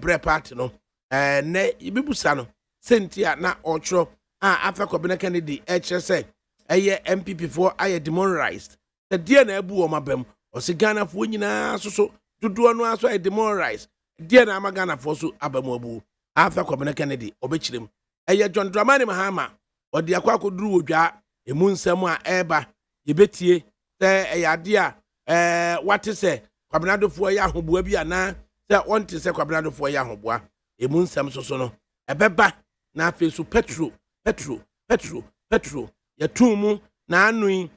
bre party no ne ibibusa no sentia na ochro after Kwabena Kennedy HSA MPP for aye demoralized the dia na ebu o mabem o se Ghana fo nyina so dodo no aso aye demoralized dia na Ghana fo so abamu abu after Kwabena Kennedy obechirem John Dramani Mahama o de akwa koduru odwa emu nsem a eba yebetie se ade a what say Kwabena dofo ya ahoboa bi ana se onte se Kwabena dofo ya ahoboa emu nsem so no ebeba na afi so petro yatum na anui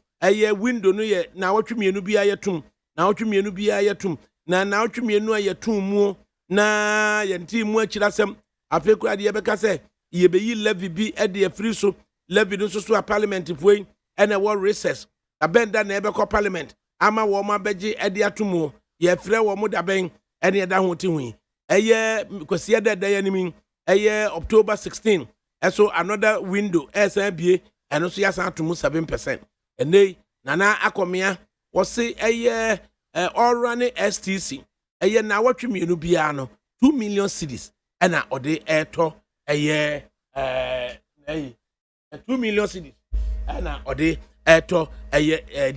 window no ye na wotwemienu bia yatum na wotwemienu bia yatum na wotwemienu ayatum mu na yanti mu akirasem afeku ade yebeka se yebeyi levy bi ade afiri so levy no so a parliament foi ene war recess abenda na ebekọ parliament ama wo ma beji ade atumu ye frɛ wo mu daben ene da ho ti hu kwasiya da yanimi October 16 so another window SNBA and so yasa to 7%. And they nana akomia was say all running STC. Na what you mean biano 2 million cedis and na ode airto 2 million cedis and na ode airto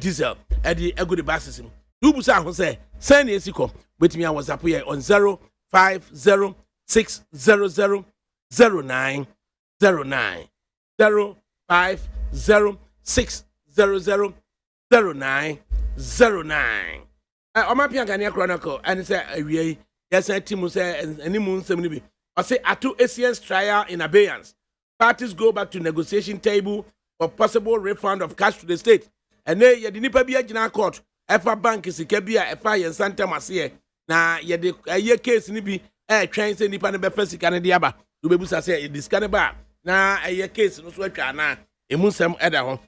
diesel at the good basis. You busa ho say send yesiko with me I was up here on 05060000909 05060000909. Omapia Ghanaian Chronicle and say awie yes team say any moon bi I say atu ACS trial in abeyance. Parties go back to negotiation table for possible refund of cash to the state. And then ye di nipa bi agina court efa bank sika bi a efa ye santa mase na ye de aye case ni bi twen say nipa ne be fa sika ne de aba do bebusa say e sika ne ba na aye case no so atwa na emu nsem eda ho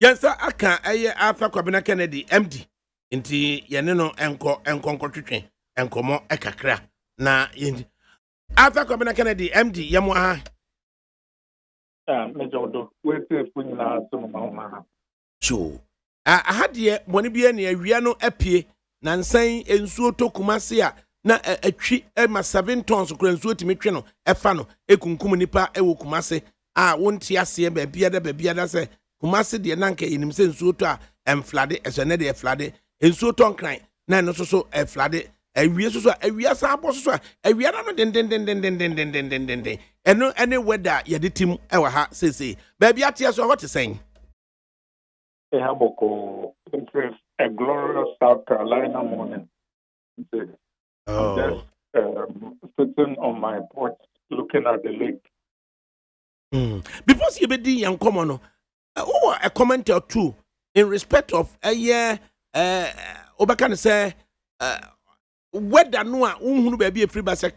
yensa aka aye afa Kwabena Kennedy MD nti yene no enko twetwen enkomo ekakra na yendi afa Kwabena Kennedy MD yemo ha mejodo we say funyina so ma sure ahade bone bia ne awia no apie na nsan ensuo to Kumase a na atwi ma 7 tons kura nsuo timi twe no efa no ekunkum nipa ewo Kumase a wonte ase ba bia da se Kumase de na nka enim se nsuo to a emflade eso ne de flade nsuo to nkran na no so flade awie so awia sa abo so awia na no den eno any weather ye de tim ewa ha sese ba bia tie so what saying Haboko, it's a glorious South Carolina morning. I'm just sitting on my porch looking at the lake. Before you be young common, a comment or two in respect of a year, Obakan say, weather no one be a free bus a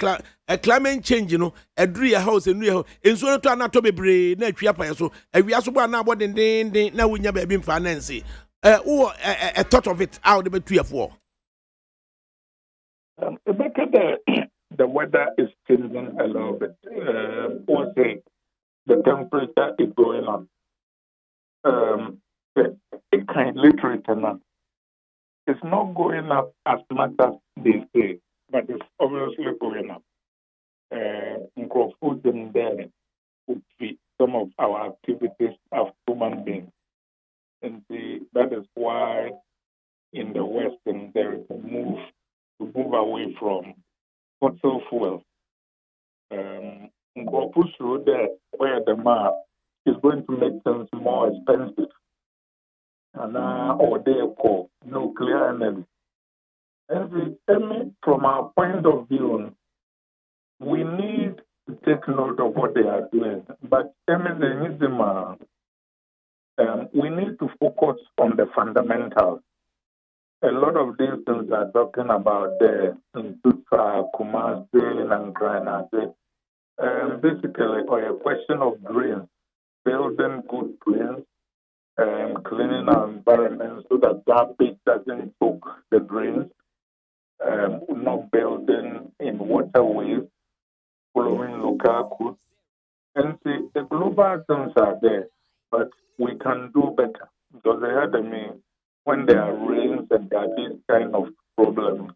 climate change, you know, a drear house and real, and so to anatomy brain, na triapa so, and we also want now what then now we never been financing. Or a thought of it out of 3 or 4. The weather is changing a little bit. Also, the temperature is going up. It can literally turn up. It's not going up as much as they say, but it's obviously going up. Food in there would be some of our activities of human beings. And that is why in the Western there is a move to move away from fossil fuels. Road there where the map is going to make things more expensive. And or they call nuclear energy. From our point of view, we need to take note of what they are doing. But we need to focus on the fundamentals. A lot of these things are talking about the Kumase and Ghana. Basically, a question of drains, building good drains, cleaning our environment so that garbage doesn't choke the drains, not building in waterways, following local codes. And the global things are there, but we can do better because when there are rains and there are these kind of problems,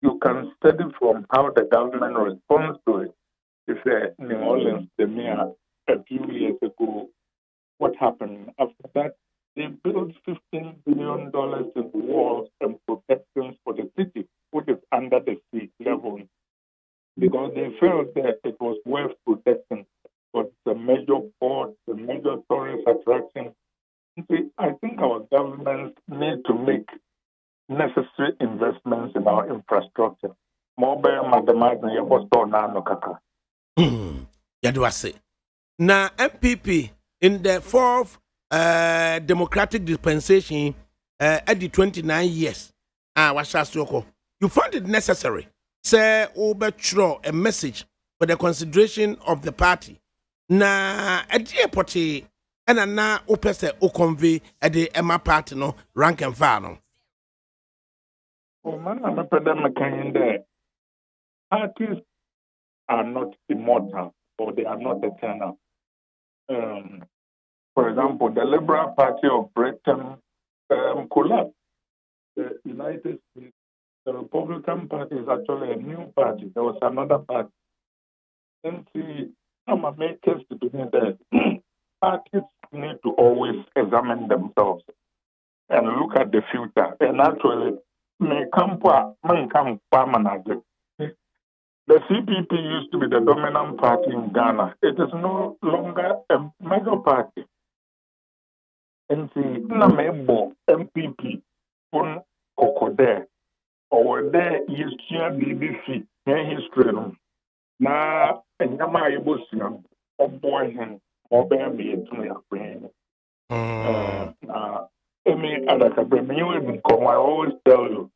you can study from how the government responds to it. If New Orleans, the mayor, a few years ago, what happened? After that, they built $15 billion in walls and protections for the city, which is under the sea level, because they felt that it was worth protecting. But the major port, the major tourist attraction. See, I think our governments need to make necessary investments in our infrastructure. Mobile mathematics, you must know kaka. Yadwase. Now, MPP in the fourth democratic dispensation at the 29 years, you found it necessary, say, overthrow a message for the consideration of the party. Na a dear party, and na opese o convey at the Emma party no rank and file. Oh, man, I'm a pedamakan there. Parties are not immortal or they are not eternal. For example, the Liberal Party of Britain collapsed. The United States, the Republican Party is actually a new party. There was another party. And see, I'm a makers to do that. Parties need to always examine themselves and look at the future. And actually, the CPP used to be the dominant party in Ghana. It is no longer a major party. And see, Namebo MPP, Pun Kokode, or there is BBC, history. Na Enyama Ibusian, or boy him, or bear me to your brain. Any ADAKABRI, you will come. I always tell you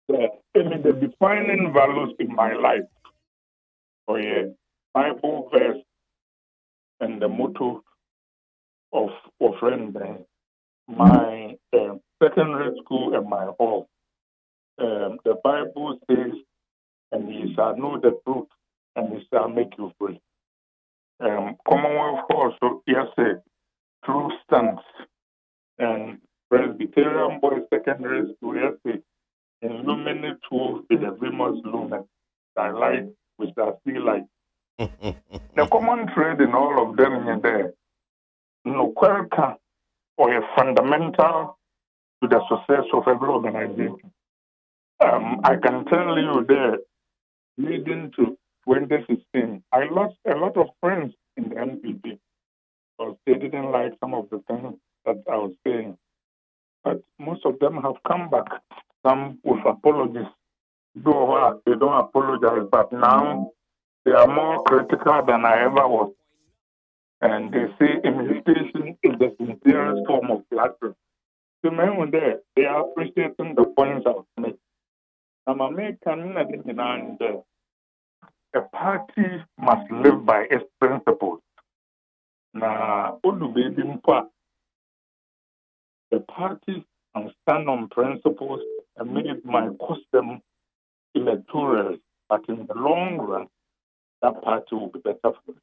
that the defining values in my life. Oh yeah, Bible verse and the motto of friend my secondary school and my hall. The Bible says, and ye shall know the truth, and it shall make you free. Commonwealth also, yes, true stance. And Presbyterian Boys Secondary School, yes, illuminate truth in the famous lumen. Thy light, we shall see light. The common thread in all of them is there. No character or a fundamental to the success of every organization. I can tell you that leading to 2016, I lost a lot of friends in the NPP because they didn't like some of the things that I was saying. But most of them have come back, some with apologies. Though they don't apologize, but now they are more critical than I ever was. And they say imitation is the sincerest form of flattery. So when they are appreciating the points I was making. I'm American, and a party must live by its principles. Now, the party can stand on principles and make it might cost them electoral, but in the long run, that party will be better for them.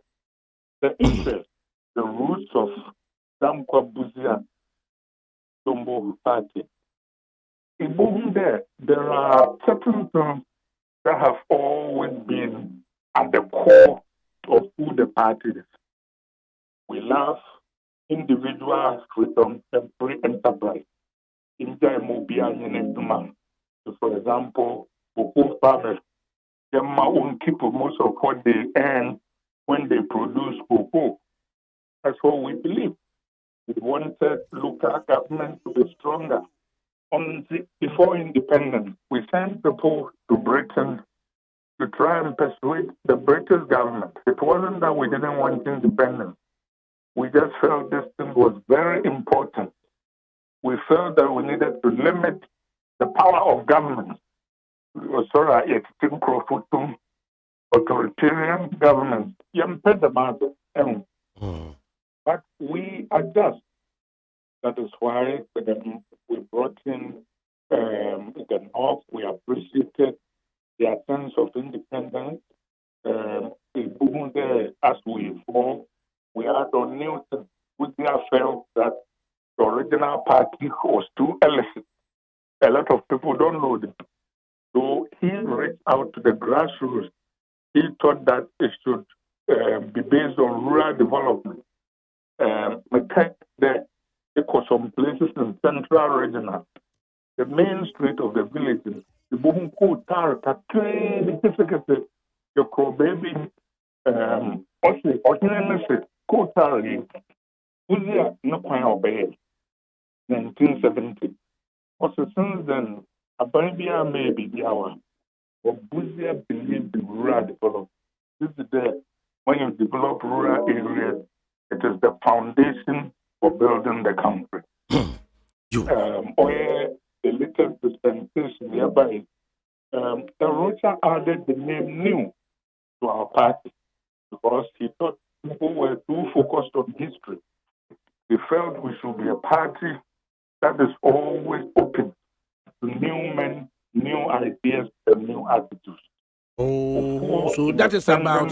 The interest, the roots of Damkwa Buzia Dombo party. In there are certain things that have always been at the core of who the party is. We love individual freedom and free enterprise. In the for example, Cocoa farmers, they won't keep most of what they earn when they produce cocoa. That's what we believe. We wanted local government to be stronger. Before independence, we sent people to Britain to try and persuade the British government. It wasn't that we didn't want independence. We just felt this thing was very important. We felt that we needed to limit the power of government. Authoritarian government. But we adjust. That is why we brought in the North. We appreciated their sense of independence. As we evolve, we had on Newton, which felt that the original party was too illicit. A lot of people don't know this. So he reached to the grassroots, he thought that it should be based on rural development. There were some places in central regional, the main street of the village, the Buhunku Tar, Katrin, the baby, also, Kotari, Uzia, no point obey, 1970. Also, since then, a baby may be the hour. But Buzia believed in rural development. This is when you develop rural areas, it is the foundation for building the country. The little dispensation nearby, the Rocha added the name New to our party because he thought people were too focused on history. He felt we should be a party that is always open to new men, new ideas, and new attitudes. So that is about,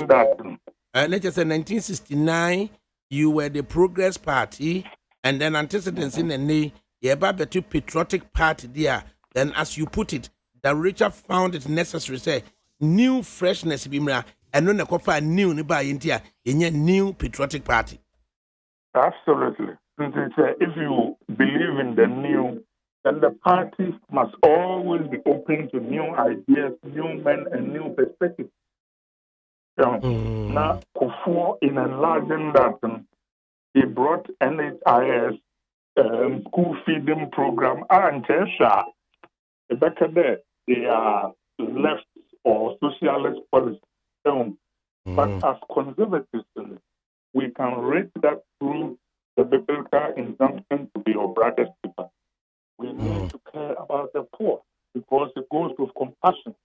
let's just say 1969, you were the Progress Party, and then antecedents in the name, you about the patriotic party there. Then, as you put it, the Richard found it necessary to say, new freshness, and no a new India, in a new patriotic party. Absolutely. If you believe in the new, then the party must always be open to new ideas, new men, and new perspectives. Now, Kufuor, in enlarging that, he brought NHIS school feeding program and better there they are left or socialist policy. But as conservatives, we can rate that through the biblical injunction to be your brother's keeper. We need to care about the poor because it goes with compassion.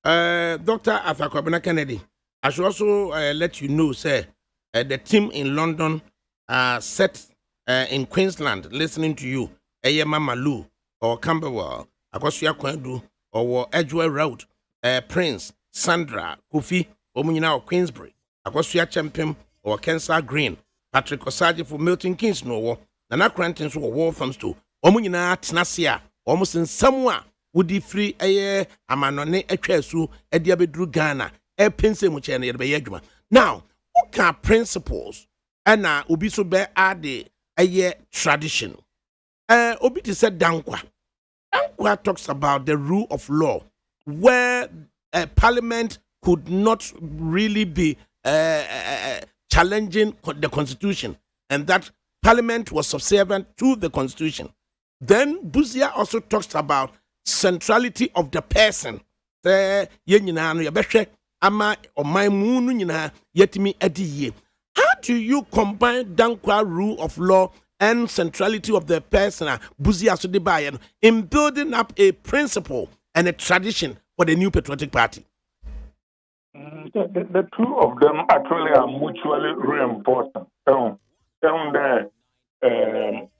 Dr. ADAKABRI Kennedy, I should also let you know, sir, the team in London set in Queensland listening to you. Mama Lou or Camberwell, Akosia Kwendu or Edgeware Road, Prince, Sandra, Kofi, Omunina or Queensbury, Akosia Champion or Kensal Green, Patrick Osaje for Milton Keynes no Nana Crantons or War Farms to Omunina Tnasia, almost in somewhere would be free amanone etwesu ediabedru Ghana pense mu chene yebe yadwuma. Now, what kind principles and obi so be ade tradition? Obi ti said Dankwa talks about the rule of law, where parliament could not really be challenging the constitution, and that parliament was subservient to the constitution. Then Buzia also talks about centrality of the person. How do you combine Dankwa rule of law and centrality of the person in building up a principle and a tradition for the new patriotic party? The two of them actually are mutually reinforcing.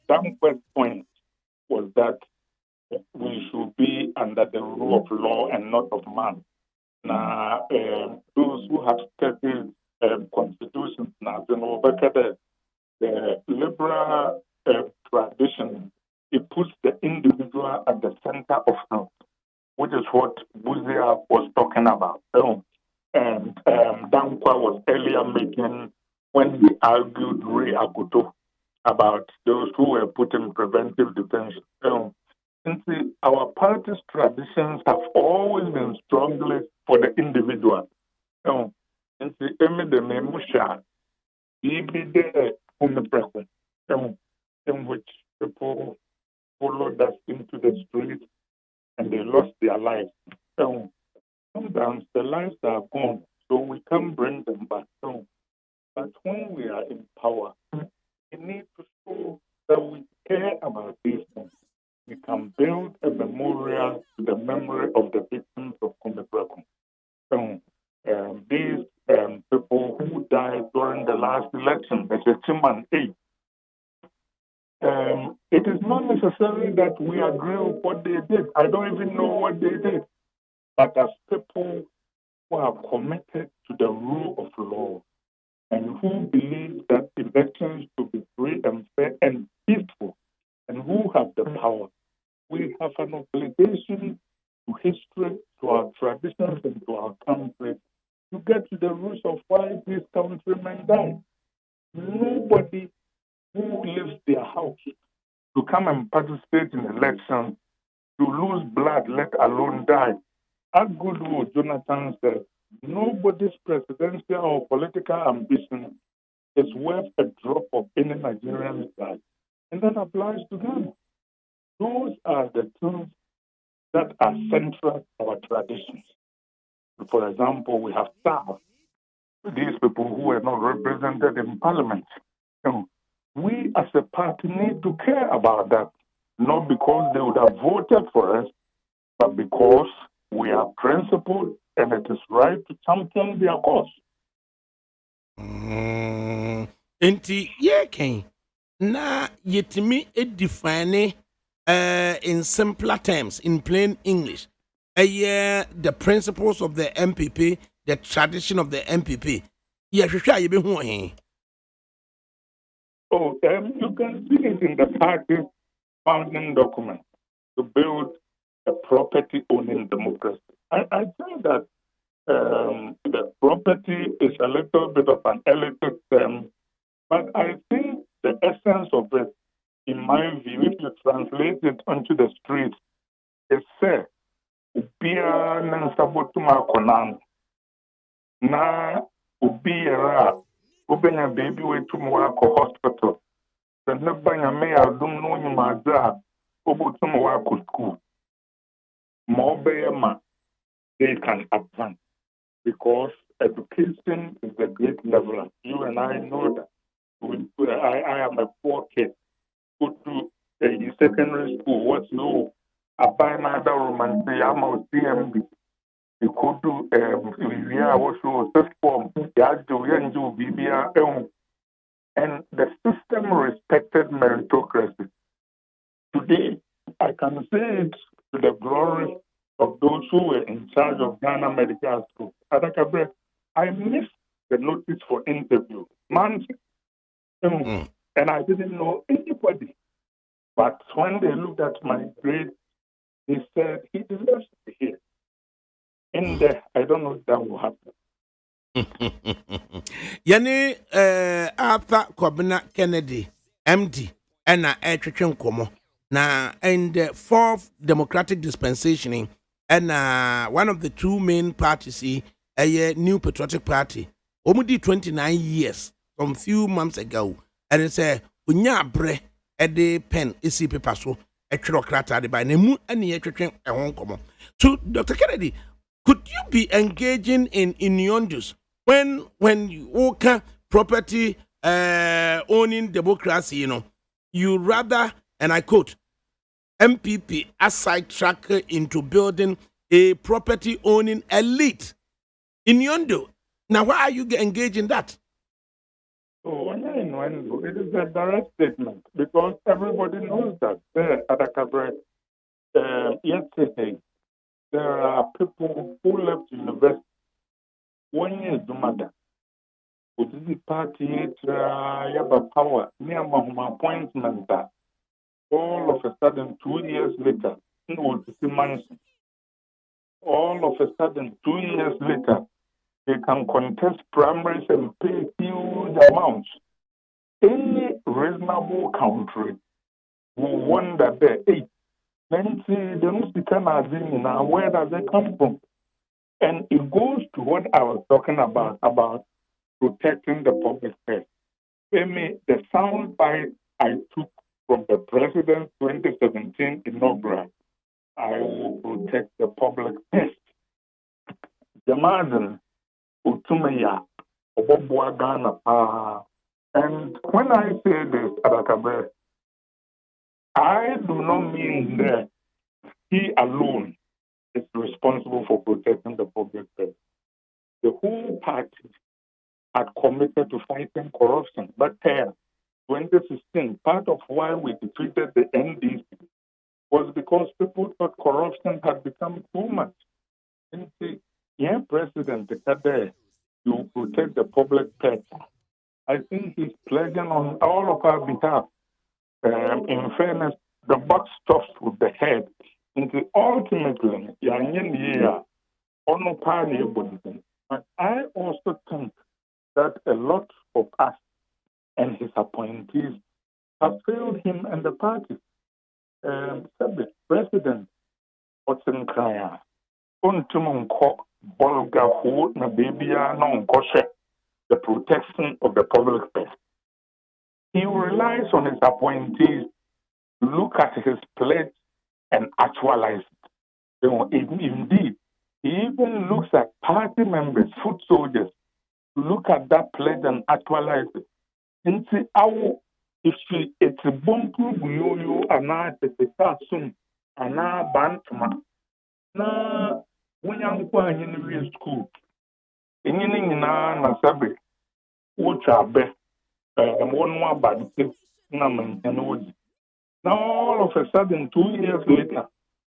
Dankwa's point was that we should be under the rule of law and not of man. Now, those who have studied constitutions now, the liberal tradition, it puts the individual at the center of things, which is what Buzia was talking about. And Dankwa was earlier making when he argued Ray Aguto about those who were put in preventive detention. See, our party's traditions have always been strongly for the individual. And see, the Memusha, in which people followed us into the street and they lost their lives. Sometimes the lives are gone, so we can't bring them back home. But when we are in power, we need to show that we care about these things. We can build a memorial to the memory of the victims of Comebrekum. These people who died during the last election, the Chiman 8, it is not necessary that we agree with what they did. I don't even know what they did. But as people who are committed to the rule of law and who believe that elections should be free and fair and peaceful, and who have the power, we have an obligation to history, to our traditions, and to our country to get to the roots of why these countrymen died. Nobody who leaves their house to come and participate in elections, to lose blood, let alone die. As Goodwood Jonathan said, nobody's presidential or political ambition is worth a drop of any Nigerian's blood. And that applies to them. Those are the things that are central to our traditions. For example, we have staff, these people who are not represented in parliament. We as a party need to care about that, not because they would have voted for us, but because we are principled and it is right to champion their cause. Enti ken na yetimi define in simpler terms, in plain English, the principles of the MPP, the tradition of the MPP. Oh, you can see it in the party founding document to build a property owning democracy. I think that the property is a little bit of an elected term, but I think the essence of it, in my view, if you translate it onto the streets, is say, ubia nansabotuma konan na ubia ubenya baby way to mwako hospital. The nebanya me adum no nyumaza obutum wako school. Mobeyama they can advance because education is a great leveler. You and I know that. I am a poor kid. Go to a secondary school. What's no? I buy another room say I'm a CMB. You could do also first form. And the system respected meritocracy. Today, I can say it to the glory of those who were in charge of Ghana Medical School. ADAKABRI, I missed the notice for interview. MANSO. And I didn't know anybody. But when they looked at my grade, they said, he deserves to be here. And I don't know if that will happen. Yani Arthur Kobina Kennedy, MD, and Etchen Komo. Now, in the fourth democratic dispensation, and one of the two main parties, a new patriotic party, almost 29 years, some few months ago, and it's a unya at the pen is paper so a chirocrata by Nemu and the Etchen and Hong Kong. So, Dr. Kennedy, could you be engaging in innuendos when you walk property owning democracy, you rather, and I quote, MPP as sidetrack into building a property owning elite innuendo. Now, why are you engaged in that? Oh, innuendo. It is a direct statement because everybody knows that there at ADAKABRI, yesterday, there are people who left university 1 year to matter. With the party, yaba power, near my appointment that all of a sudden 2 years later, it was the MANSO. All of a sudden 2 years later, they can contest primaries and pay huge amounts. Any reasonable country will wonder that, hey, then see, the Muslim now, where does it come from? And it goes to what I was talking about protecting the public purse. The sound bite I took from the president's 2017 inaugural, I will protect the public purse. Jamaden, Utumeya, Obobwa Ghana. And when I say this, ADAKABRI, I do not mean that he alone is responsible for protecting the public purse. The whole party had committed to fighting corruption. But 2016, part of why we defeated the NDC was because people thought corruption had become too much. And the president said there, you protect the public purse. I think he's pledging on all of our behalf. In fairness, the buck stops with the head. And ultimately, but I also think that a lot of us and his appointees have failed him and the party. The president, what's in crying? The protection of the public purse. He relies on his appointees to look at his pledge and actualize it. Indeed, he even looks at party members, foot soldiers, to look at that pledge and actualize it. And see how if it's a bomb yo and soon and now bantama. Na when young in school, in na sabe, which are best, and one more bad and now all of a sudden 2 years later,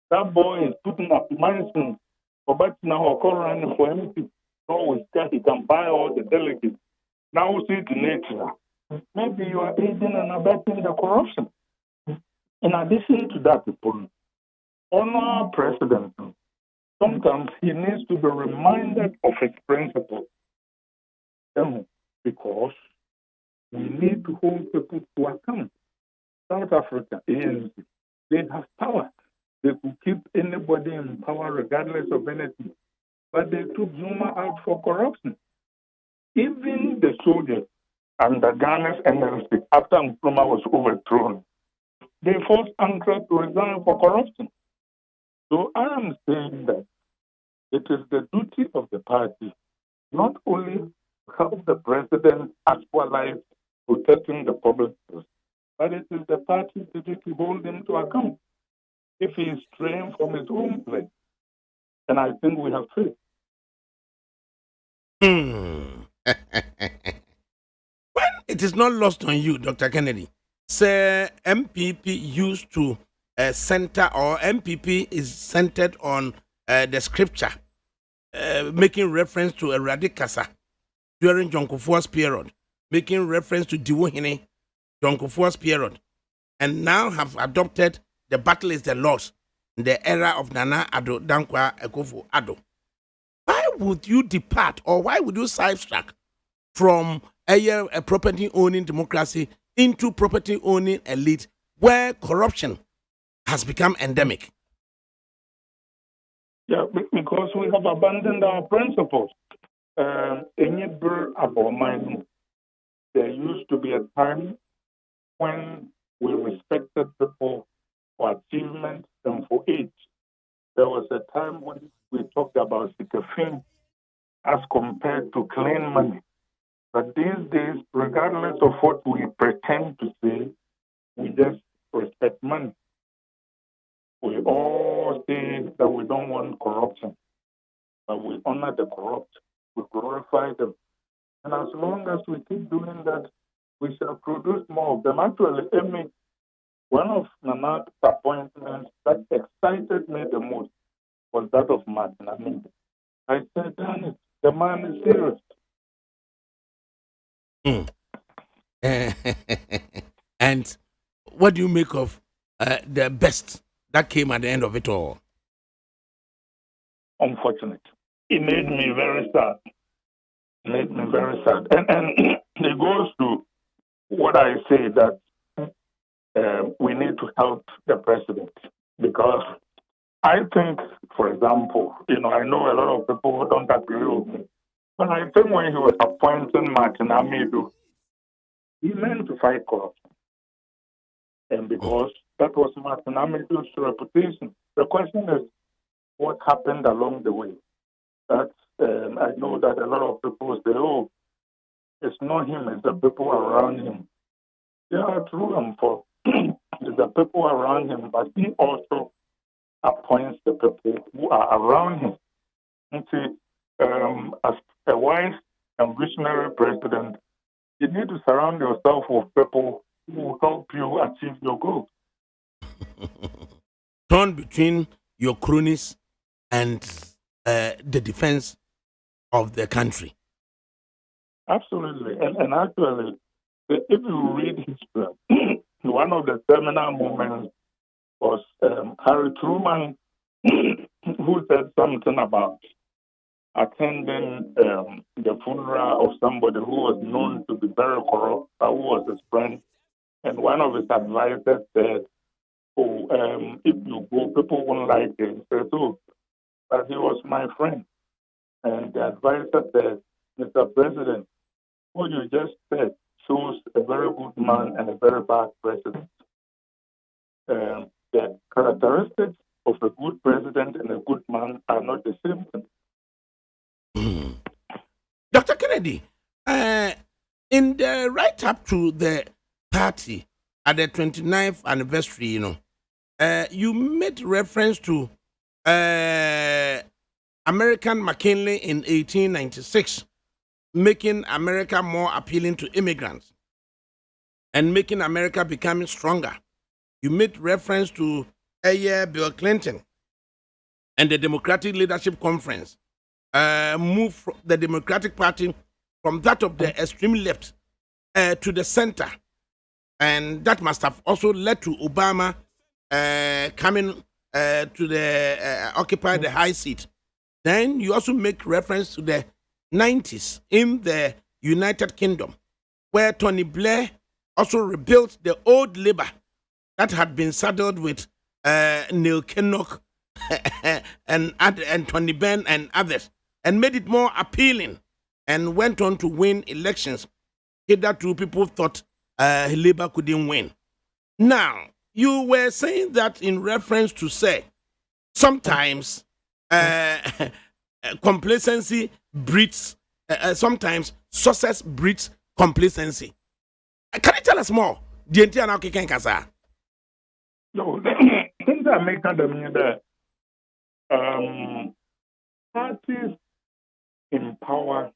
that boy is putting up Manson for but now running for MP. Always he can buy all the delegates. Now see the nature. Maybe you are aiding and abetting the corruption. In addition to that, honor president. Sometimes he needs to be reminded of his principles. Because we need to hold people to account. South Africa, ANC, they have power. They could keep anybody in power regardless of anything. But they took Zuma out for corruption. Even the soldiers and the Ghana's NLC, after Nkrumah was overthrown, they forced Ankara to resign for corruption. So I am saying that it is the duty of the party not only to help the president actualize protecting the public purse, but it is the party's duty to hold him to account if he is straying from his own place. And I think we have failed. When it is not lost on you, Dr. Kennedy, say MPP used to center, or MPP is centered on the scripture, making reference to a radicasa during John Kufuor's period, making reference to Diwohine, John Kufuor's period, and now have adopted the battle is the loss in the era of Nana Addo Dankwa Akufo-Addo. Why would you depart, or why would you sidetrack from a property owning democracy into property owning elite where corruption has become endemic? Yeah, because we have abandoned our principles. There used to be a time when we respected people for achievement and for age. There was a time when we talked about sikafin as compared to clean money. But these days, regardless of what we pretend to say, we just respect money. We all say that we don't want corruption, but we honor the corrupt. We glorify them. And as long as we keep doing that, we shall produce more of them. Actually, Amy, one of Nana's appointments that excited me the most was that of Martin. I mean, I said, damn it, the man is serious. And what do you make of the best that came at the end of it all? Unfortunate. It made me very sad. And it goes to what I say that we need to help the president, because I think, for example, I know a lot of people who don't agree with me, but I think when he was appointing Martin Amidu, he meant to fight corruption. And because that was Martin Amidu's reputation. The question is, what happened along the way? That I know that a lot of people say, oh, it's not him, it's the people around him. Yeah, true and false. It's the people around him, but he also appoints the people who are around him. And see, as a wise and visionary president, you need to surround yourself with people who will help you achieve your goals. Torn between your cronies and the defense of the country. Absolutely. And actually, if you read history, one of the seminal moments was Harry Truman, who said something about attending the funeral of somebody who was known to be very corrupt, who was his friend. And one of his advisors said, "Oh, if you go, people won't like him." He said, "Oh, but he was my friend." And the advisor said, "Mr. President, what you just said shows a very good man and a very bad president. The characteristics of a good president and a good man are not the same thing." Dr. Kennedy, in the right up to the party at the 29th anniversary, you made reference to American McKinley in 1896, making America more appealing to immigrants and making America becoming stronger. You made reference to Bill Clinton and the Democratic Leadership Conference move the Democratic Party from that of the extreme left to the center. And that must have also led to Obama coming to the occupy the high seat. Then you also make reference to the 90s in the United Kingdom, where Tony Blair also rebuilt the old Labour that had been saddled with Neil Kinnock and Tony Benn and others, and made it more appealing, and went on to win elections. Hitherto, people thought Labour couldn't win. Now, you were saying that in reference to say, sometimes complacency breeds, sometimes success breeds complacency. Can you tell us more? No, things are making them that parties in power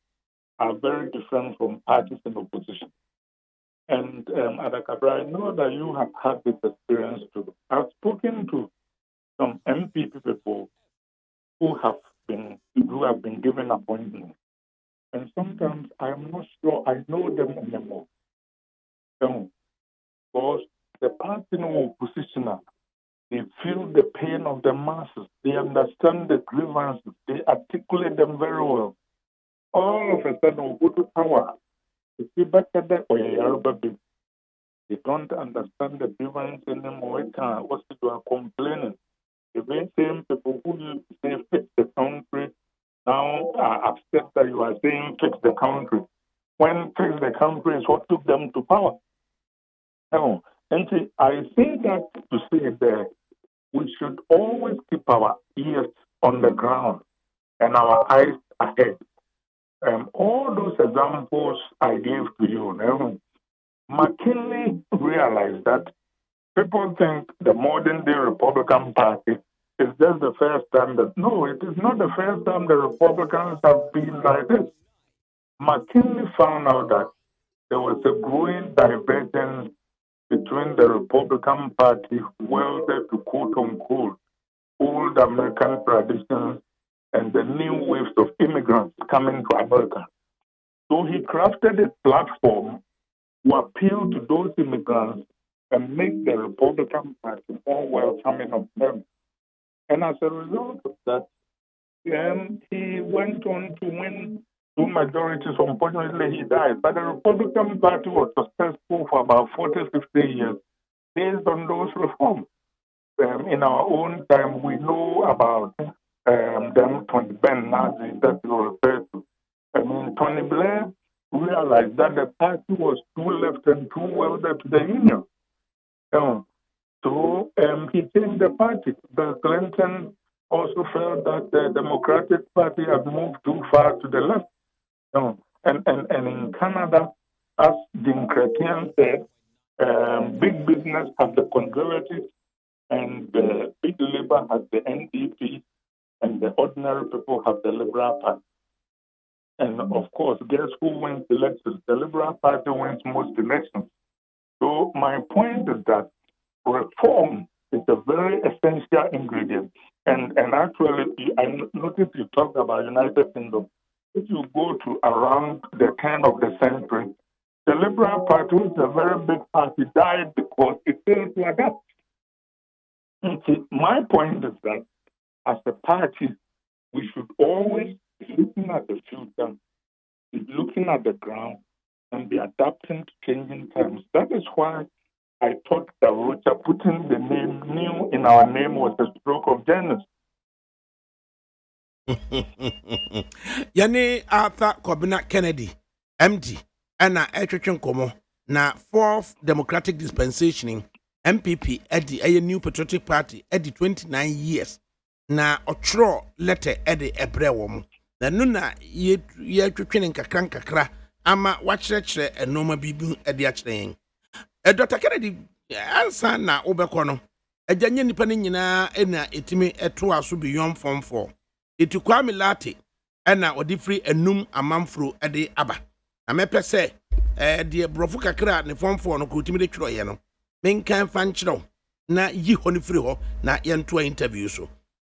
are very different from parties in opposition. And ADAKABRI, I know that you have had this experience too. I've spoken to some MPP people who have been given appointments, and sometimes I'm not sure I know them anymore. Because the party in opposition, they feel the pain of the masses. They understand the grievances. They articulate them very well. All of a sudden, we go to power. They don't understand the grievance anymore. What you are complaining. The very same people who say fix the country now are upset that you are saying fix the country, when fix the country is what took them to power. No. And see, I say that to say that we should always keep our ears on the ground and our eyes ahead. All those examples I gave to you, McKinley realized that people think the modern day Republican Party is just the first time that, no, it is not the first time the Republicans have been like this. McKinley found out that there was a growing divergence between the Republican Party, welded to quote-unquote old American traditions, and the new waves of immigrants coming to America. So he crafted a platform to appeal to those immigrants and make the Republican Party more welcoming of them. And as a result of that, he went on to win two majorities. Unfortunately, he died. But the Republican Party was successful for about 40, 50 years based on those reforms. In our own time, we know about them Tony Benn Nazis that you referred to. Tony Blair realized that the party was too left and too welded to the Union. So he changed the party. Bill Clinton also felt that the Democratic Party had moved too far to the left. And in Canada, as Jim Chrétien said, big business has the Conservatives and big Labour has the NDP, and the ordinary people have the Liberal Party. And of course, guess who wins elections? The Liberal Party wins most elections. So my point is that reform is a very essential ingredient. And actually, I noticed you talked about United Kingdom. If you go to around the turn of the century, the Liberal Party, which is a very big party, died because it failed to adapt. My point is that as a party, we should always be looking at the future, be looking at the ground, and be adapting to changing times. That is why I thought that Rocha putting the name new in our name was a stroke of genius. Yani Arthur Kobina Kennedy, MD, and Etchin Komo, na fourth democratic dispensation, MPP, Eddie, a new patriotic party, Eddie 29 years. Na otro letter Eddie Ebrewom. Na nuna ye twitwen kakra ama wachrechere enoma bibi Eddie achren. Dr. Kennedy ansa na obekọ no. Aganye nipa ne nyina na etimi eto aso beyond form 4. Etu Kwame Late na odi free enum amamfro de aba. Na mepe se de brofu kakra ne form 4 no ko timi de twiro ye no. Menkan fan kyerɛw na yi honi free ho na yento interview so.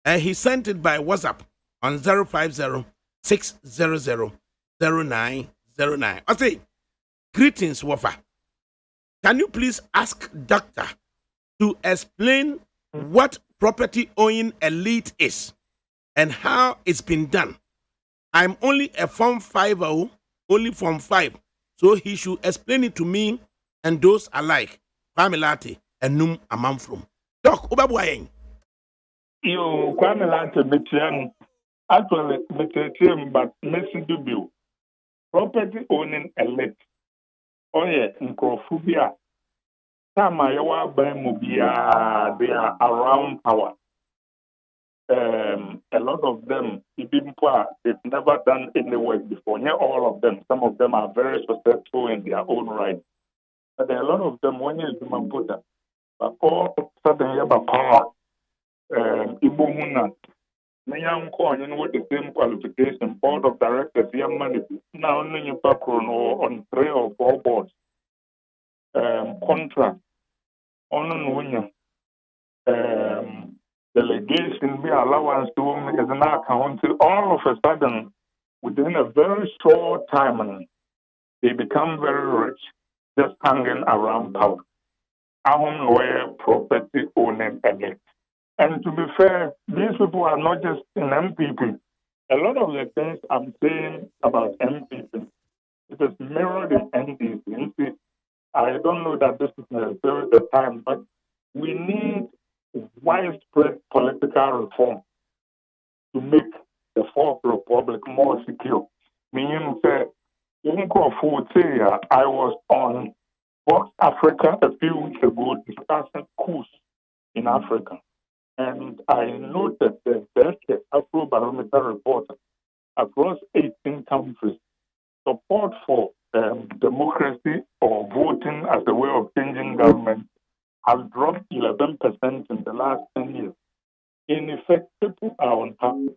He sent it by WhatsApp on 050-600-0909. I say, greetings, Wafa. Can you please ask doctor to explain what property owning elite is and how it's been done? I'm only a Form 5, only Form 5, so he should explain it to me and those alike. Familati and Num Amamfrum. Doc, Ubabuayeng. You Kwame Lante Metian, actually Metian, but messing to bill. Property owning elite. Oh, yeah, in Crofubia. Tamayawa Bamubia, they are around power. A lot of them, even poor, they've never done any work before. Not all of them. Some of them are very successful in their own right. But there are a lot of them when you put that. But all of a sudden, you have a power. Ibomuna. With the same qualification, board of directors, young money. Now, only you background on 3 or 4 boards. Contract. On delegation, be allowance to is an account. All of a sudden, within a very short time, they become very rich, just hanging around power. Ahom where property owning elite. And to be fair, these people are not just in MPP. A lot of the things I'm saying about MPP, it is mirrored in NDC. I don't know that this is necessarily the time, but we need widespread political reform to make the Fourth Republic more secure. Meaning that I was on Vox Africa a few weeks ago discussing coups in Africa. And I noted the best Afro-Barometer report across 18 countries support for democracy or voting as a way of changing government has dropped 11% in the last 10 years. In effect, people are unhappy.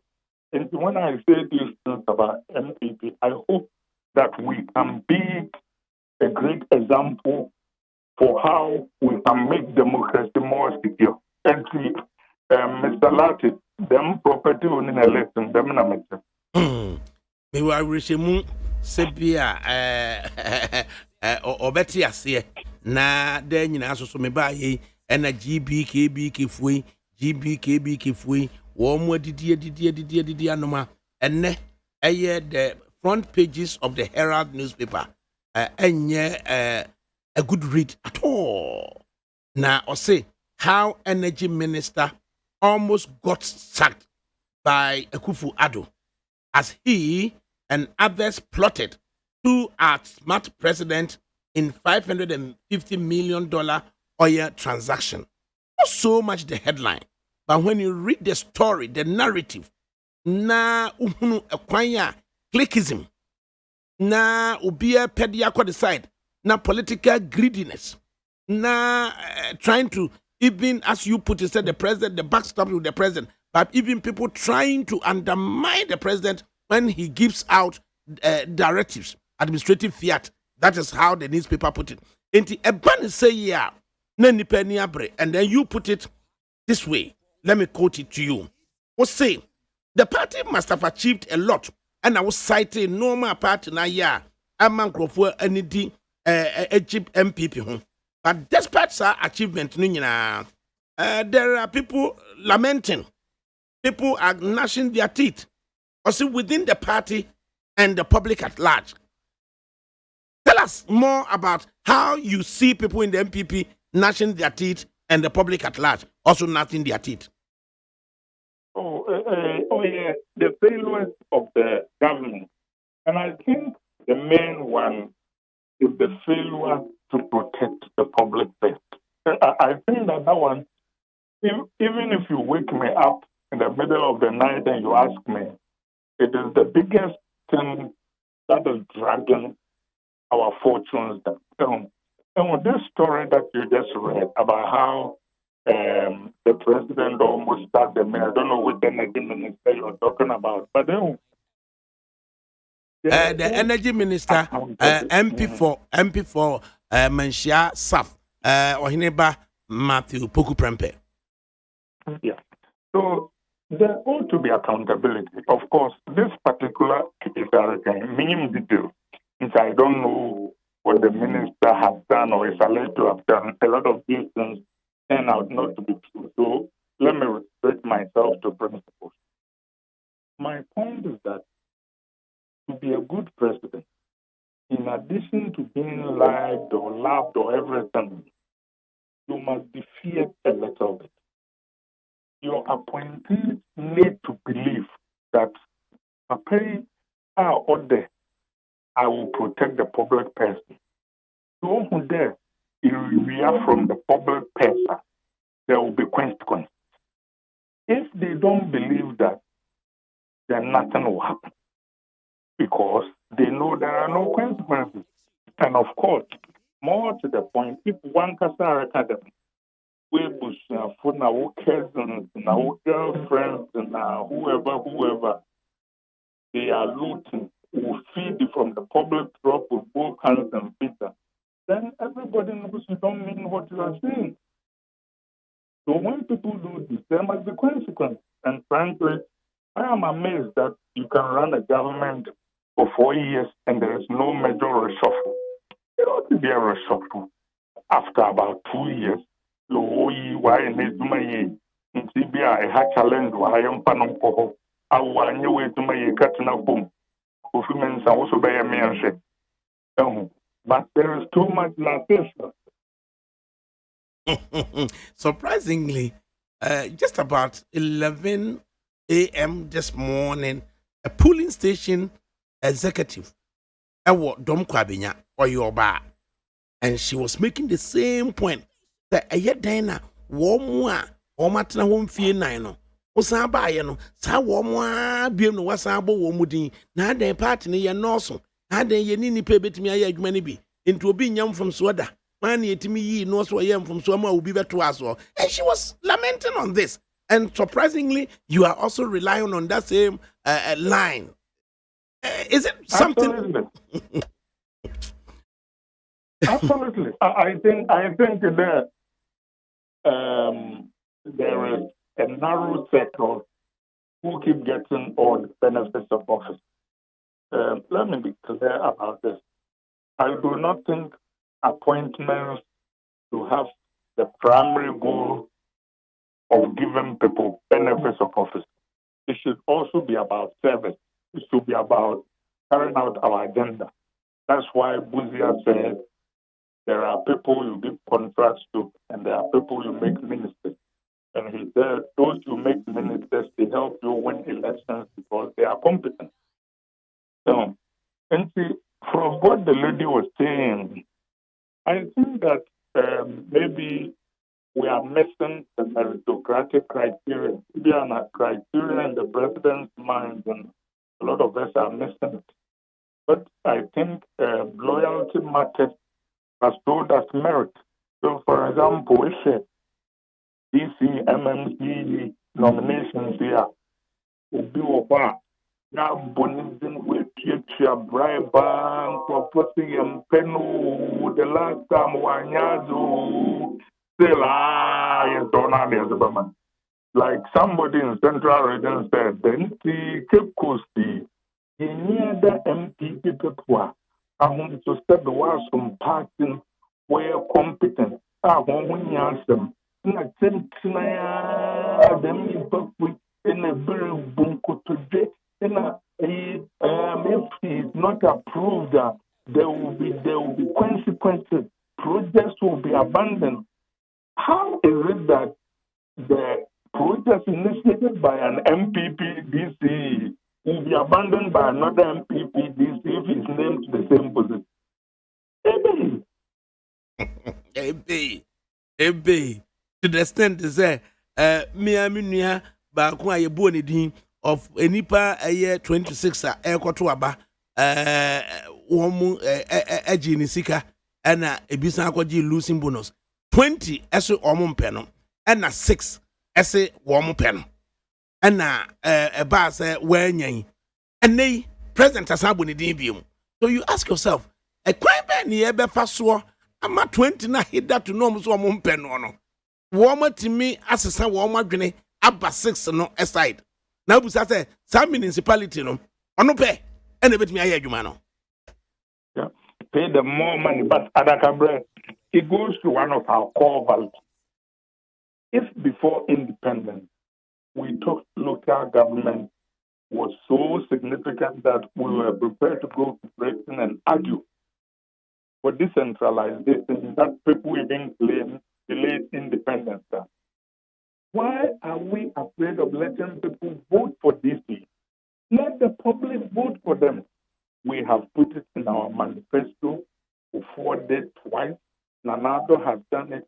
And when I say these things about MPP, I hope that we can be a great example for how we can make democracy more secure. And Mr. Lati, them property owning election, them na matter. Me wa reshemu sebia obeti ase na de nyina so me ba ye na GBKB kefui wo mo didi anoma enne eye the front pages of the Herald newspaper enye a good read at all. Na o say how energy minister almost got sacked by Akufo-Addo as he and others plotted to outsmart president in $550 million oil transaction. Not so much the headline, but when you read the story, the narrative, na uhunu ekwanya clickism, na ubia pedia kwa decide, na political greediness, na trying to, even as you put it, said the president, the backstop with the president, but even people trying to undermine the president when he gives out directives, administrative fiat. That is how the newspaper put it. Enti ebani say yeah, nani penny abre, and then you put it this way. Let me quote it to you. Was say the party must have achieved a lot, and I was citing normal party na yeah, among Crawford and the Egypt MPP. But despite that achievement, there are people lamenting. People are gnashing their teeth. Also within the party and the public at large. Tell us more about how you see people in the MPP gnashing their teeth and the public at large also gnashing their teeth. Yeah, the failures of the government. And I think the main one is the failure to protect the public best. I think that one, even if you wake me up in the middle of the night and you ask me, it is the biggest thing that is dragging our fortunes down. And with this story that you just read about how the president almost started the mayor, I don't know which energy minister you're talking about, but then the energy minister, MP for Manshia Saf, Ohineba Matthew Poku Prempe. Yeah. So there ought to be accountability. Of course, this particular case, minimum detail, since I don't know what the minister has done or is alleged to have done, a lot of these things turn out not to be true. So let me restrict myself to principles. My point is that to be a good president, in addition to being liked or loved or everything, you must be feared a little bit. Your appointees need to believe that I will protect the public person. So who there, if we are from the public person, there will be consequences. If they don't believe that, then nothing will happen because they know there are no consequences. And of course, more to the point, if one Kasar Academy, we push for our cousins, our girlfriends, and whoever, they are looting, will feed from the public crop with both hands and bitter, then everybody knows you don't mean what you are saying. So when people do this, there must be consequences. And frankly, I am amazed that you can run a government for 4 years and there is no major reshuffle. There ought to be a reshuffle after about 2 years. Why need my CBI a challenge? Why am Panampo? I want you to my cutting up boom. Fulfillments are also by a man. But there is too much lamentation. Surprisingly, just about 11 a.m. this morning, a polling station executive, Dom Kwabinya or Yoba, and she was making the same point that a yet dana warm or matna home fee nine. Osaba yeno, sa warm beam no wasabo womudi, na de party near Norson, had a yenini pay bit me a yagmani be into a being young from Swada. Man, to me, knows where I am from Swama will be better to us. And she was lamenting on this. And surprisingly, you are also relying on that same line. Is it something? Absolutely. Absolutely. I think that there is a narrow circle who keep getting all the benefits of office. Let me be clear about this. I do not think appointments to have the primary goal of giving people benefits of office. It should also be about service. It should be about carrying out our agenda. That's why Buzia said there are people you give contracts to and there are people you make ministers. And he said those you make ministers, they help you win elections because they are competent. So, and see, from what the lady was saying, I think that maybe we are missing the meritocratic criteria. We are not criteria in the president's mind, and a lot of us are missing it. But I think loyalty matters as told as merit. So, for example, if DC, MMC nominations here will be over. Now, Bonizin will cheer bribe for putting him penal the last time Wanyazo still is done. Like somebody in Central Region said, then the Cape Coast, the near the MPP people are going to step the was some parting where competent. I won't answer them. Sentinaya, them you book with in a very bunko today. If he is not approved, there will be consequences. Projects will be abandoned. How is it that the project initiated by an MPP DC will be abandoned by another MPP DC if he's named to the same position? Ebe. To the extent to say, Miaminia, Bakwa, ye born in of Enipa a year 26 Ekotuaba, Womu Ejinisika, and a Bisankoji losing bonus. 20 esse omum peno, and a 6 esse warm pen, and a bass when and they present as abuni dibium. So you ask yourself, a crime near Befaswa, I'm at 20 na hit that to know so pen no. Warmer to me as a son warmer grenade, abba 6 no aside. Now, we say, some municipality no, or no pay, and a bit me a year, yeah, pay the more money, but ADAKABRI, it goes to one of our core values. If before independence, we thought local government was so significant that we were prepared to go to Britain and argue for decentralization, that people even claim delayed independence. Why are we afraid of letting people vote for DC? Let the public vote for them. We have put it in our manifesto. Before did twice. Nanado has done it.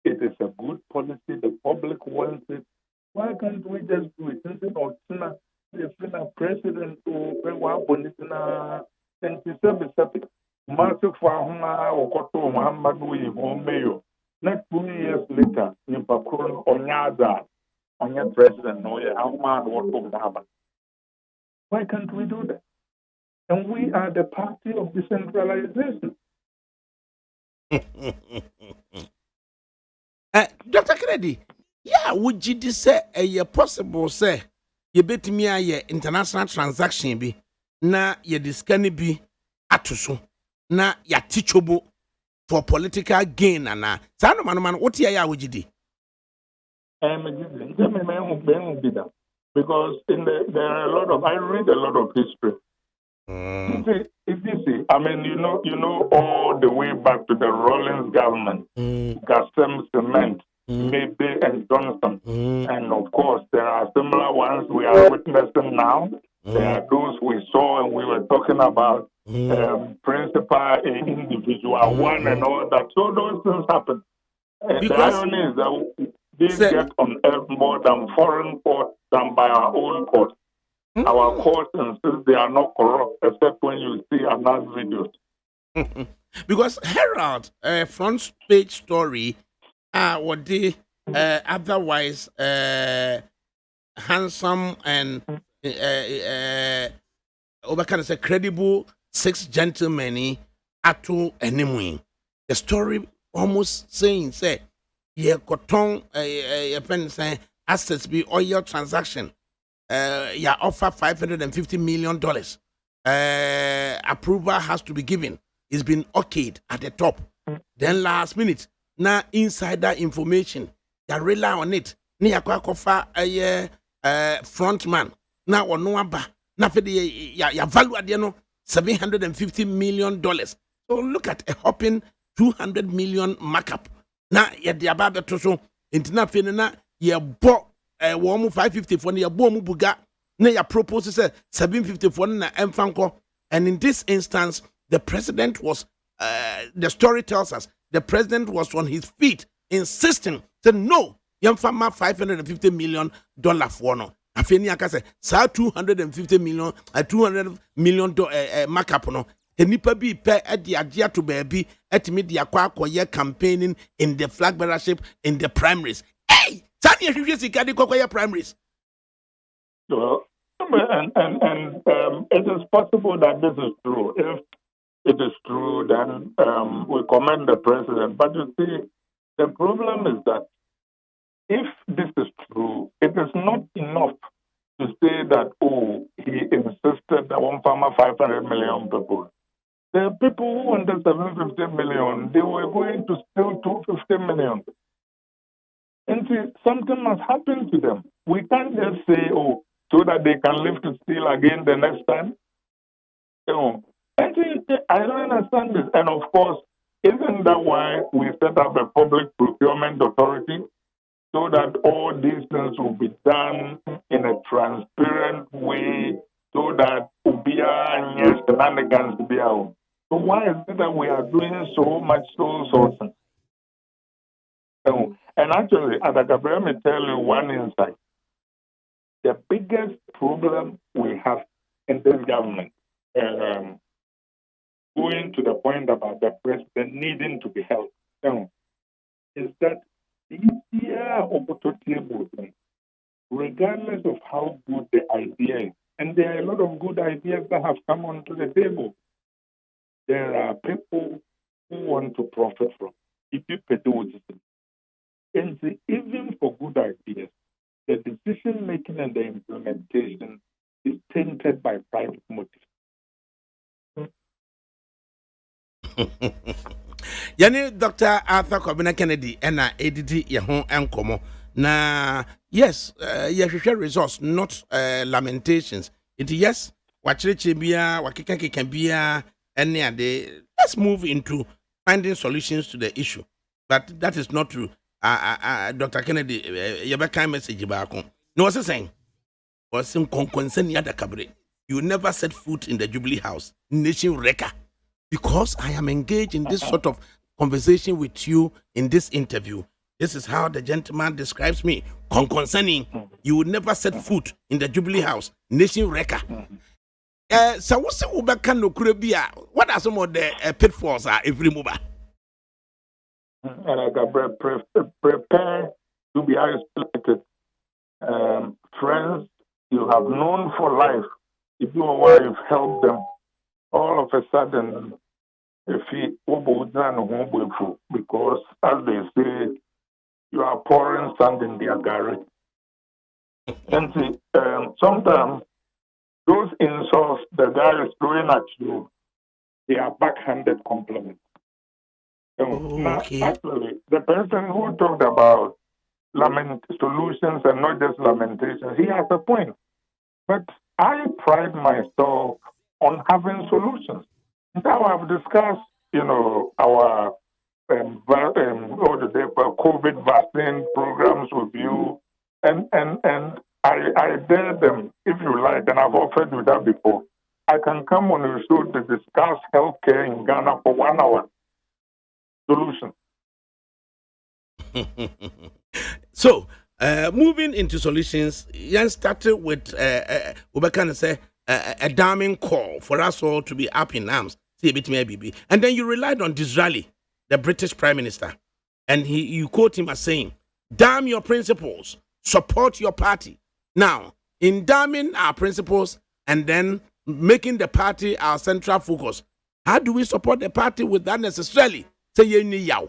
It is a good policy. The public wants it. Why can't we just do it? Instead of a president to pay one politina and to serve Massive Fahuna or Koto Muhammadu home mayor. Not 2 years later, in Pakun or Yada, on your president, or your Ahmad, what will happen? Why can't we do that? And we are the party of decentralization. Dr. Kennedy, yeah, would you say a possible say you bet me a international transaction be na ye discani be atusu na ya teachable for political gain and Sano man, what ya would you do? Because there are a lot of, I read a lot of history. If you see, I mean, you know, all the way back to the Rawlings government, Gassem Cement, Maybe and Johnson. And of course, there are similar ones we are witnessing now. There are those we saw and we were talking about, principal, individual, one and all that. So those things happen. And the irony is that these get on earth more than foreign courts than by our own courts. Our courts insist they are not corrupt, except when you see another videos. Because Herald, front page story, what they otherwise handsome and overcome say credible 6 gentlemen atu enemy. The story almost saying say ye cotton say assets be oil transaction. Yeah, offer $550 million. Approval has to be given. It's been okayed at the top. Then last minute, now insider information, you rely on it. Ni yakwa kofa front man. Now or no aba. Na for the ya value at the $750 million. So look at a hopping $200 million markup. Now ya diababe toso intina fenena ya bo 550 for your boom buga na ya propose 750 for na emfanko. And in this instance the president was the story tells us the president was on his feet insisting said no yamfama $550 million for no afeni aka say sa 250 million 200 million markup no enipa bi pe e de agea to baby etimi de akwa campaigning in the flag bearership in the primaries. Hey, Tanya primaries. Well, and it is possible that this is true. If it is true, then we commend the president. But you see, the problem is that if this is true, it is not enough to say that, oh, he insisted that one farmer 500 million people. The people who wanted 750 million, they were going to steal 250 million. And see, something must happen to them. We can't just say, oh, so that they can live to steal again the next time. You know, and see, I don't understand this. And of course, isn't that why we set up a public procurement authority so that all these things will be done in a transparent way so that Ubia and yes, the shenanigans be out. So why is it that we are doing so much sole sourcing? And actually, ADAKABRI, let me tell you one insight. The biggest problem we have in this government, going to the point about the president needing to be held, is that regardless of how good the idea is, and there are a lot of good ideas that have come onto the table, there are people who want to profit from it. And even for good ideas, the decision making and the implementation is tainted by private motives. Yani Dr. Arthur Kobina Kennedy and ADD Yahon and Komo. Na yes, share resource, not lamentations. It yes, Wachirechibia, Wakikaki Kambia, any other. Let's move into finding solutions to the issue. But that is not true. Dr. Kennedy, Yabaka message back. No, what's saying? Was some concern ADAKABRI. You never set foot in the Jubilee House, Nation Wrecker. Because I am engaged in this sort of conversation with you in this interview. This is how the gentleman describes me. Concerning, you would never set foot in the Jubilee House, Nation Wrecker. So what's the Ubaka no Kurabia? What are some of the pitfalls are every move? Prepare to be isolated. Friends you have known for life, if your wife help them, all of a sudden, if he because as they say, you are pouring sand in their garage. And see, sometimes those insults the guy is throwing at you, they are backhanded compliments. Okay. Actually, the person who talked about solutions and not just lamentations, he has a point. But I pride myself on having solutions. Now I've discussed, our COVID vaccine programs with you, and I dare them, if you like, and I've offered you that before. I can come on your show to discuss healthcare in Ghana for 1 hour. Solution. So, moving into solutions, Jan started with we can say a damning call for us all to be up in arms. See a bit maybe, and then you relied on Disraeli, the British Prime Minister, and you quote him as saying, "Damn your principles, support your party." Now, in damning our principles and then making the party our central focus, how do we support the party with that necessarily? Say yaw.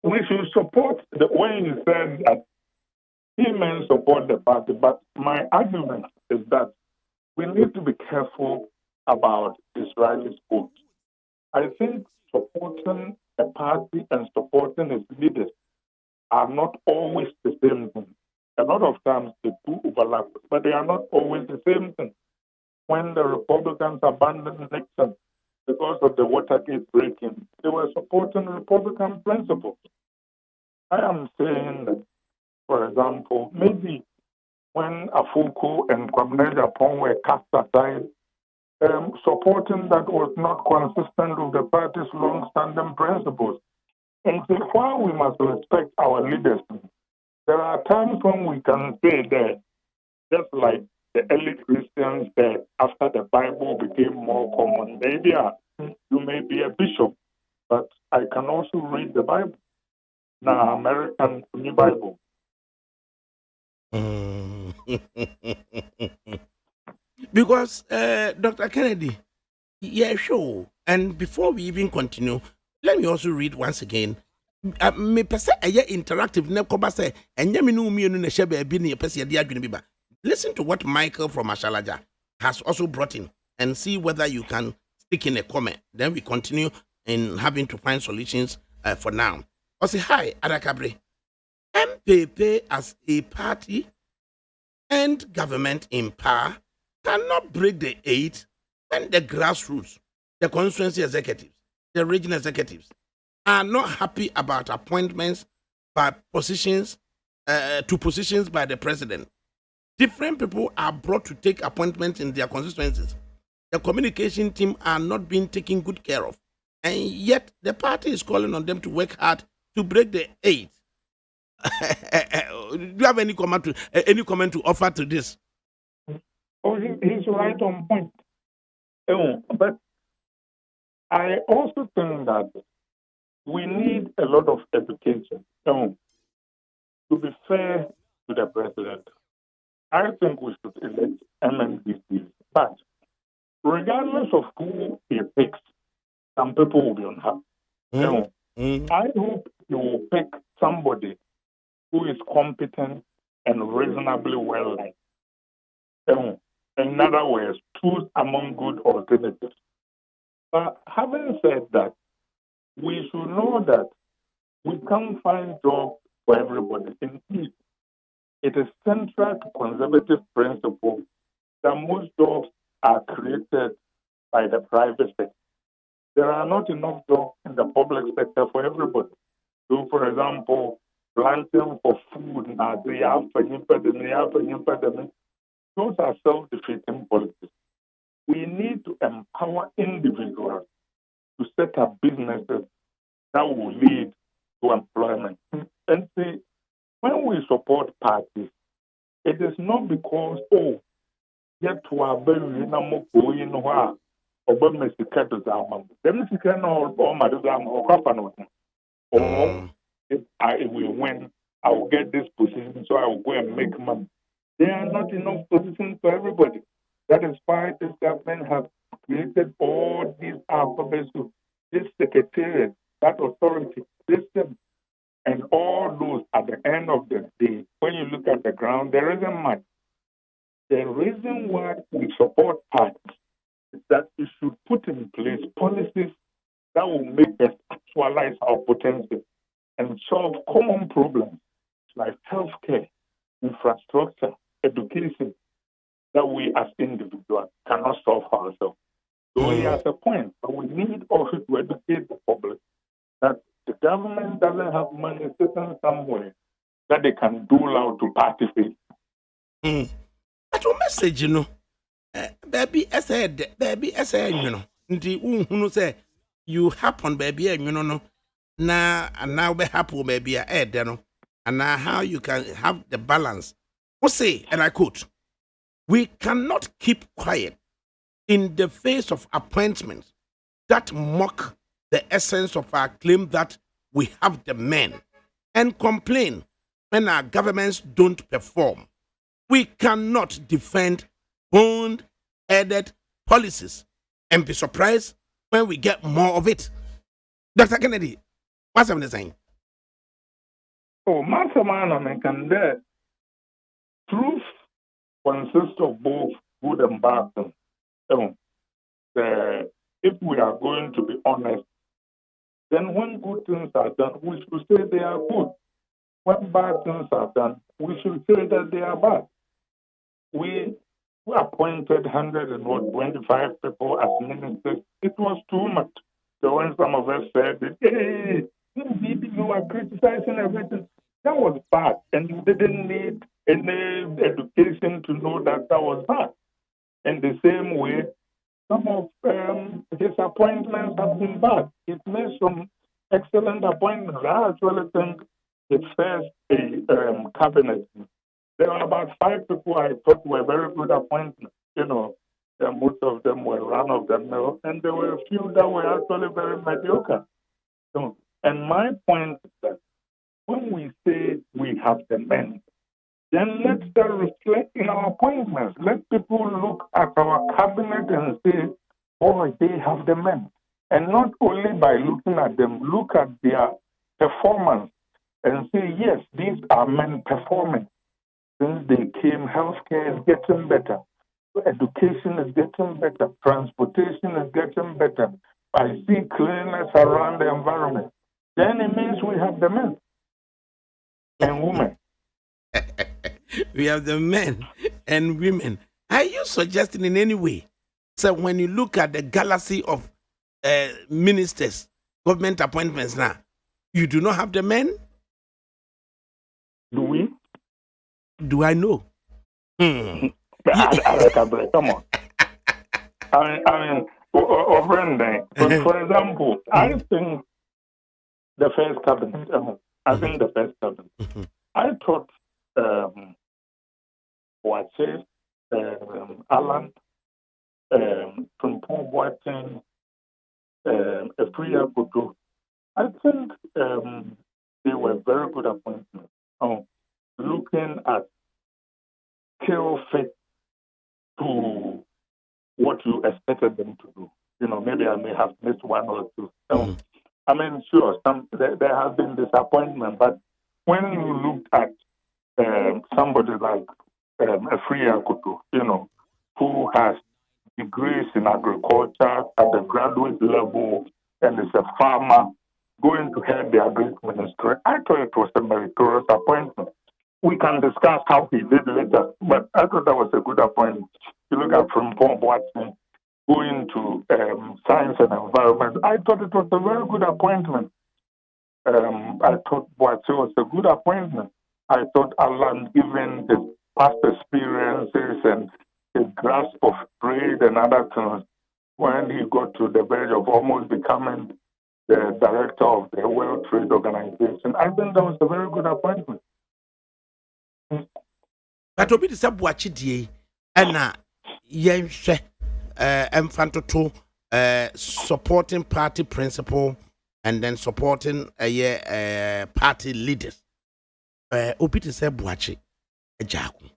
We should support the way he said that he may support the party, but my argument is that we need to be careful about Disraeli's quote. I think supporting a party and supporting its leaders are not always the same thing. A lot of times they do overlap, but they are not always the same thing. When the Republicans abandoned Nixon because of the Watergate break-in, they were supporting Republican principles. I am saying that, for example, maybe when Afuku and Kwame Japan were cast aside, supporting that was not consistent with the party's long-standing principles. And so while we must respect our leaders, there are times when we can say that, just like the early Christians said, after the Bible became more common, maybe you may be a bishop, but I can also read the Bible. Now, American Bible. Because, Dr. Kennedy, yeah, sure. And before we even continue, let me also read once again. Me pese interactive ne koba say enya me no mienu na hye bi ne pese de adwene bi ba. Listen to what Michael from Ashalaja has also brought in and see whether you can stick in a comment. Then we continue in having to find solutions for now. I say, hi, Adakabri. MPP as a party and government in power cannot break the aid when the grassroots, the constituency executives, the regional executives are not happy about appointments by positions to positions by the president. Different people are brought to take appointments in their constituencies. The communication team are not being taken good care of. And yet the party is calling on them to work hard to break the aid. Do you have any comment to offer to this? Oh, he's right on point. But I also think that we need a lot of education. To be fair to the president, I think we should elect MNBCs. But regardless of who he picks, some people will be unhappy. I hope he will pick somebody who is competent and reasonably well liked. In other words, choose among good alternatives. But having said that, we should know that we can't find jobs for everybody. Indeed, it is central to conservative principle that most jobs are created by the private sector. There are not enough jobs in the public sector for everybody. So, for example, planting for food, those are self-defeating policies. We need to empower individuals to set up businesses that will lead to employment. And see, when we support parties, it is not because, yet to our very number going or if I will win, I will get this position, so I will go and make money. There are not enough positions for everybody. That is why this government has created all these alphabets, this secretariat, that authority, system, and all those at the end of the day, when you look at the ground, there isn't much. The reason why we support parties is that we should put in place policies that will make us actualize our potential and solve common problems like healthcare, infrastructure, education, that we as individuals cannot solve ourselves. So he has a point, but we need also to educate the public that the government doesn't have money sitting somewhere that they can dole out to party face. But your message, baby, as I said, say you happen, baby, and now be happy, baby, and now how you can have the balance. We'll say, and I quote, we cannot keep quiet in the face of appointments that mock the essence of our claim that we have the men and complain when our governments don't perform. We cannot defend bond-headed policies and be surprised when we get more of it. Dr. Kennedy, what's happening saying? The truth consists of both good and bad things. If we are going to be honest, then when good things are done, we should say they are good. When bad things are done, we should say that they are bad. We appointed 125 people as ministers. It was too much. So when some of us said, hey, you are criticizing everything, that was bad. And you didn't need any education to know that was bad. In the same way, some of his appointments have been bad. He's made some excellent appointments. I actually think his first cabinet, there were about 5 people I thought were very good appointments. Most of them were run of the mill, and there were a few that were actually very mediocre. And my point is that when we say we have the men, then let that reflect in our appointments. Let people look at our cabinet and say, boy, they have the men. And not only by looking at them, look at their performance and say, yes, these are men performing. Since they came, healthcare is getting better. Education is getting better. Transportation is getting better. I see cleanliness around the environment. then it means we have the men and women. We have the men and women. Are you suggesting in any way? So when you look at the galaxy of ministers, government appointments now, you do not have the men? Do we? Do I know? ADAKABRI, come on. I mean, for example, I think the first cabinet, I thought Alan, Frimpong Watson, FRIMPONG, I think they were very good appointments. Looking at KO FIE to what you expected them to do. Maybe I may have missed one or two. I mean, sure, there has been disappointment, but when you look at somebody like FRIMPONG, who has degrees in agriculture at the graduate level and is a farmer, going to head the agri ministry, I thought it was a meritorious appointment. We can discuss how he did later, but I thought that was a good appointment. You look at Frimpong Watson going to science and environment. I thought it was a very good appointment. I thought Watson was a good appointment. I thought Alan, given his past experiences and his grasp of trade and other things, when he got to the verge of almost becoming the director of the World Trade Organization, I think that was a very good appointment. But obi say Boachi die na yenhwe emfantoto supporting party principle and then supporting party leaders. Obi say Boachi ejako.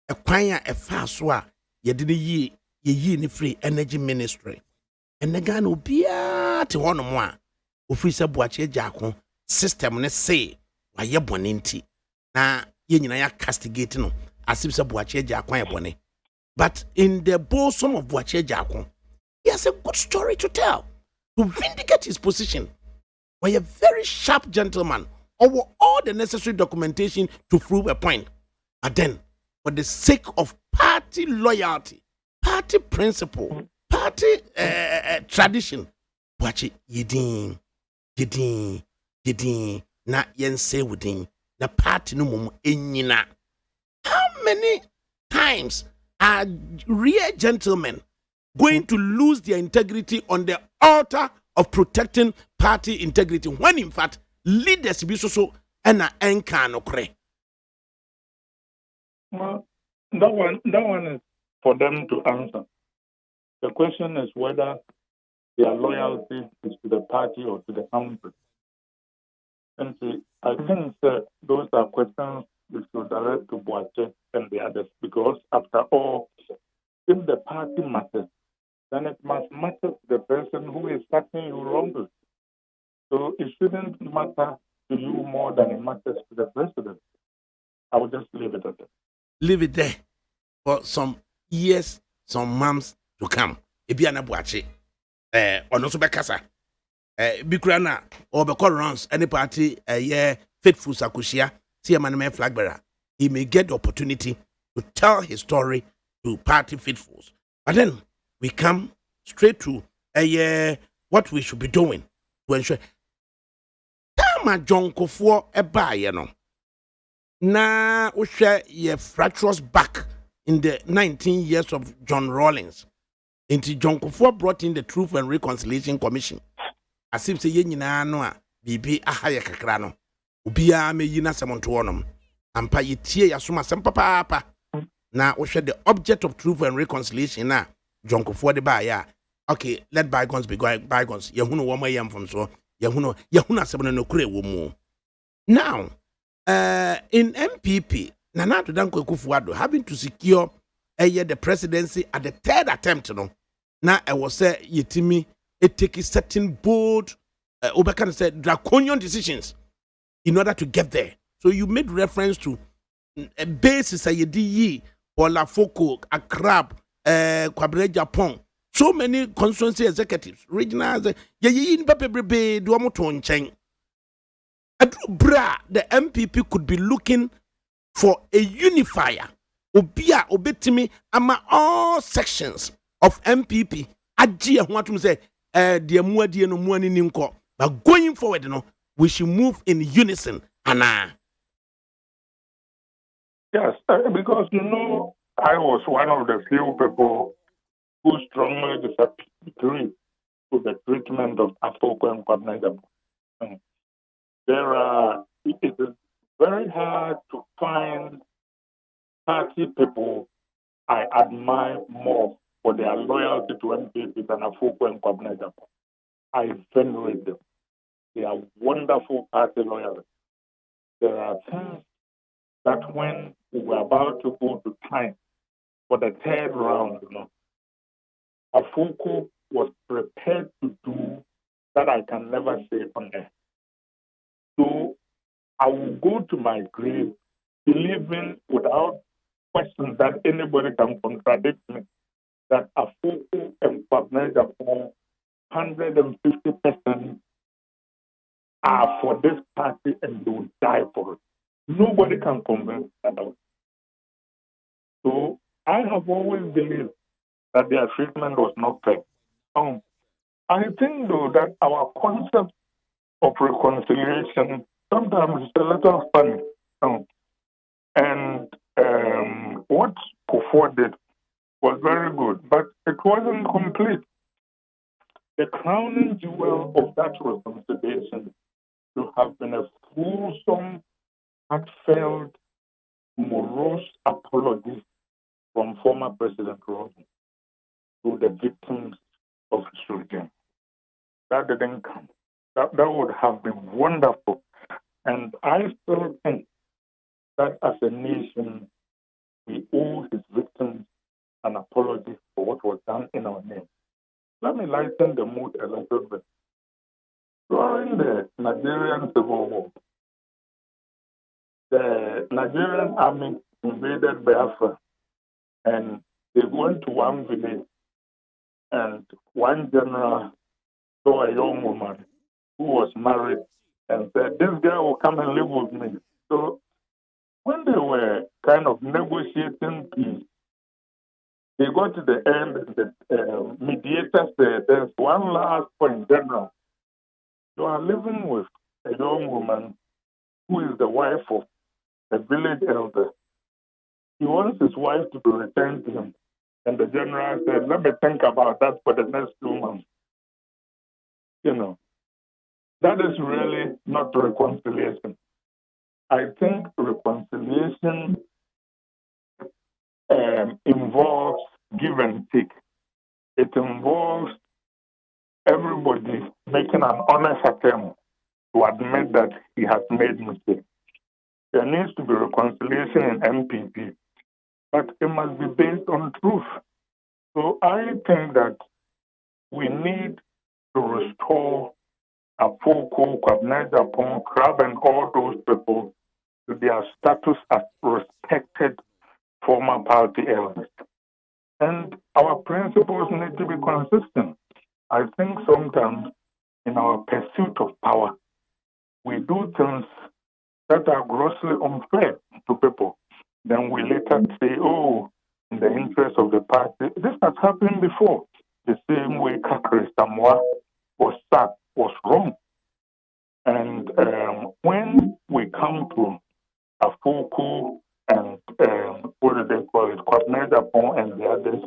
Ekwan a efa so a yede ne yi ni free energy ministry. Enega na obia te honom a ofri say Boachi ejako system ne say waye bone nti na ye nyina ya castigate no asib say Boachi ejako ye bone. But in the bosom of Boachi ejako, he has a good story to tell to vindicate his position. Why a very sharp gentleman over all the necessary documentation to prove a point. But then, for the sake of party loyalty, party principle, party tradition, Boachi yedin na yense within the party no mum enyina. How many times are real gentlemen going to lose their integrity on the altar of protecting party integrity when in fact leaders be so and enka no kre? Well, that one is for them to answer. The question is whether their loyalty is to the party or to the country. And see, I think that those are questions we should direct to Boachi and the others, because after all, if the party matters, then it must matter to the person who is acting you wrongly. So it shouldn't matter to you more than it matters to the president. I will just leave it at that. Leave it there for some years, some months to come. Ebi ana Boachi, ono so bekasa. Bikrana or be runs any party faithful sakushia, see a man flag bearer. He may get the opportunity to tell his story to party faithfuls. But then we come straight to what we should be doing to ensure Tama John Kofo eba no. Na ushe ye fractious back in the 19 years of John Rawlings. Into John Kofo brought in the Truth and Reconciliation Commission. Asim se ye nyina no a bibi ahaya kakra no. Ubia me yina semonto wonom. Ampa yetie yasoma sempa papa. Na ushe the object of Truth and Reconciliation na John Kofo de ba ya. Okay, let bygones be bygones. Yehunu wo mayam from so. Yehunu asem no kure wo mu. Now, in MPP, Nana Danko Kufuado having to secure the presidency at the third attempt, no. Now I was say yetimi it take certain bold Obekan said draconian decisions in order to get there. So you made reference to a basis a yedi or La Foco, a crab, Kwabre Japan. so many constituency executives, regional, in Pepe do amoton chain. Bra, the MPP could be looking for a unifier. Obia obetimi ama all sections of MPP. Aji want to say the muadi no muani ninko. But going forward, we should move in unison. Anna. Yes, because I was one of the few people who strongly disagree with the treatment of Afoko and Kwabnaga. It is very hard to find party people I admire more for their loyalty to MPP than Afoko and Kwabnaga. I venerate them. They are wonderful party loyalists. There are things that when we were about to go to time for the third round, Afoko was prepared to do that I can never say on air. So I will go to my grave believing without question that anybody can contradict me that Afoko and Kwabnaga for 150% are for this party and they will die for it. Nobody can convince that out. So I have always believed that their treatment was not fair. I think, though, that our concept of reconciliation sometimes is a little funny. And what Kufo did was very good, but it wasn't complete. The crowning jewel of that reconciliation to have been a fulsome, heartfelt, morose apology from former President Rosen to the victims of his regime. That didn't come. That would have been wonderful. And I still think that as a nation, we owe his victims an apology for what was done in our name. Let me lighten the mood a little bit. During the Nigerian Civil War, the Nigerian army invaded Biafra and they went to one village and one general saw a young woman who was married and said, "This girl will come and live with me." So when they were kind of negotiating peace, they got to the end and the mediators said, "There's one last point, General. You are living with a young woman who is the wife of a village elder. He wants his wife to be returned to him." And the general said, "Let me think about that for the next 2 months." That is really not reconciliation. I think reconciliation involves give and take. It involves everybody making an honest attempt to admit that he has made mistakes. There needs to be reconciliation in MPP, but it must be based on truth. So I think that we need to restore Afoko, Kwabena, Crab, and all those people to their status as respected former party elders. And our principles need to be consistent. I think sometimes in our pursuit of power, we do things that are grossly unfair to people. Then we later say, "Oh, in the interest of the party." This has happened before. The same way Kakri Samoa was sacked was wrong. And when we come to Afoko and what do they call it, Kwabena and the others,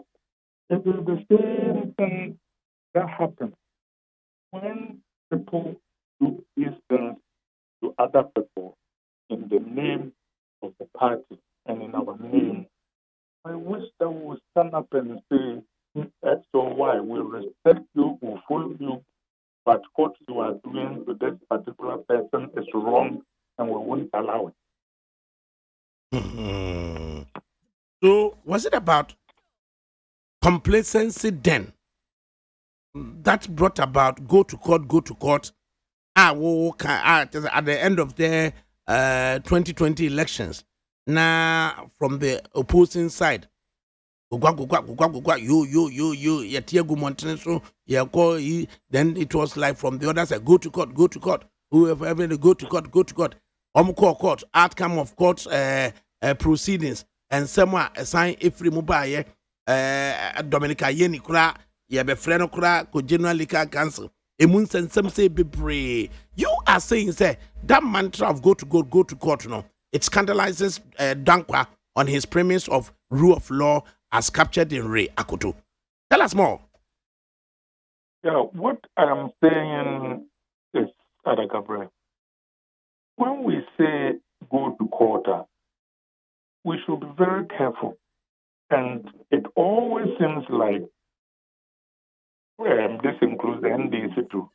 it is the same thing that happens. When people do these things to other people in the name of the party and in our name, I wish that we would stand up and say, "That's all why we respect you, we follow you, but what you are doing to this particular person is wrong and we won't allow it." So, was it about complacency then that brought about go to court? At the end of the 2020 elections, now from the opposing side, Yo, Yetiago Montenegro, Yako, then it was like from the other side, go to court. Whoever ever go to court. Court, outcome of court proceedings, and someone assign every mobile Dominica Yeni Kura, Yabefreno Kura, ko General Liquor Council. Emun and some say be brave. You are saying, say, that mantra of go to court, no, it scandalizes Dankwa on his premise of rule of law as captured in Ray Akoto. Tell us more. Yeah, what I am saying is, ADAKABRI, when we say go to court, we should be very careful. And it always seems like, this includes the NDC too,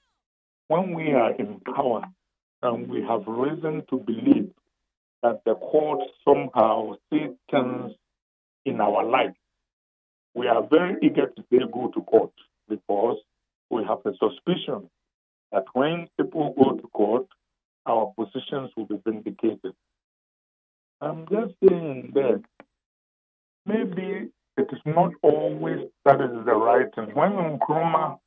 when we are in power and we have reason to believe that the court somehow see things in our life, we are very eager to say go to court because we have a suspicion that when people go to court, our positions will be vindicated. I'm just saying that maybe it is not always that is the right thing. When Nkrumah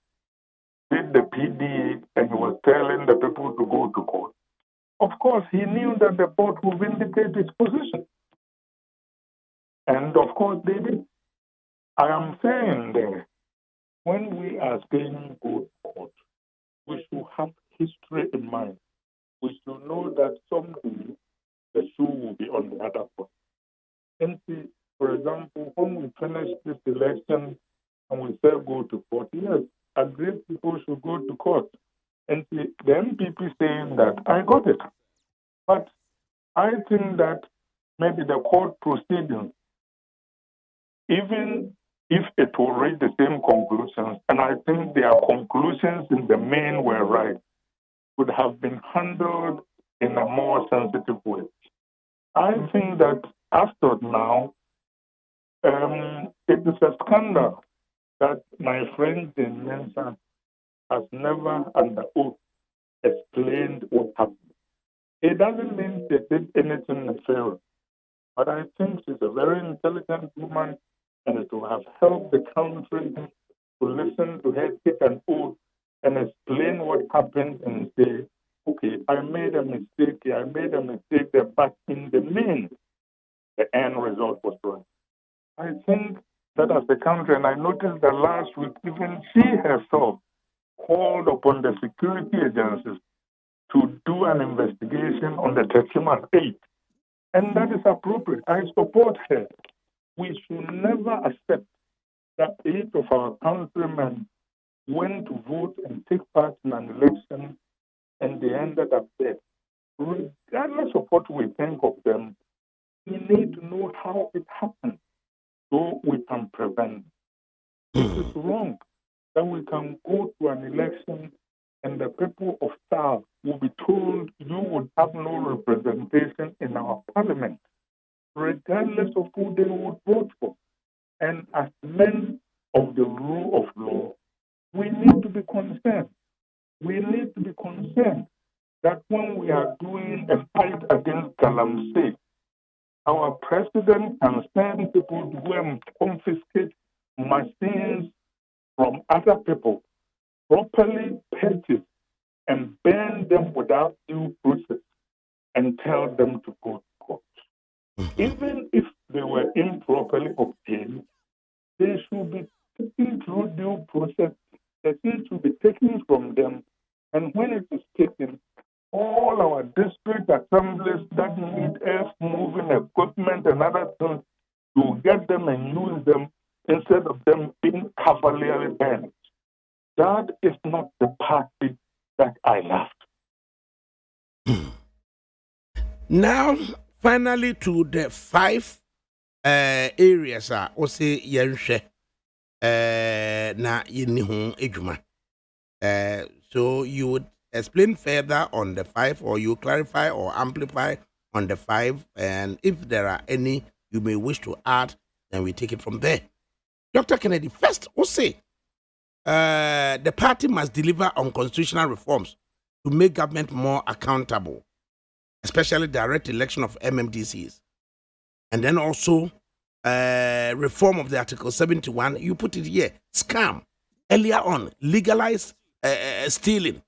did the PD and he was telling the people to go to court, of course, he knew that the court would vindicate his position. And of course, they did. I am saying that when we are saying go to court, we should have history in mind. We should know that someday the shoe will be on the other foot. And see, for example, when we finish this election and we say go to court, yes, agreed people should go to court. And see, the MPP saying that, I got it. But I think that maybe the court proceedings, even if it will reach the same conclusions, and I think their conclusions in the main were right, would have been handled in a more sensitive way. I think that after now, it is a scandal that my friend in Mensa has never under oath explained what happened. It doesn't mean they did anything nefarious, but I think she's a very intelligent woman, and it will have helped the country to listen to her take an oath and explain what happened and say, okay, I made a mistake here, but in the main, the end result was right. I think that as a country, and I noticed that last week, even she herself called upon the security agencies to do an investigation on the Techiman 8. And that is appropriate. I support her. We should never accept that 8 of our countrymen went to vote and take part in an election and they ended up dead. Regardless of what we think of them, we need to know how it happened so we can prevent. It is wrong that we can go to an election and the people of South will be told you would have no representation in our parliament, regardless of who they would vote for. And as men of the rule of law, we need to be concerned. We need to be concerned that when we are doing a fight against Galamsey, our president can send people to go and confiscate machines from other people, properly purchase and burn them without due process and tell them to go to court. Even if they were improperly obtained, they should be taken through due process. The things should be taken from them. And when it is taken, all our district assemblies that need earth-moving equipment and other things to get them and use them instead of them being cavalierly burned. That is not the party that I love. Now, finally, to the 5 areas o say yenhwe na yenihu edwuma. So you would explain further on the 5, or you clarify or amplify on the 5, and if there are any you may wish to add, then we take it from there. Dr. Kennedy, first, we'll say the party must deliver on constitutional reforms to make government more accountable, especially direct election of MMDCs. And then also reform of the Article 71, you put it here. Scam. Earlier on, legalize stealing.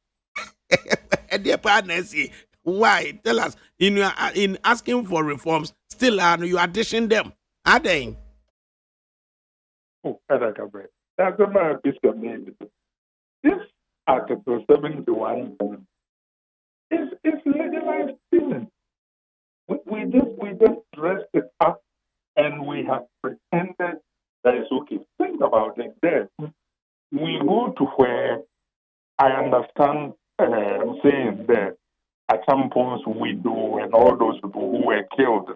Dear partners, why? Tell us, in asking for reforms, still you are dishing them. Are they? Oh, ADAKABRI. That's my business name. This Article 71 is legalized stealing. We just dressed it up and we have pretended that it's okay. Think about it. There, we go to where I understand saying that at some points widow and all those people who were killed,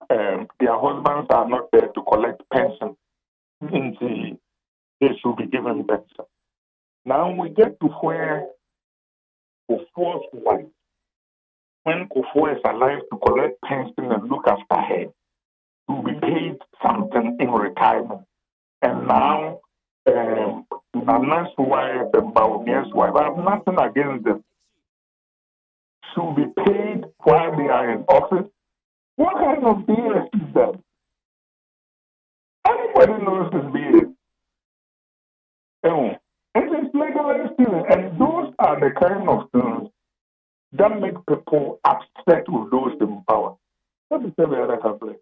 their husbands are not there to collect pension until they should be given pension. Now we get to where Kofo's wife, when Kofo is alive to collect pension and look after her, to be paid something in retirement. And now, Nana's wife and Baumier's wife, I have nothing against them, should be paid while they are in office. What kind of BS is that? Everybody knows this BS. And it's legalized stealing. And those are the kind of things that make people upset with those in power. Let me tell you the other.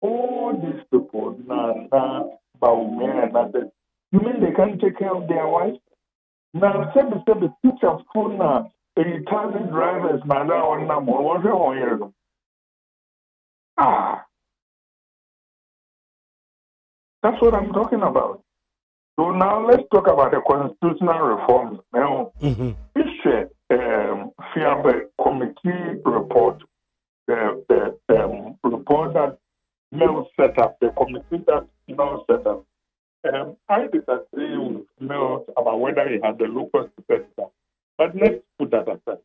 All these people, Nana, Baumia, and others, you mean they can't take care of their wives? Now, the teacher phone now, the Italian drivers, that's what I'm talking about. So now let's talk about the constitutional reforms. Now, this FIAB committee report, the report that Mel set up, the committee that Mel set up, I disagree with Mel about whether he had the locus to set it up. But let's put that aside.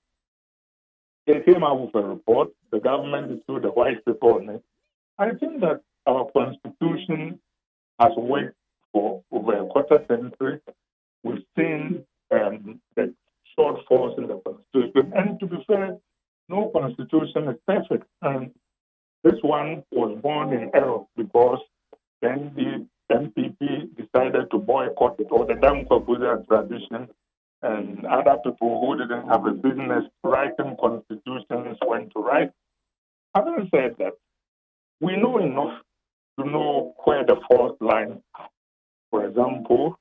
They came out with a report. The government issued the white paper on it. I think that our constitution has worked for over a quarter century. We've seen the shortfalls in the constitution. And to be fair, no constitution is perfect. And this one was born in error because then the MPP decided to boycott it, or the Damkwabuza tradition, and other people who didn't have a business writing constitutions went to write. Having said that, we know enough to know where the fault lines are. For example,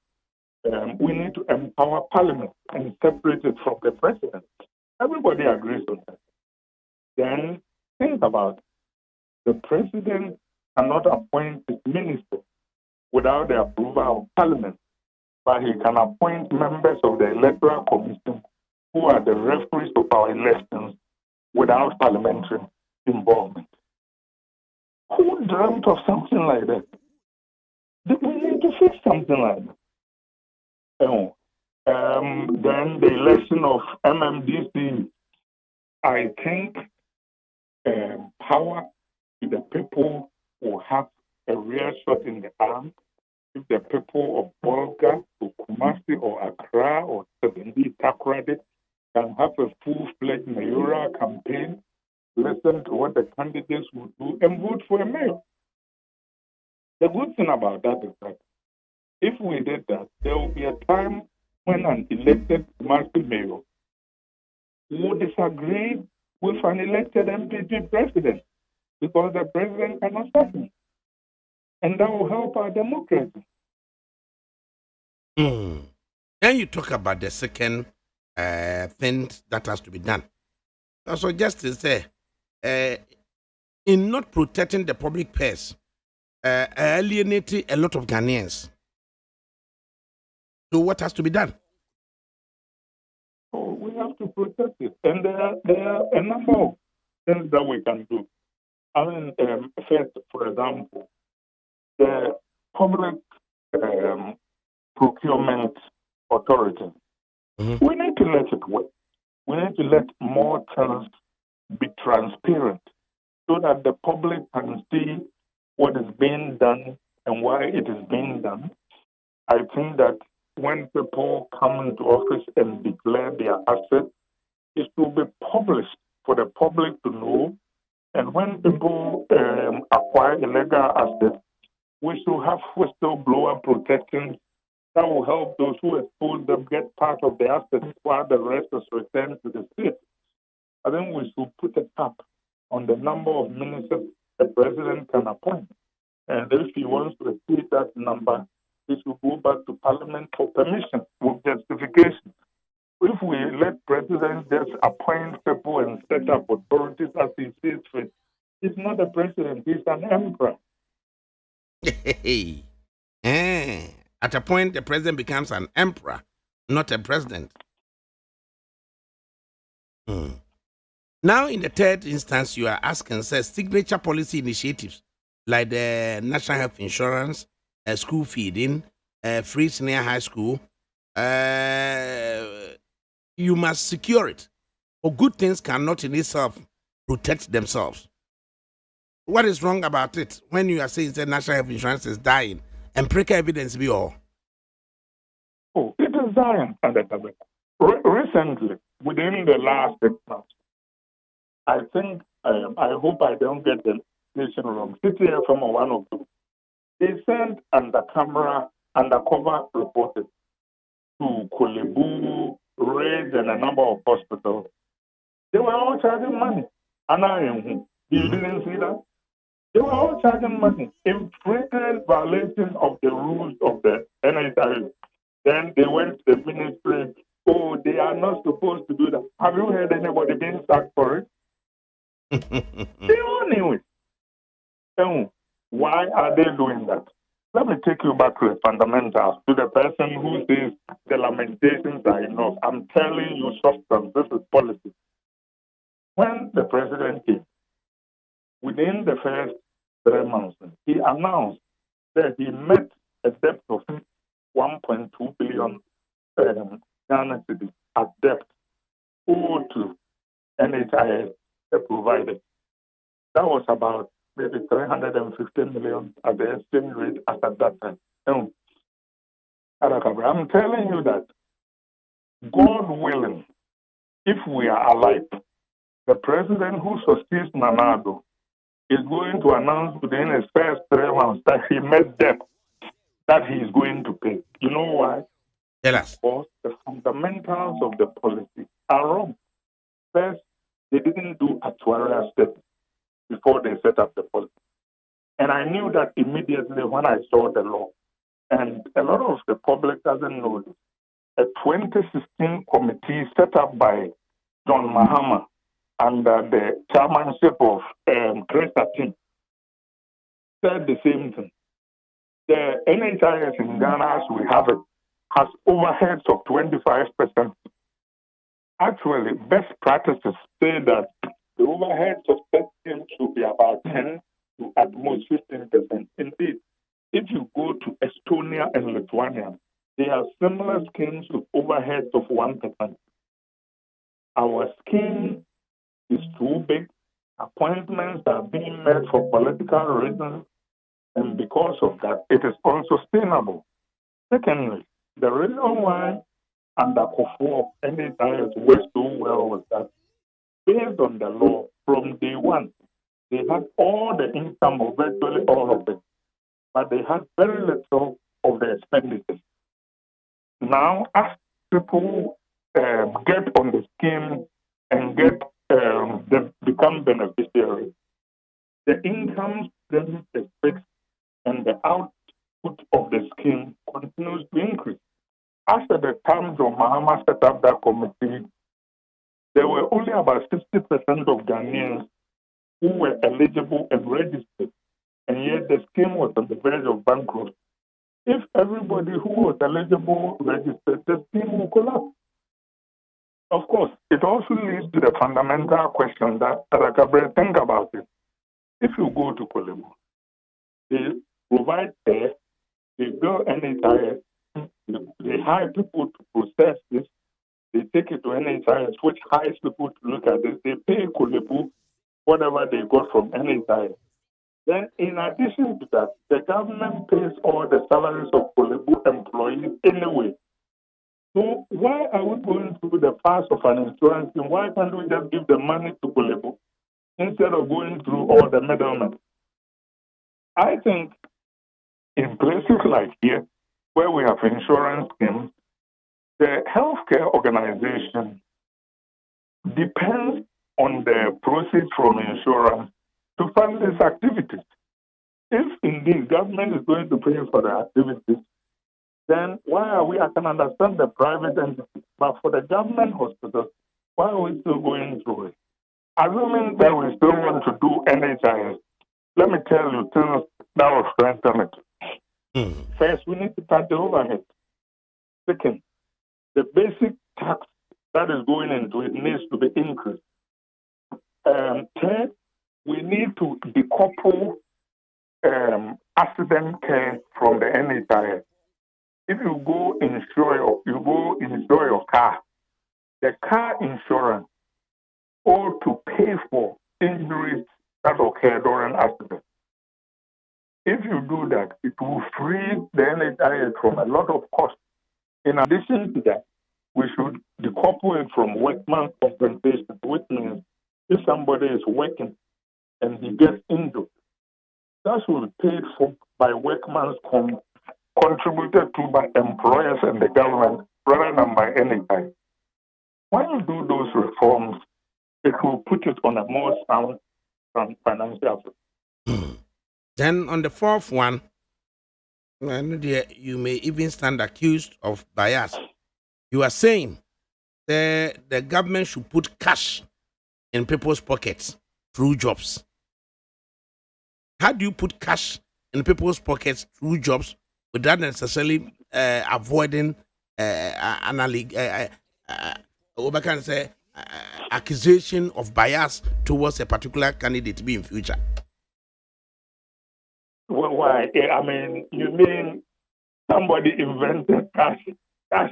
we need to empower Parliament and separate it from the President. Everybody agrees on that. Then think about it. The President cannot appoint his minister without the approval of Parliament, but he can appoint members of the Electoral Commission who are the referees of our elections without parliamentary involvement. Who dreamt of something like that? We need to fix something like that. Then the election of MMDC, I think power to the people will have a real shot in the arm if the people of Bolga, or Kumasi, or Accra, or Sebendi, Takoradi can have a full-fledged mayoral campaign, listen to what the candidates will do, and vote for a mayor. The good thing about that is that if we did that, there will be a time when an elected Kumasi mayor will disagree with an elected MPP president because the president cannot stop him. And that will help our democracy. Then you talk about the second thing that has to be done. So just to say, in not protecting the public purse, alienating a lot of Ghanaians. So what has to be done? Oh, we have to protect it. And there are a number of things that we can do. I mean, first, for example, the public procurement authority, we need to let it work. We need to let more things be transparent so that the public can see what is being done and why it is being done. I think that when people come into office and declare their assets, it will be published for the public to know, And when people acquire illegal assets, we should have whistleblower protection that will help those who expose them get part of the assets while the rest is returned to the state. I think we should put a cap on the number of ministers the president can appoint. And if he wants to exceed that number, he should go back to parliament for permission with justification. If we let president just appoint people and set up authorities as he sees fit, he's not a president, he's an emperor. At a point, the president becomes an emperor, not a president. Now, in the third instance, you are asking, says signature policy initiatives like the national health insurance, school feeding, free senior high school. You must secure it, or good things cannot in itself protect themselves. What is wrong about it when you are saying that national health insurance is dying? Empirical evidence be all. Oh, it is dying, ADAKABRI. Recently, within the last 6 months, I think, I hope I don't get the station wrong. City FM or one of them, they sent undercover reporters to Kolebu, Rage, and a number of hospitals. They were all charging money. You didn't see that? They were all charging money in flagrant violation of the rules of the NHS. Then they went to the ministry. Oh, they are not supposed to do that. Have you heard anybody being sacked for it? They all knew it. So why are they doing that? Let me take you back to the fundamentals, to the person who says the lamentations are enough. I'm telling you substance, this is policy. When the president came, within the first 3 months, he announced that he met a debt of 1.2 billion Ghana cedis as debt owed to NHIS provided. That was about maybe 350 million at the exchange rate as at that time. ADAKABRI, I'm telling you that, God willing, if we are alive, the president who succeeds Nanado is going to announce within his first 3 months that he met debt that he is going to pay. You know why? Tell us. Because the fundamentals of the policy are wrong. First, they didn't do actuarial studies before they set up the policy. And I knew that immediately when I saw the law. And a lot of the public doesn't know this. A 2016 committee set up by John Mahama under the chairmanship of Chris Atin said the same thing. The NHIS in Ghana, as we have it, has overheads of 25%. Actually, best practices say that the overheads of testing should be about 10 to at most 15%. Indeed, if you go to Estonia and Lithuania, they have similar schemes with overheads of 1%. Our scheme is too big. Appointments are being made for political reasons, and because of that, it is unsustainable. Secondly, the reason why under KOFO NHIS works so well was that based on the law from day one, they had all the income of virtually all of it, but they had very little of the expenditures. Now, as people get on the scheme and they become beneficiaries, the income stream is fixed and the output of the scheme continues to increase. After the time John Mahama set up that committee, there were only about 60% of Ghanaians who were eligible and registered, and yet the scheme was on the verge of bankruptcy. If everybody who was eligible registered, the scheme will collapse. Of course, it also leads to the fundamental question that ADAKABRI, think about it. If you go to Kolebu, they provide care, they build NHIS, they hire people to process this, they take it to NHIS, which hires people to look at this, they pay Kolebu whatever they got from NHIS. Then, in addition to that, the government pays all the salaries of Kolebu employees anyway. So why are we going through the path of an insurance scheme? Why can't we just give the money to Kolebu? instead of going through all the middlemen. I think in places like here, where we have insurance schemes, the healthcare organization depends on the proceeds from insurance to fund these activities. If indeed government is going to pay for the activities, then why are we? I can understand the private entities, but for the government hospitals, why are we still going through it? Assuming that we still want to do NHIS, let me tell you things that will strengthen it. First, we need to cut the overhead. Second, the basic tax that is going into it needs to be increased. Third, we need to decouple accident care from the NHIS. If you go insure your car, the car insurance ought to pay for injuries that occur during accident. If you do that, it will free the NHIS from a lot of costs. In addition to that, we should decouple it from workman's compensation, which means if somebody is working and he gets injured, that should be paid for by workman's contributed to by employers and the government rather than by NHIS. When you do those reforms, it will put it on a more sound financial. Then on the fourth one, you may even stand accused of bias. You are saying the government should put cash in people's pockets through jobs. How do you put cash in people's pockets through jobs without necessarily avoiding accusation of bias towards a particular candidate to be in future? Well, why? I mean, you mean somebody invented cash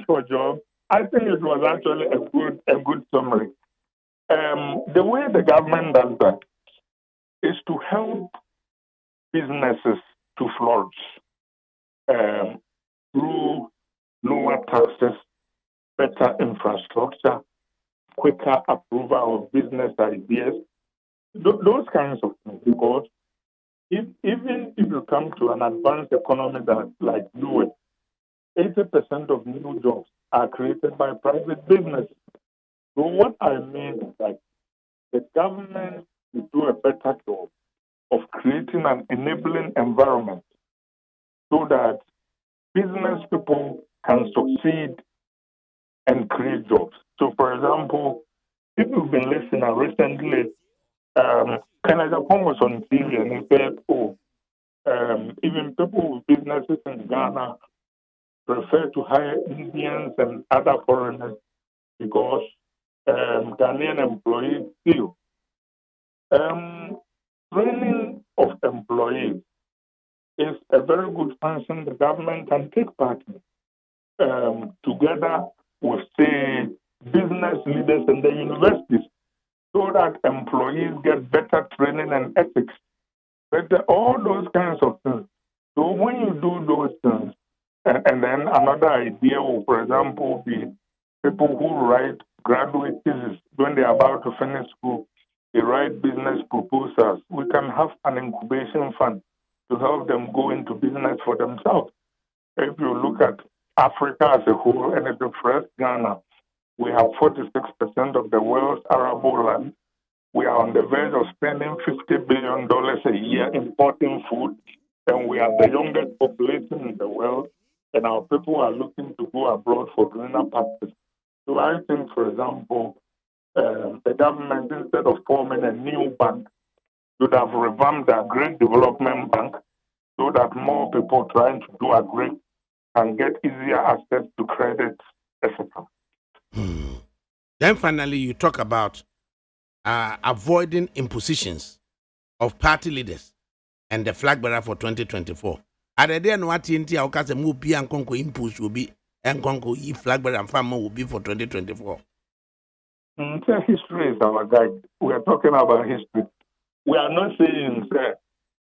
for jobs? I think it was actually a good summary. The way the government does that is to help businesses to flourish through lower taxes, better infrastructure, quicker approval of business ideas, those kinds of things. Because even if you come to an advanced economy like US, 80% of new jobs are created by private businesses. So what I mean is that the government should do a better job of creating an enabling environment so that business people can succeed and create jobs. So, for example, if you've been listening recently, Canada was on TV and he said, even people with businesses in Ghana prefer to hire Indians and other foreigners because Ghanaian employees feel. Training of employees is a very good function the government can take part in, together with, say, business leaders in the universities, so that employees get better training and ethics, all those kinds of things. So when you do those things, and then another idea will, for example, be people who write graduate thesis when they're about to finish school, they write business proposals. We can have an incubation fund to help them go into business for themselves. If you look at Africa as a whole, and if you first Ghana, we have 46% of the world's arable land. We are on the verge of spending $50 billion a year importing food, and we are the youngest population in the world, and our people are looking to go abroad for greener pastures. So I think, for example, the government, instead of forming a new bank, should have revamped the Agri Development Bank so that more people trying to do agri can get easier access to credit, etc. Then finally, you talk about avoiding impositions of party leaders and the flag bearer for 2024. Are there no AT&T or Kasa move be and conquer impose will be and conquer flag bearer and farmer will be for 2024? History is our guide. We are talking about history. We are not saying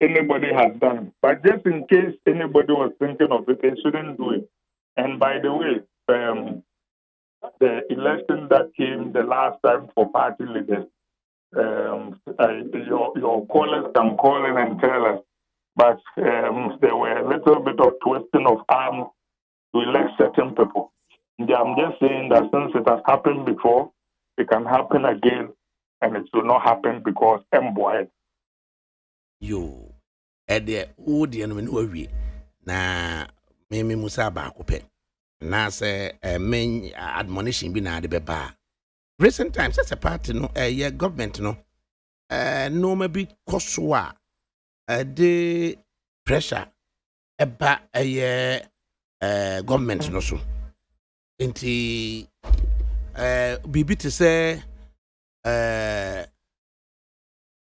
anybody has done it, but just in case anybody was thinking of it, they shouldn't do it. And by the way, the election that came the last time for party leaders, your callers can call in and tell us. But there were a little bit of twisting of arms to elect certain people. I'm just saying that since it has happened before, it can happen again, and it will not happen because M-boy. Yo, at the old we na me musa ba kope na say main admonition bi na de beba. Recent times as a party no government no no maybe koswa the pressure eba government no so nti bibi to say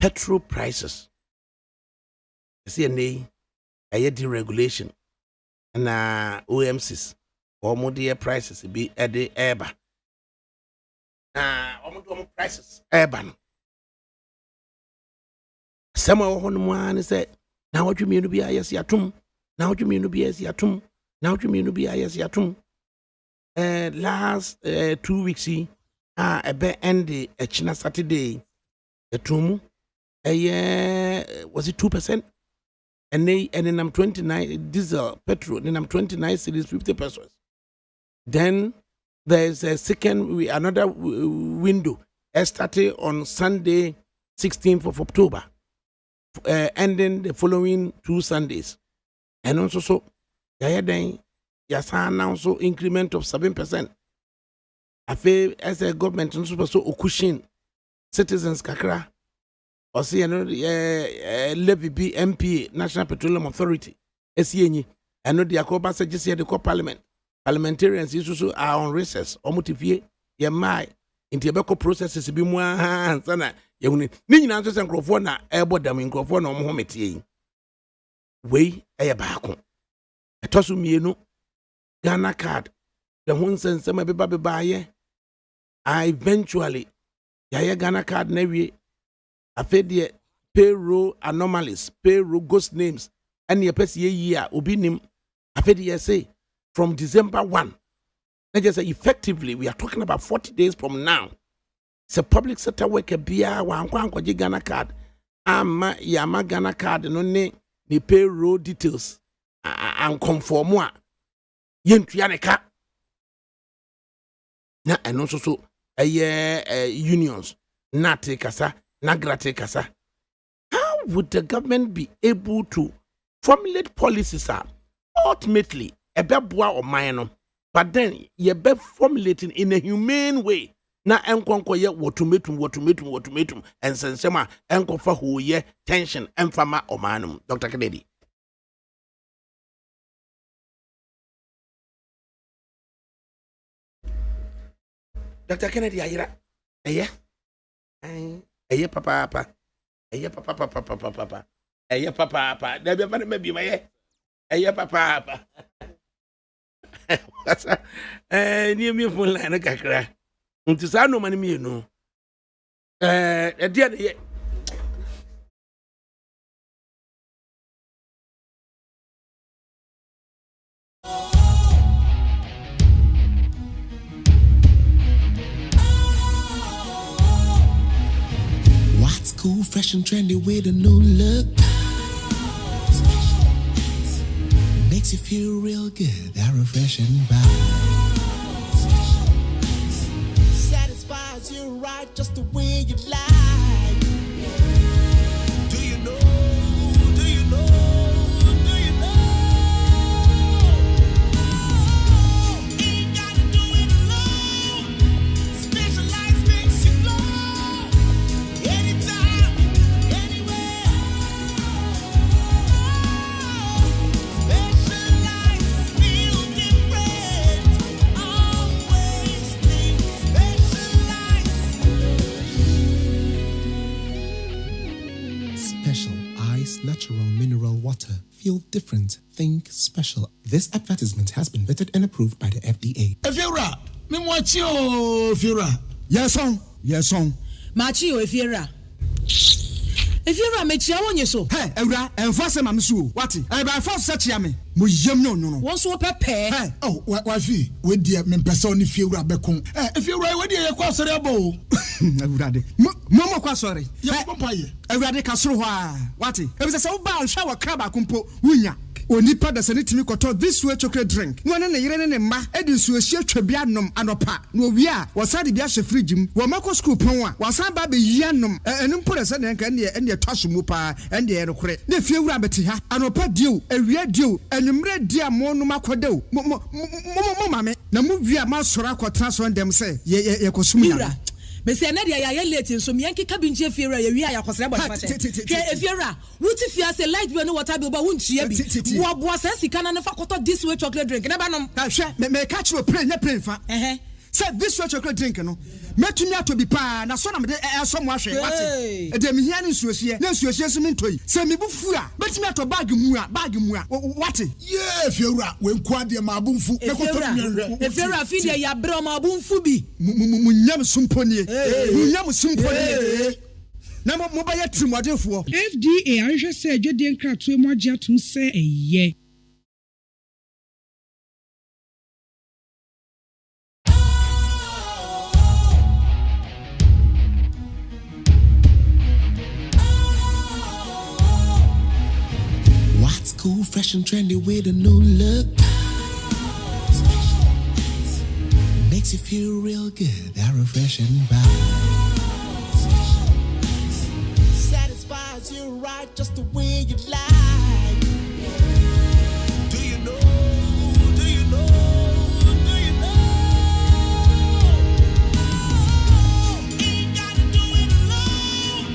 petrol prices see deregulation na OMCs or dear prices be at the eba almost prices eba some of one say now what you mean to be yes yatum now what you mean to be yes yatum now what you mean to be yes yatum last 2 weeks a be end a China Saturday a tum was it 2%? And then I'm 29 diesel petrol, then I'm 29 cities 50 pesos. Then there's a another window started on Sunday 16th of October, and then the following 2 Sundays. And also so also increment of 7%. I feel as a government also so okushin citizens kakra. Or see levy B MPA National Petroleum Authority SCNI. I know the Akoba suggests the co-parliament. Parliamentarians also are on recess or motivate your mind into the processes be more hands and you need answers and crofona airboard them in crofona or Mohammed. Way a bacon. A tossum Ghana card. The one sense some baby buy I eventually Yaya Ghana card never. I fed the payroll anomalies, payroll ghost names, and your person year obinim. I fed the say from December 1. Let's just say effectively, we are talking about 40 days from now. It's a public sector worker bia wankwankwaji Ghana card. Ama yama Ghana card no ne the payroll details and conform moi. Yentuyaneka. Na and also so unions na take asa. Nagrate kasa. How would the government be able to formulate policies ultimately a beboa or minor, but then you be formulating in a humane way? Na enkonko ye wotumetum and sensema enkofa hu ye tension enfama omanum. Dr. Kennedy. Dr. Kennedy ayira. Eye papa. Eye papa. Eye papa. There be funny maybe my eye papa. What's near me phone line kakra. Unti sa no mani me no. Dear cool, fresh and trendy with a new look. Makes you feel real good, that refreshing vibe. Satisfies you right just the way you like. Do you know? Ain't gotta do it alone. Specialized makes you flow. Anytime, anywhere. Specialized feel different. Always think specialized. Special ice, natural mineral water. Feel different. Think special. This advertisement has been vetted and approved by the FDA. Efira, me mwachi o Efira. Yes on. Machi o Efira. If you're a metia on your so, hey, Eura, and Fossa Mamsu, what? I by force such yammy. Muyam no. Once what pay. Oh, what fee? With dear men person if you grab a con. If you're right, what do you cross a bow? Momo Quasori. Yeah, Eura Casro, what? It was a so bound shower crab kumpo, Wunya. Onipa da sani timi koto this way chocolate drink. No na yire ne ma edin so ahia twabianom anopa. No wi a wasade bia hye fridge mu. Wo mako school pon a wasan ba be yianom. Enu mpore se ne nka ne twahye mu pa ende ye rekore. Na fie wura beti ha. Anopa dio, awia dio, enumre dia mo no makodew. Mo mame. Na mu wi a ma sora kwotena so ndem se ye kosum ya. Mesi na dia ya late nso miyanki kabinje fiera ya wi ya kwosere body pache ke fiera wuti fia say light bill no water bill ba wuntua bi wo boa say sika na fa koto this way chocolate drink na ba nom ka hwe me catch you play nya play fa say this way chocolate drink no metumi ato bi pa na so na me so mo ahwe wate e de me hia ne nsuosie na nsuosie so me ntoi say me bufu a betumi ato bag mu a wate yeah fiera we nko ade ma abunfu me koto me e fiera fi de ya bre ma abunfu bi munyam sumponie munyam sumponie na mo ba ya trimodefo FDA ahwe se adwede nkrato mu agye atum se eye. Cool, fresh and trendy with a new look. Makes you feel real good, that refreshing vibe. Satisfies you right just the way you like. Do you know? Do you know? Do you know? Ain't gotta do it alone.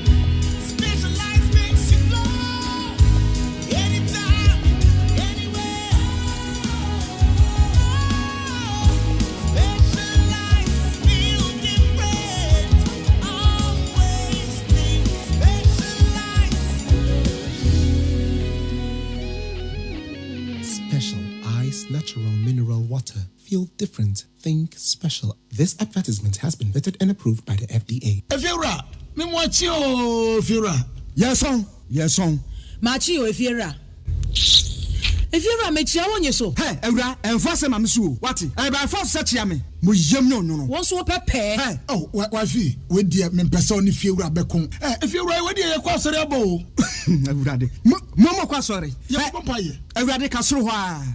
Specialized makes you glow. Anytime. Natural mineral water. Feel different. Think special. This advertisement has been vetted and approved by the FDA. Fiera, me watch you, Fiera. Yes, on. Machi o Fiera. Fiera me chia won so. Hey, Eura, and Fossa Mamsu, what? I by force such yammy. Muyam no. Once what pay. Oh, what fee? With dear men person if you grab a con. If you're right, what do you cross a bow? Momo Quasori. Yeah, Eura Casro,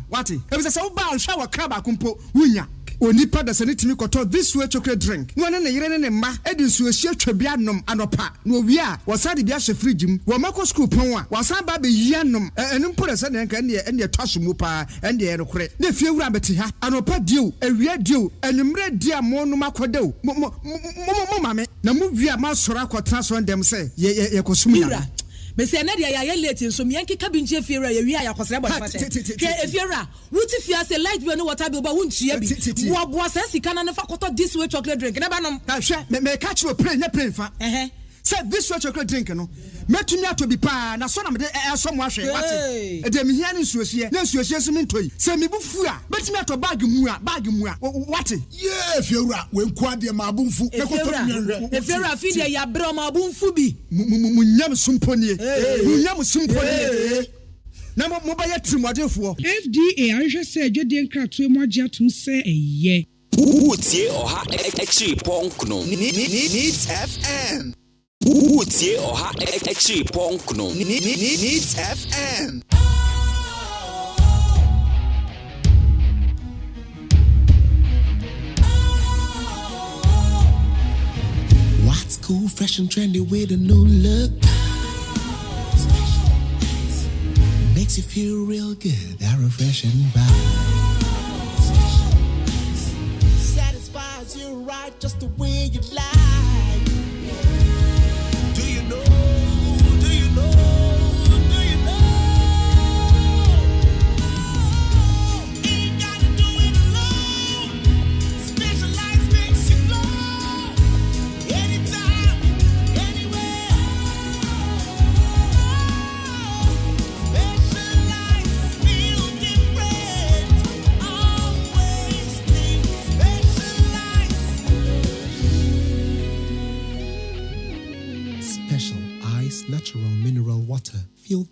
what? It was a so bound shower crab kumpo, Wunya. Onipa da sani timi koto this way chocolate drink. No na yire ne ma edin so ahia twabianom anopa. No wi a wasade bia hye fridge mu. Wo mako school pon a wasan ba be yianom. Enu mpore se ne nka ne twahye mu pa ende ye rekore. Na fie wura beti ha. Anopa dio, awia dio, enumre dia mo no makodew. Mo mame. Na mu wi a ma sora kwotena so ndem se ye kosum ya. Mesi na dia ya late nso miyanki kabinje fiera ya wi ya kwosere body pache ke fiera wuti fia say light bill no water bill ba wuntua bi wo boa say sika na fa koto this way chocolate drink na ba nom ka hwe me catch you play nya play fa say this way chocolate drink no metumi ato bi pa na so na me so mo ahwe wate e de me hia ne nsuosie na nsuosie so me ntoi say me bufu a betumi ato bag mu a wate yeah fiera we nko ade ma abunfu me koto me fiera fi de ya bre ma abunfu bi munyam sumponie na mo ba ya trimodefo FDA ahwe se adwede nkrato mu agye atum se eye. Utie oha extra ponkno needs FM. Utie oha extra ponkno needs FM. What's cool, fresh and trendy with a new look? Makes you feel real good, that refreshing vibe. Satisfies you right just the way you like. Do you know? Do you know? Do you know? Ain't gotta do it alone. Specialized makes you glow. Anytime, anywhere. Specialized, feel different. Always think specialized.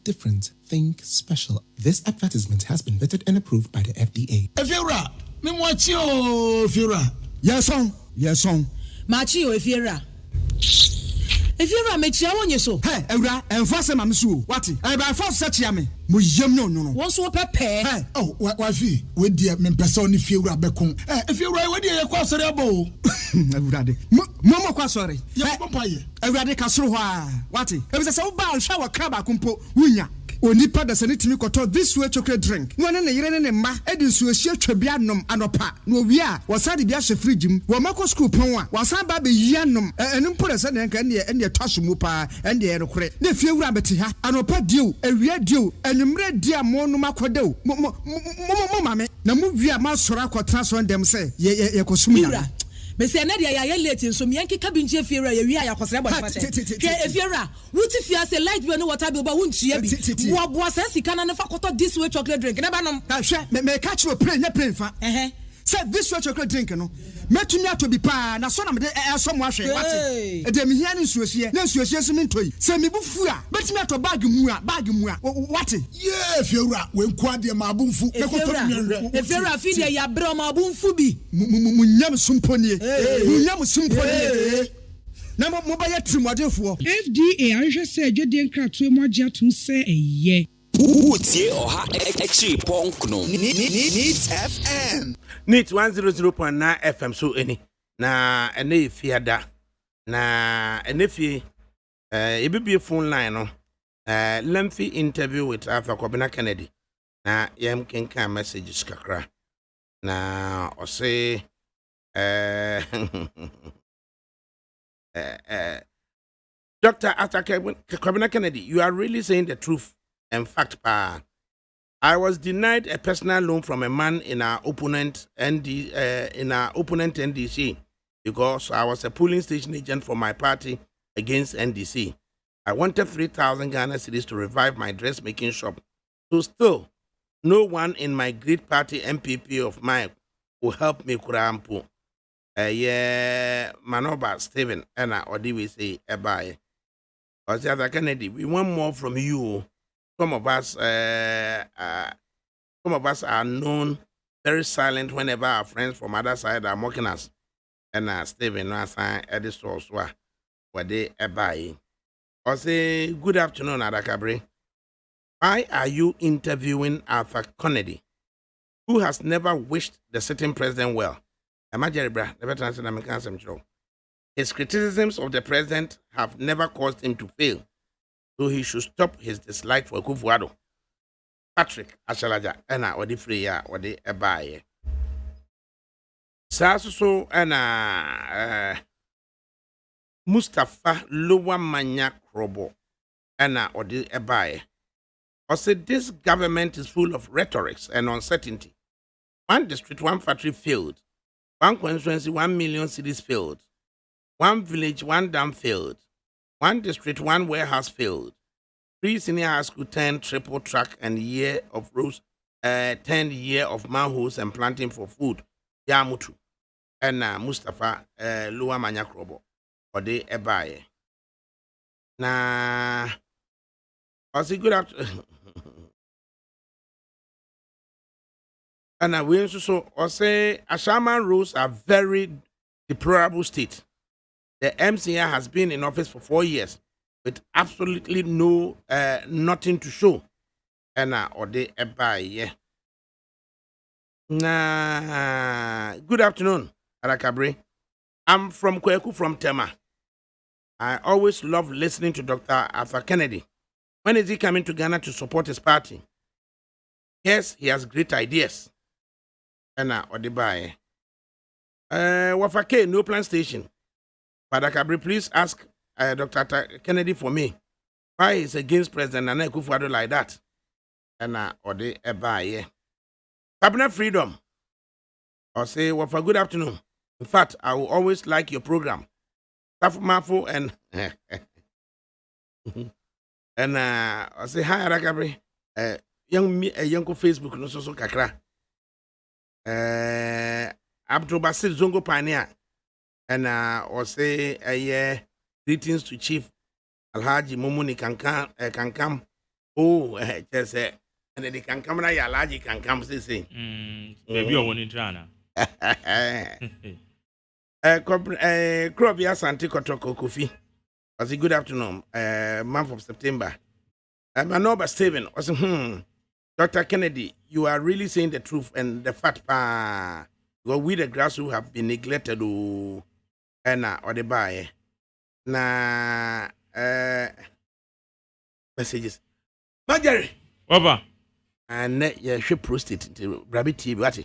different, think special. This advertisement has been vetted and approved by the FDA. Efiora, me mwachi o Efiora. Yes on. Machi o Efiora. Efiora mechi awon yeso. Hey, Ewura, enforce ma msu. What? I by force search ya me. Mo yem no. Won so pepe. Hey, oh, wafi, we dia me pesa oni Efiora bekon. Efiora we dia ye kwa sori abo. Ewura de. Mo kwa sori. Ye papa ye. Ewura de kasoro ho a. What? E be say wo ba hwa wa kra ba kumpo wunya. Onipa da sane timi koto this way chocolate drink. No ne yire ne ma edi nsuo hia twabia nom anopa. No wi a wasade bia hye fridge mu. Wo mako school pon a wasan ba be yia nom. Enu mpore se ne nka ne twaso mu pa ende ye rekore. Na fie wura beti ha. Anopa dio, ewia dio, enumre dia mo no makodeo. Mo mame. Na mu wi a ma sora akotra so ndem se ye kosum ya. Mesi na dia ya late nso me yanki kabinje Efiora ye wi a yakosere body fate. Ke Efiora, wuti fia say light bi no water bi oba wuntua bi. Wo boa say sika na ne fa koto this way chocolate drink. Na ba nom. Hwe me catch you play fa. Say this way chocolate drink no. Metumi ato bi pa na so na me de so mo ahwe wate. E de me hia ne nsuohie. Na nsuohie so me ntoi. Say me bufu a, betumi ato bag mu a wate. Yeah, Efiora, we nkwa de ma abunfu. Me koto mi. Efiora fi de ya bre ma abunfu bi. Munyam sumponie. Munyam sumponie. Na mo ba ya trimodefo. FDA ahwehwe se adwede nkratoe mo agye atum se eye. Utie oha extreme no. Needs FM. Needs 100.9 FM so any. Na ene fiada. Na ene fi be phone line no. Lengthy interview with Arthur Kennedy. Na yem kenka messages kakra. Na o say Dr. Arthur Kennedy, you are really saying the truth. In fact, I was denied a personal loan from a man in our opponent NDC because I was a polling station agent for my party against NDC. I wanted 3,000 Ghana cedis to revive my dressmaking shop. So still, no one in my great party MPP of mine will help me kurampo. Manoba Stephen and or do we say bye? Arthur Kennedy, we want more from you. Some of us are known very silent whenever our friends from other side are mocking us. And Stephen was at the source where they buy. I say good afternoon, ADAKABRI. Why are you interviewing Arthur Kennedy, who has never wished the sitting president well? His criticisms of the president have never caused him to fail. So he should stop his dislike for Kufuado. Patrick Ashalaja, Anna, or the Freya, or the Abaye. Sasso, Anna Mustafa Lowa Manya Krobo, Anna, or the Abaye. Or said this government is full of rhetorics and uncertainty. One district, one factory failed. One constituency, 1 million cities failed. One village, one dam failed. One district, one warehouse failed. 3 senior high school, 10 triple track and year of rows, 10 year of manholes and planting for food. Yamutu. And Mustafa Lua Manyakrobo. Or they ebaye. Na I say good afternoon. And we also say Ashaman rules are very deplorable state. The MCA has been in office for 4 years with absolutely no nothing to show. And or they buy. Good afternoon, ADAKABRI. I'm from Kweku from Tema. I always love listening to Dr. Arthur Kennedy. When is he coming to Ghana to support his party? Yes, he has great ideas. And or they buy. Wafake, no plan station. ADAKABRI, please ask Dr. Kennedy for me. Why is against President Nana Akufo-Addo like that? And or they buy. Cabinet freedom. Or say, well, for good afternoon. In fact, I will always like your program. Staff Mafo and and I say hi, ADAKABRI. Young Facebook no so kakra. Abdul Basit Zongo Pioneer. And or say greetings to Chief Alhaji Mumuni Kankam Oh, just say, and they can come na ya large can come say. Maybe you want to try Krobia Santi Kotoko Kofi. Was a good afternoon, month of September. My number 7 was Dr. Kennedy, you are really saying the truth and the fact well, we the grassroots have been neglected or the buy. Na messages. Marjorie. Over. And yeah, she prostate rabbit tea, what?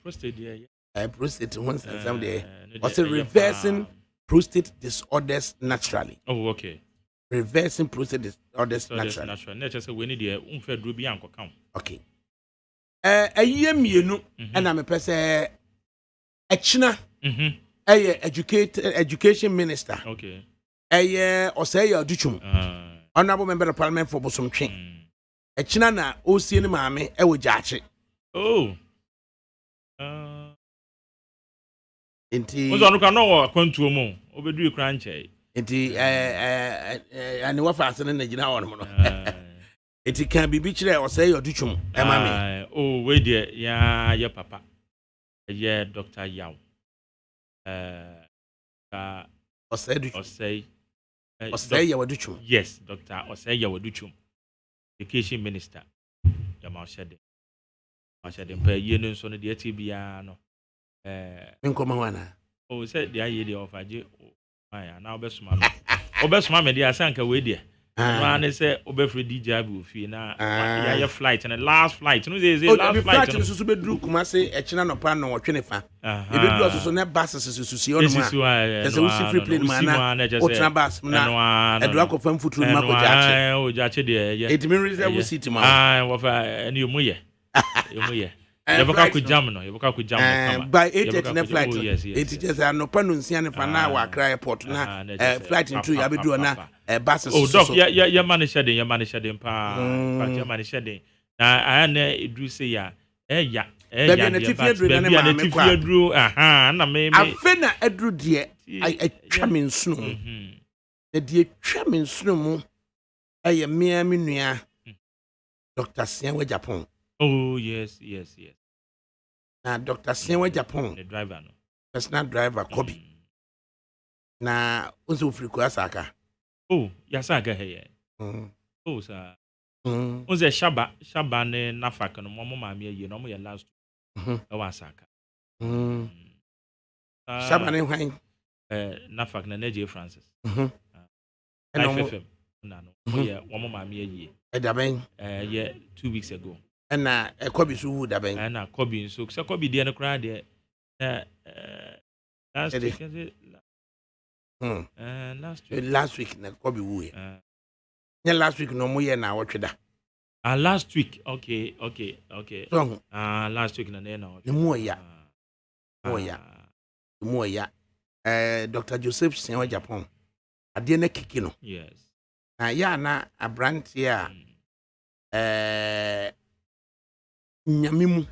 Prostate, yeah. Prostate once and someday. Was it reversing prostate disorders naturally? Oh, okay. Reversing prostate disorders naturally. Naturally. We need a unfair be uncle count. Okay. A year me and I'm a person a China education minister. Okay. A year or say your duchum. Honorable member of parliament for Bosum King. A China na Ocean Mammy, I would judge it. Oh. Indeed. Was on no come to a moon. Overdo crunchy. Indeed, and what faster than the general. It can be beached or say your duchum. Oh, wait, dear, yeah, papa. Yeah, Dr. Yao. Or say your duchum. Yes, Doctor, or say your duchum. Education minister. Yamal Shedding. I said, in pay unions on the TBA. Oh, said the idea of a J. Now, best mamma. Oh, best mamma, dear Sanka, way dear. Man, say, Obefri DJ fee now. Your flight and the last flight. No, there's a last flight. To Subedru Kumase, a China pan or Chinifa. If it was also not buses to see on there's a free plane man, or Trabas, a drug of food to Marco Jache. Oh, Jache, dear. It means I will see tomorrow. I was a new muye. You ever could jam, no, you could jam by 8:30 flight. It is just an open Sian for now, I cry port now, flight into Yabiduna, buses. Oh, doc, your money shedding, your money shedding. I do say, yeah, yeah. Drew, and I may finna a drew dear. I charming snow. The dear charming snow. I am mere minia. Dr. Sienwe Japan. Oh, yes. Now, Dr. Sienwe Japan. The driver, no. Personal driver, Kobe. Now, also free Kwasaka. Oh, Yasaka here. Oh, sir. Was a Shaba ne Nafaka, no more mammy, you know, your last. Wasaka. Shaba ne Wine. Nafak na Neji Francis. And no, yeah, one more mammy a year. Yeah, 2 weeks ago. And a Kobe who would have been. And a Kobe, so Kobe dear crowd there. Last week, na Kobe woo. Last week, no more now. What should I? Last week, okay. So, last week, no, the more ya. Dr. Joseph Senwa Japan. I didn't kick you. Yes. Na a brand here. Nyamimu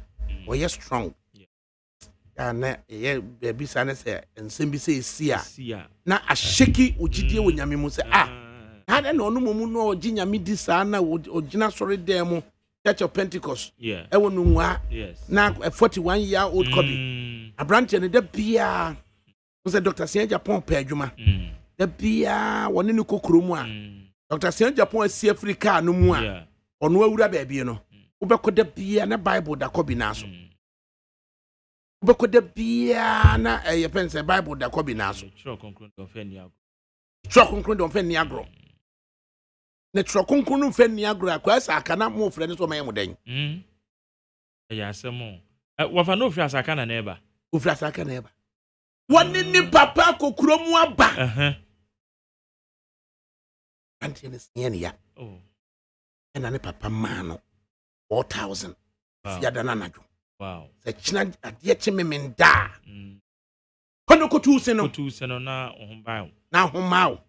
or strong. And baby son say and Simbi say sia. Na a shaky ujidi when Yamimu say I don't know no mumu Jinya midi sana or Jina sorry demo Church of Pentecost. Yeah. Yes. Now a 41-year-old Kobe. A branch and the beer was a Dr. Saint Japan Pejuma. The beer one in the Kukuruma. Dr. Saint Japan see Africa no more. Or no would baby, you know. Ubeko de beer na Bible da Kobe naso. Ubeko de beer na a fence Bible da Kobe naso. Truck concrete of Feniagro. Na truck concrete of Feniagro, across I cannot move friends for my own. Yes, some more. What I know for I can never. Ufrasa can never. One in the papa ko kromwa ba. Auntie is near. Oh. And ane papa mano 4,000. Fiadanana. Wow. Se china adiye me da. Kono ko tu seno na ohumbawo. Na homao.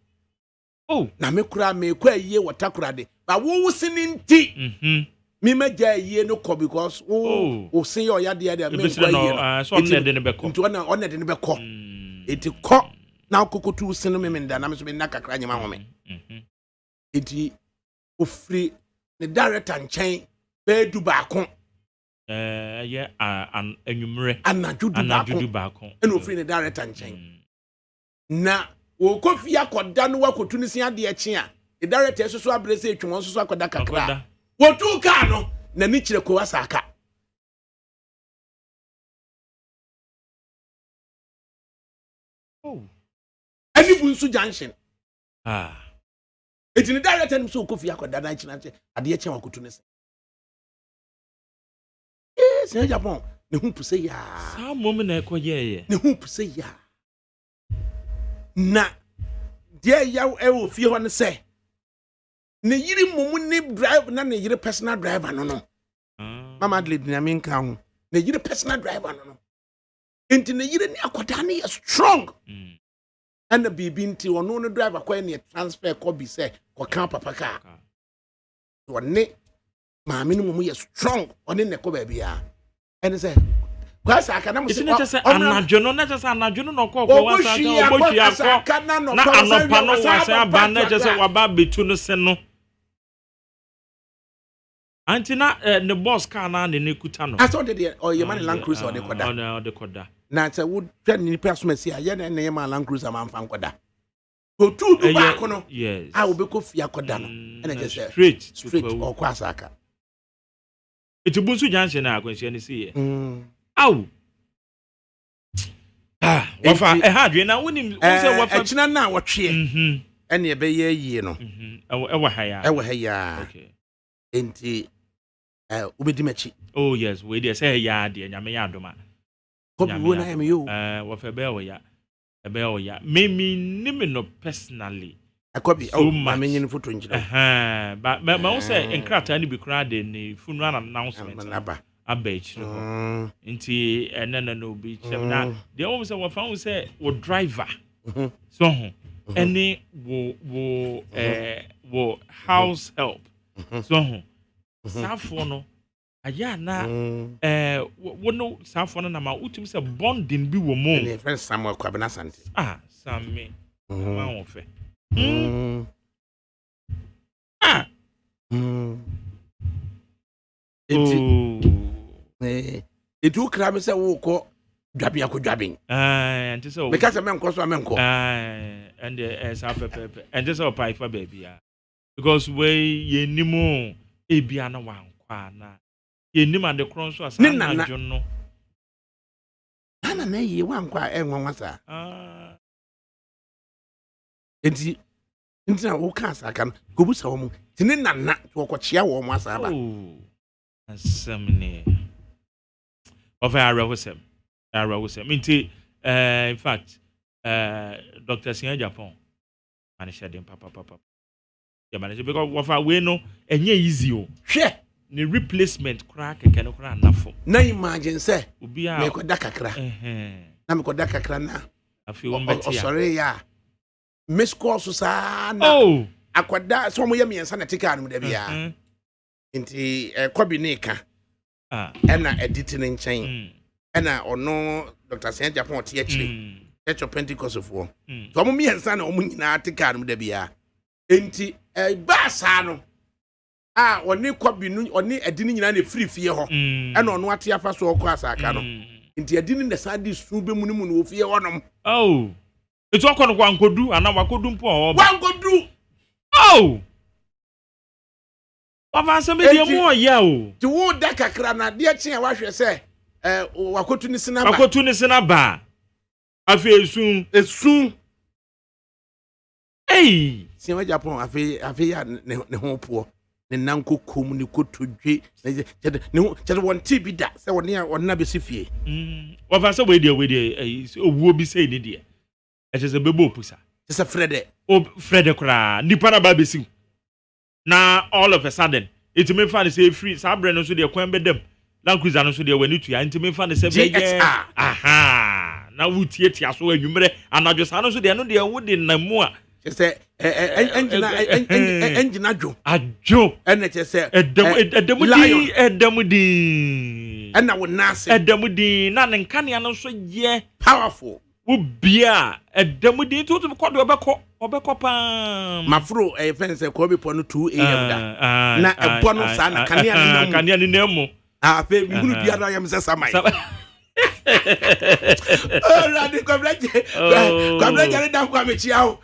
Oh, na me kura me kwa ye watakura de. Ba wo sini nti. Me meja ye no ko because o sin yo ya de me kwa ye. So on de ne beko. Nti on de ne beko. Eti ko na kokotu sino me da na me so me nakakra nyama home. Eti ofri ne director nkyɛn bɛɛ du baako ɛyɛ anwummerɛ anadwo du baako ɛna ofiri ne director nkyɛn na wɔkɔ fie akɔda no wakɔtu ne si adeɛ kye a the director soso abrɛ sɛ etwa wɔn soso akɔda kakra wɔtu kaa no na ne kyerɛ ko asaka ɛni bu nso junction eti ne director nim so wɔkɔ fie akɔda na kyerɛ adeɛ kye wakɔtu ne si sɛ Japan ne hu puse ya saa mom na ɛkɔyɛɛ ne hu puse ya na deɛ ya ɛwɔ fie hɔ ne sɛ ne yiri mom ne drive na ne yiri personal driver no mama Adelaide na me nka ho ne yiri personal driver no enti ne yiri ne akɔda ne yɛ strong ɛna bibi nti ɔno no driver kɔ ne transfer kɔ bi sɛ kɔ papa ka ɔne maame no mom yɛ strong ɔne ne kɔ baabi a ɛne sɛ kwasa aka na mo sɛ anadwo no na kyɛ sɛ anadwo no nɔkɔ wasa ka obotwi akɔ na anɔpa no wasa aba na kyɛ sɛ waba betu no se no anti na ne boss car na ne kuta no aso de ɔyɛ man Land Cruiser ɔde kɔda na sɛ wo twa ne nipa so masi a yɛ na ne yɛ man Land Cruiser man fa nkɔda otu du baako no a wo bɛkɔ fia kɔda no ɛna kyɛ sɛ straight ɔkɔ asaka eti bunsu junction na akwanhyia ne sie aw wafa adwe na wonim sɛ wafa ɛkyina na wɔtwe ɛne ɛbɛyɛ yie no ɛwɔ ha ya okay enti ubedi machi oh yes we dey say ya de nyame ya adoma kobi wo na am yo wafa ɛbɛyɛ ya me nim no personally akobi ma menyin photo njira but ma wo say enkrata ni bi kra de ne funeral announcement aba ekyiro nti enana no bi chem na de wo say wafa wo say wo driver so ho any wo house help so ho safo no aya na wo no safo no na ma utum say bonding bi wo mo ne friend Samuel Kwabena Sante Sammy ma wo fe Eti ukra me se wo ko dwabin akodwabin ante se me ka se menko so menko and sa pepe ante se opai fa baby because we yenimo ebia na wankwa na yenim ade kron so asa na adwo no na ye wankwa enwanwa sa enti na wo ka asaka no gobusa wo mu tini nana to kokyea wo mu asaba asemne of arrowsem nti in fact Dr. Sian Japan manage dem papa ya manage because wafa we no enye easy o hwe ne replacement kra keke no kra nafo na imagine say obi a me ko dakakra na me ko dakakra na afi wo mbeti ya sorry ya miss call so sa na akwada so mo ye miensa na tika anu da bia nti kwabi ne ka ena edit ne nchen ena ono Dr. Sian Japan tie chire Church of Pentecost of wo so mo miensa na mo nyina tika anu da bia nti ba sa no oni kwabi nu oni edini nyina na free fie ho ena ono ate afa so okọ asaka no nti edini na sa di su be mu ni mu no fie honom etu akono kwa nkodu ana wakodu mpo wankodu wafa me die mu oya o ti wo da kakra na de kyen a wahwe se wakotu ni sina ba afi esun Sian Japan afi ya ne ho po ne nanko kom ne kotodwe ne won ti bi da se won na be sifie wafa se we die owuo bi sei ne die se bebo pusa se Frede kra nipa na ba besiw na all of a sudden it me fan say free sabre no so de kwan bedam Land Cruiser no so de wani tua it me fan say be na wutie tia so anwumre anadwo sa no so de no de wo de namu a se engine ajo ene se edamudi ena wo nase edamudi na ne nkane no so ye powerful Ubia a demudi to obeko pam. Mafro a fence a Kobe Pono 2 a.m. Na a bonus and Kanya Nemo. Ah, baby, you will be I am Samai. Oh, Raddy, come let you down, come at you.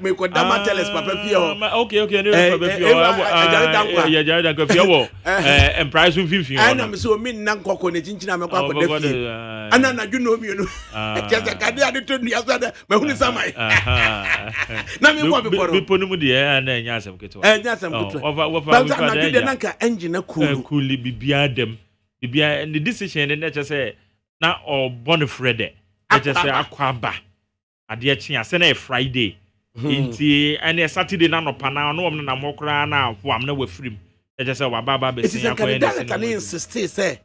Me ko dama tell us papa fie ho. Okay, no papa fie ho. Ya jare dan fie ho. And price 50. Ana me so me nan kokko ne chinchina me kwa ko da fie. Ana na dwuno mi no. Kese kade ade to nua so da me hunu samai. Na me bo before. Me ponu mu de na nya asem keto. Nya asem keto. Ba na dwude na ka engine na cool. Cool bibia dem. Bibia the decision na say na obon frede. Na say akwaba. Adia chia se na Friday inti ene Saturday na no pana no na mokra na wam na wafrim e je se wa baba be sin akwa ene kan insist say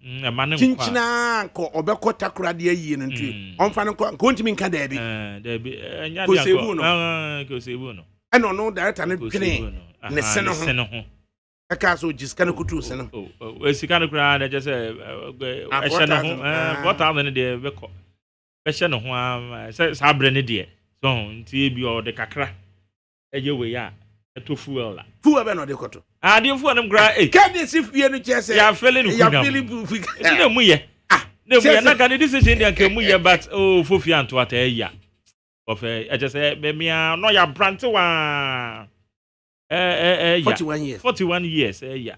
chinchina ko obekọ takura de ayi no nti onfa no ko ntimi nka da bi enya dia ko sebu no eno no director ne pene ne se no ho aka so jiska no kutu se no o sika no kra na je se e hye no ho 4000 de beko be no ho sa bre ne de so nti bi o de kakra eje we ya eto fuel la fuel be no de koto de fuel nem gra ka de si fie no chese ya fele no ya fele ne mu ye ne mu ye na ka ne decision de kan mu ye but fofi anto ata ya of eje say be mia no ya brante wa 41 years ya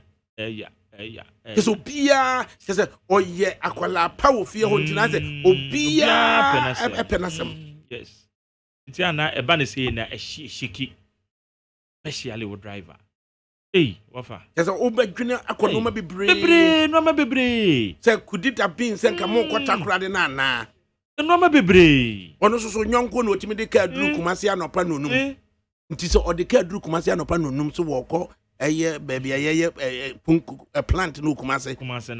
Because Obia says, oh, yeah, Aquala power fear Hontina, Obia penasem. Yes. It's a banner na a shiki, especially with driver. Hey, Wafa. There's an Oba Junior Aquanoma be brave. No, be brave. Say, could it have been sent a more quatakra than Anna? No, be brave. One also young one, what you made the car drew Kumasiano Panunum. It is all the car drew Kumasiano Panunum to walk. Baby, a plant no Kumase.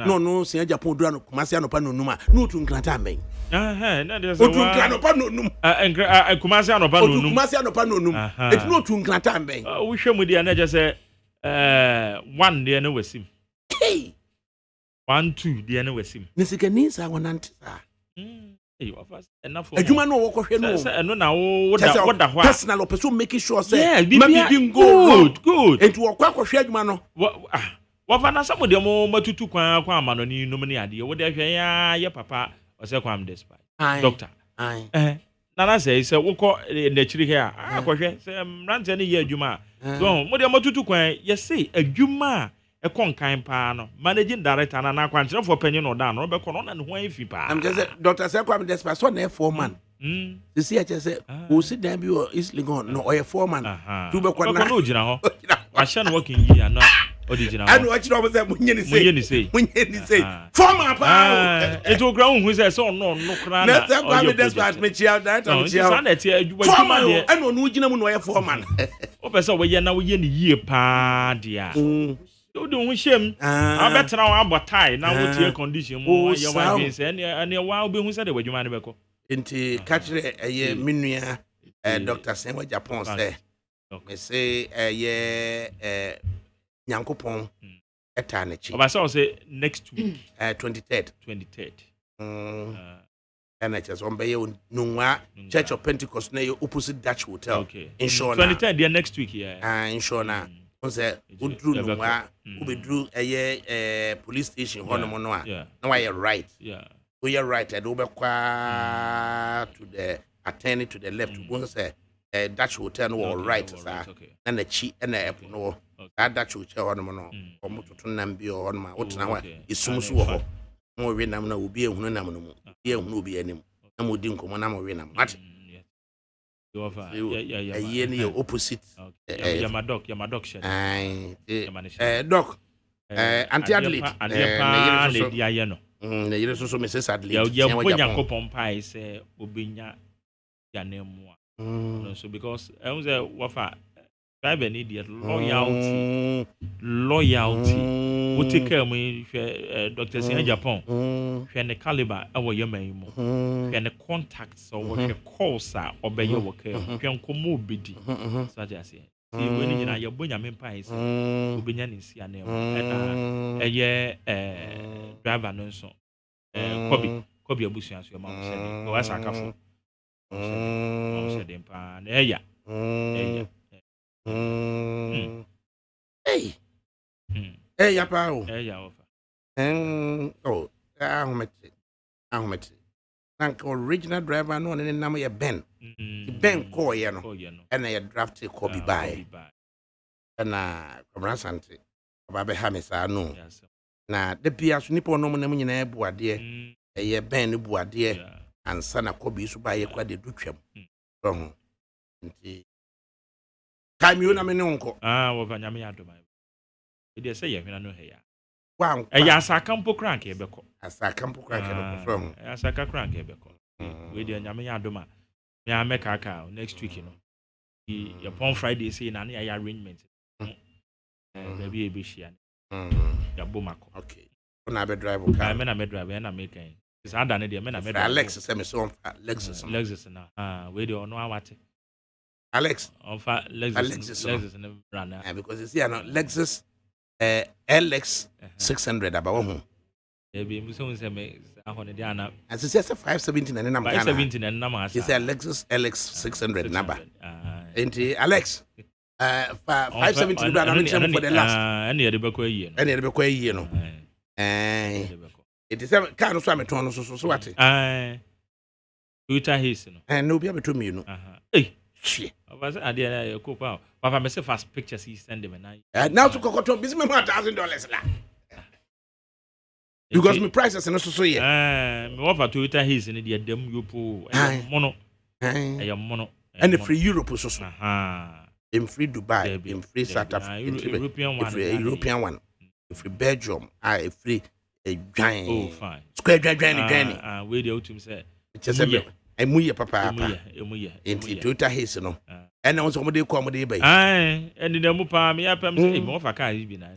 No, say Japan Drano Kumasiano Panunuma, no to Grantambe. There's a Panunum, and Kumasiano Panunum, Kumasiano Panunum. It's not to Grantambe. We show me the another say, 1 dear no with him. 1, 2 dear no with him. Nisikanins, I want answer. Enough. A human walk of him. No, now what the personal person making sure say, maybe good. And to a quack of shed man. What for some of the more to kwa man on you nominee idea. What there ya papa or say kwam despite. Doctor. Nana say woko the chiri here. Akwohwe say rant any year juma. So mo de mo tutu kwan ye say adwuma e kon kan pa no managing director na na kwanche for penny no da no be kono na ne ho afi pa. I'm just say Dr. Sekwam despite so na foreman. You see I just say who sit down be is legon no or foreman. Tu be kwana. No gina ho. Wa sha no working year no original. I know what you know say munye ni say. Foreman pa. It will ground who say so no kra na. Na Sekwam despite me chia director me chia. Foreman I know no gina mu no or foreman. O be say we ye na we ye ni yie pa dia. Do we shame? I bet now I'm about tie now with your condition. More your wife is and your wild be who said, "Would you mind about into catch a year minuia, Dr. Senwa Japan say, me say a year, Yankopon, a tarnish. I saw say next week, 23rd. And I just one Nunwa Church of Pentecost, opposite Dutch Hotel. Okay. In Shona. 23rd, next week here. In Shona. On say, who drew Nunwa, who drew a year police station, Honomonoa. Now I am right. Yeah. We are right. I do to the attorney to the left. One say Dutch hotel no right, sir. And the cheap and the apple no. That Dutch hotel on mono. Or Mutunambi or on my what now is soon so. More Vietnam will be a Hunam. Here will be any. And we didn't come on our Vietnam. What? A year opposite. You're my dog. Doc. Anti-Adelaide. The year so Mrs. Adelaide. Yeah, Yankopon Pie say Obinya Yanemwa. So because I was a wafa tribe an idiot loyalty. We take care of me, Dr. Sina Japan. When the caliber our yamemo, when the contacts or what calls are obey your work, can come more biddy. Such as when you are your Bunyamin Pies, Ubinyan is your name, and a year driver no so. Kobe Abusians, your mom said, as a couple. den pa na eya Hey yapa o. eya ofa Oh, ahomete. Nanka original driver no ne nam ye Ben. Ben call ye no. And ye draft ko bi bae. Na Comrasante. Oba be ha me sa no. Na de bia so nipa no nam nyina buade. Ye Ben no buade. Ansa na ko bi so bae kwa de dutwam. So nti time you na me ne nko. wo fa nyame adoma. E de say ye hwena no he ya. Wan ya asakampo crank e beko. Asakampo crank e beko from. Asaka crank e beko. We de nyame adoma. Me ameka aka next week no. Your pon Friday say na ya arrangement. Baby e be shia. Ya bomako. Okay. Una be drive car. Me na me drive na make kan. Is ada ne de me na me drive. Alex say me so Lexus na. We de ono awate. Alex. On fa Lexus na brand. Because you see Lexus LX 600 about one. Ebi muso say me ahone de ana. As you say 570 na nam Ghana. 570 na nam asa. You say Lexus LX 600 number. Enti Alex 570 brand am check for the last. Any de beko ayi no. Any de beko ayi no. It is car no so am ton no so what? Twitter his no. No be am to me no. Eh. Shit. I say ade na you cope out. Papa me say fast pictures he send them na. Now to kokoto busy me $1,000 la. Because my prices no so here. Me offer Twitter his in the dem you po. Mono. Mono. And the free Europe so. In free Dubai, in free South Africa, European one. In free Belgium, a free a giant. Oh fine. Square giant. We the ultimate say. Just a muye papa. Into Twitter his no. And also somebody come dey by. And the mu pa me apam say me offer car bi na.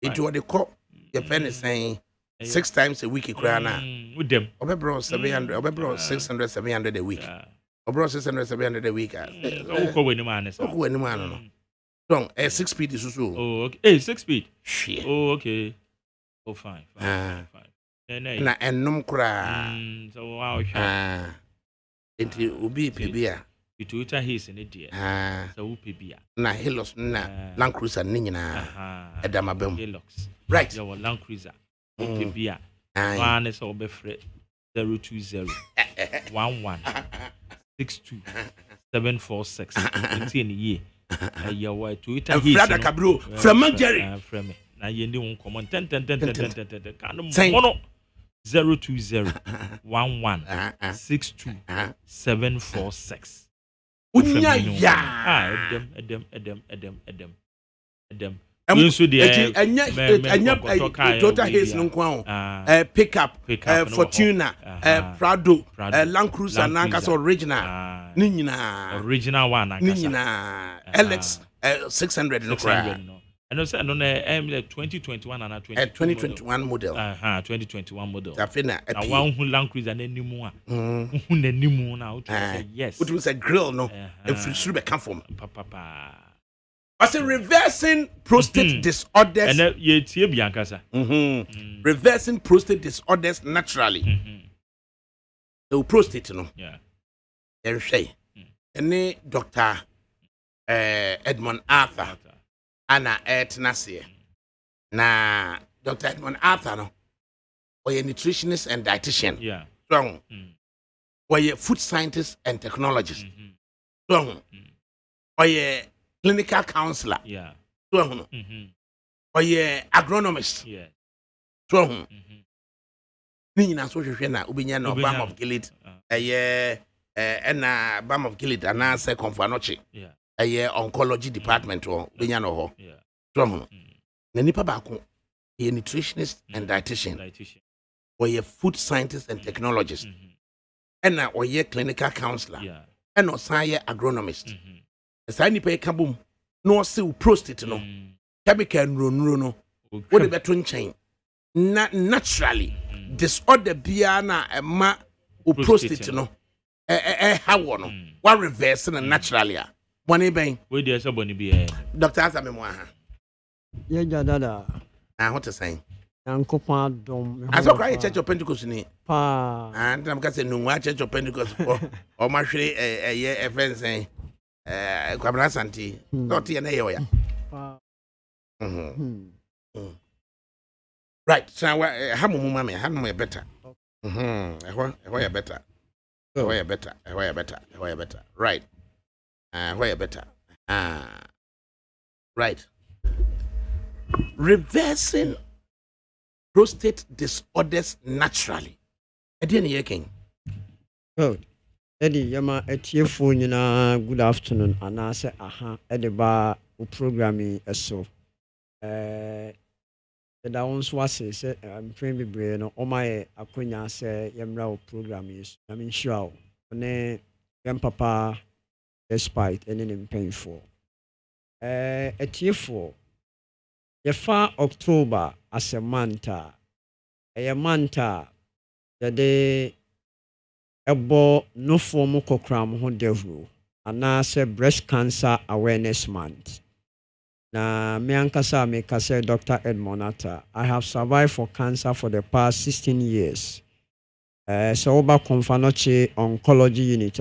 Into what they call your friend is saying 6 times a week kura na. With them. Obebro 700, obebro 600 700 a week. Obebro 600 700 a week. Oko we ni man say. Oko we ni man no. Don't 6 speed is so. Oh okay. Hey 6 speed. Shit. Oh okay. Oh fine. Na enum kura. So wow sha. Enti obi pebia. Twitter his in it. So who pebia. Na Hilux na Land Cruiser ni nyina. Edama bem. Hilux. Right. Your Land Cruiser. Pebia. One is over 020 11 62 746. It's in year. Your Twitter his. ADAKABRI from Jerry. From me. Na yendi won common 10 kan mono 020 11 62 746. Unya ya. Edem. You so there. Total haze no kwa pickup Fortuna Prado Land Cruiser Nankas original ni nyina original one ni nyina LX 600 no kwa. And also on the 2021 and 2021 model. 2021 model. Afina na one who Land Cruiser anymore. Who anymore now? Yes. It was a grill no. If you should be come from. Papa. As a reversing prostate disorders. And ye tie bianca sa. Reversing prostate disorders naturally. So prostate no. Yeah. And say. Any Dr. Edmund Arthur. Anna Etnasie. Na Dr. Edmund Arthur no. Or a nutritionist and dietitian. Yeah. Strong. Or a food scientist and technologist. Strong. Or a clinical counselor. Yeah. Strong. Or a agronomist. Yeah. Strong. Ni na so hwehwe na obinya na Balm of Gilead. Na Balm of Gilead ana se Komfanochi. Yeah. Oncology department or binya no ho. Yeah. Strong. Na nipa ba ko a nutritionist and dietitian. Or a food scientist and technologist. And na or a clinical counselor. Yeah. And or say agronomist. Sa nipa e kabum no se prostate no. Chemical nro no. Wo de beto nchen. Naturally disorder bia na ma o prostate no. How no. What reverse na naturally a. Boni ben. We dey say boni bi Dr. Azame mo aha. Ye jadada. What to say? Yankopon dom. As a church of Pentecost ni. And I'm going to say no church of Pentecost or my a year event saying Kwabra Santi. Not in a right, so Hamu better. Why better? Why better? Right. Why better? Right. Reversing prostate disorders naturally. Again, king. Good. Eddie, Yama etiefo nyina good afternoon. Anase aha edeba programming so. Da wonso ase se train bebre no o mai akonya se yemra o programming. I mean sure ne yam papa despite any painful. Etiefo yefa October as a manta. A manta de ebo no form kokram ho devru. Anase breast cancer awareness month. Na me ankasa me kase Dr. Edmonata. I have survived for cancer for the past 16 years. So oba konfanoche oncology unit.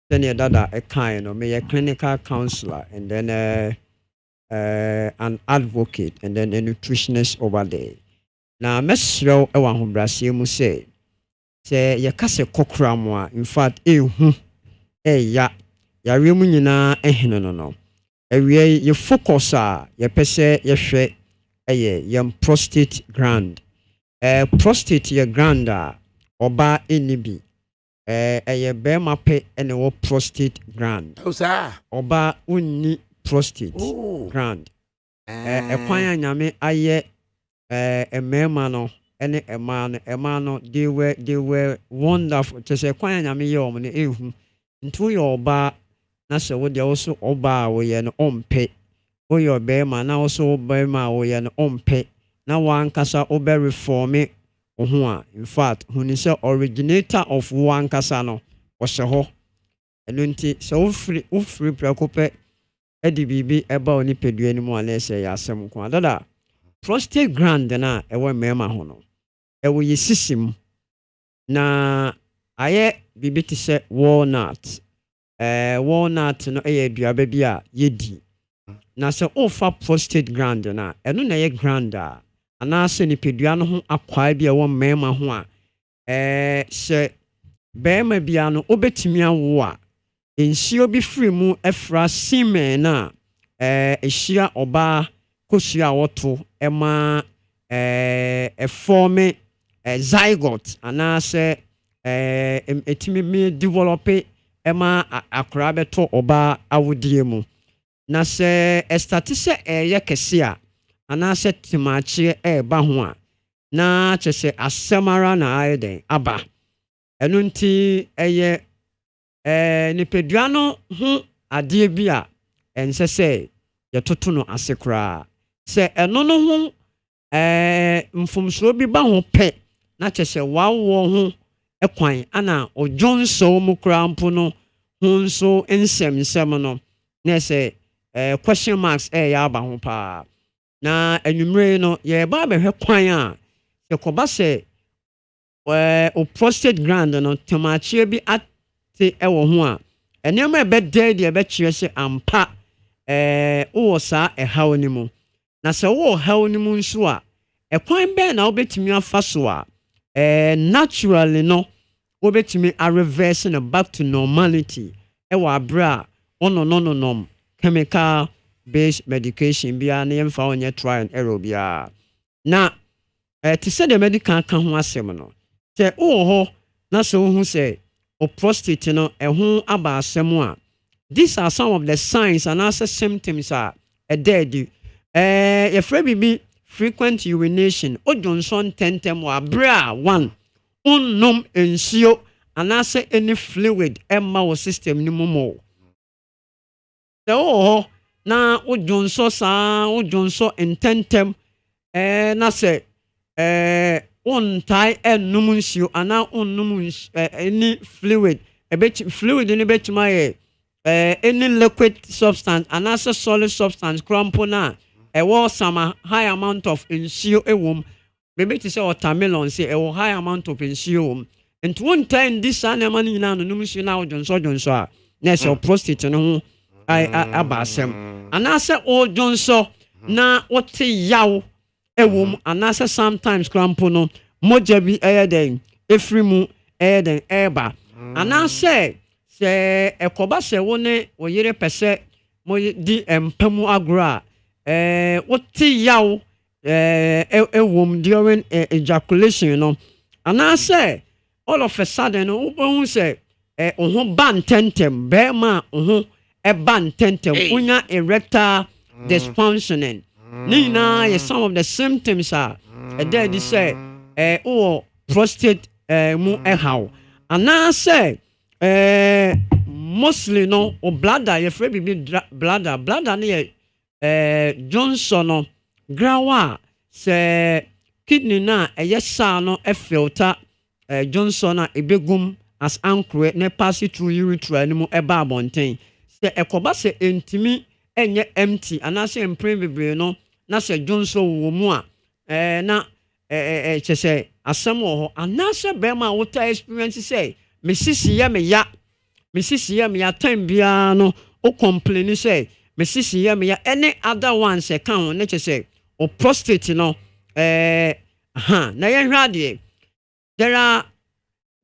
Then dada a kind of me a clinical counselor and then an advocate and then a nutritionist over there. Na mesro ewa ho brase mu say ye kase kokramwa in fact ya remu nyina ehino no. Ewie ye focus ye pese ye hwe yem prostate gland. Prostate ye gland oba enibi. Ye be mape ene wo prostate gland. Oba unni prostate gland. Kwan nyame aye emema no ene ema no they were wonderful. Tese kwan nyame ye omo ne ehu. Ntu ye oba na se wo de also oba wo ye no ompe wo ye obema na also obema wo ye no ompe na wan kasa obe reform ho a in fact huni se originator of wan kasa no wo se ho eno nti se wo free prekope edi bibi eba oni pedua ni mu ala se ya asem ko adada prostate gland na ewo mema ho no ewo ye sisim na aye bibi ti se walnut walnut no aduaba bi a yedi na se ofa prostate gland na eno na ye gland a ana se ni pedua no ho akwa bi a wo mema ho a se bema bia no obetimi awo a ensio bi free mu efra semen na ehia oba kosua woto ema form zygote ana se etimi me develop ema akra beto oba awudie mu na se estati se ye kese a ana se timachi ba ho a na chese asemara na aiden aba enu nti eye nipedua no ho ade bi a ense se ye toto no asekra se eno no ho mfumso bi ba ho pe na chese wawo ho ekwan ana ojonso mu krampo no hunso ensem no na se question marks ya ba ho pa na anwumre no ye ba be hwe kwan a se koba se o prostate gland no temachie bi ate ewo ho a enema e be de be kire se ampa wo sa hawo ni mu na se wo hawo ni mu nso a ekwan be na obetimi afa so a naturally no obetimi a reverse no back to normality ewa abra no chemical based medication bia na yemfa onye trial and error bia na ti se the medical kan ho asem no se wo ho na se wo hu se o prostate no ho aba asem a these are some of the signs and also symptoms are dead your friend frequent urination odonson tentem wa bra one unnum ensio and also any fluid emma wo system ni momo so na odonso intentem na se untai enum nsio ana unnum any fluid fluid ni betima any liquid substance and also solid substance crampona was some high amount of ensio ewom Maybe to say watermelon say a high amount of nsuo. And one time this animal in an numus now Johnson. Ness or prostate no I abasem. And I say oh Johnson na what yaw a womb and I say sometimes crampono mojabi airden efrimu airden eba. And I say a cobase one or yere pese mo di empemu agra what yaw a womb during ejaculation, you know. And I say all of a sudden, who say, ban tentem, bema, a ban tentem, unya erectile dysfunctioning. Nina, some of the symptoms are, there they say, prostate, mu how. And I say, mostly no, or bladder, your friend be bladder near Johnson, grawa, say, kidney na, a yes, no, a filter. Johnson a ebegum as anchor ne pass through urethra animo eba abonten se ekoba se entimi enye empty anase empre bebre no na se Johnson wo mu a na chese asem wo ho anase be ma wo ta experience say mesisi ya me ya time bia no o complain say mesisi ya me ya any other one se kan ho ne chese o prostate no na ye hwade. There are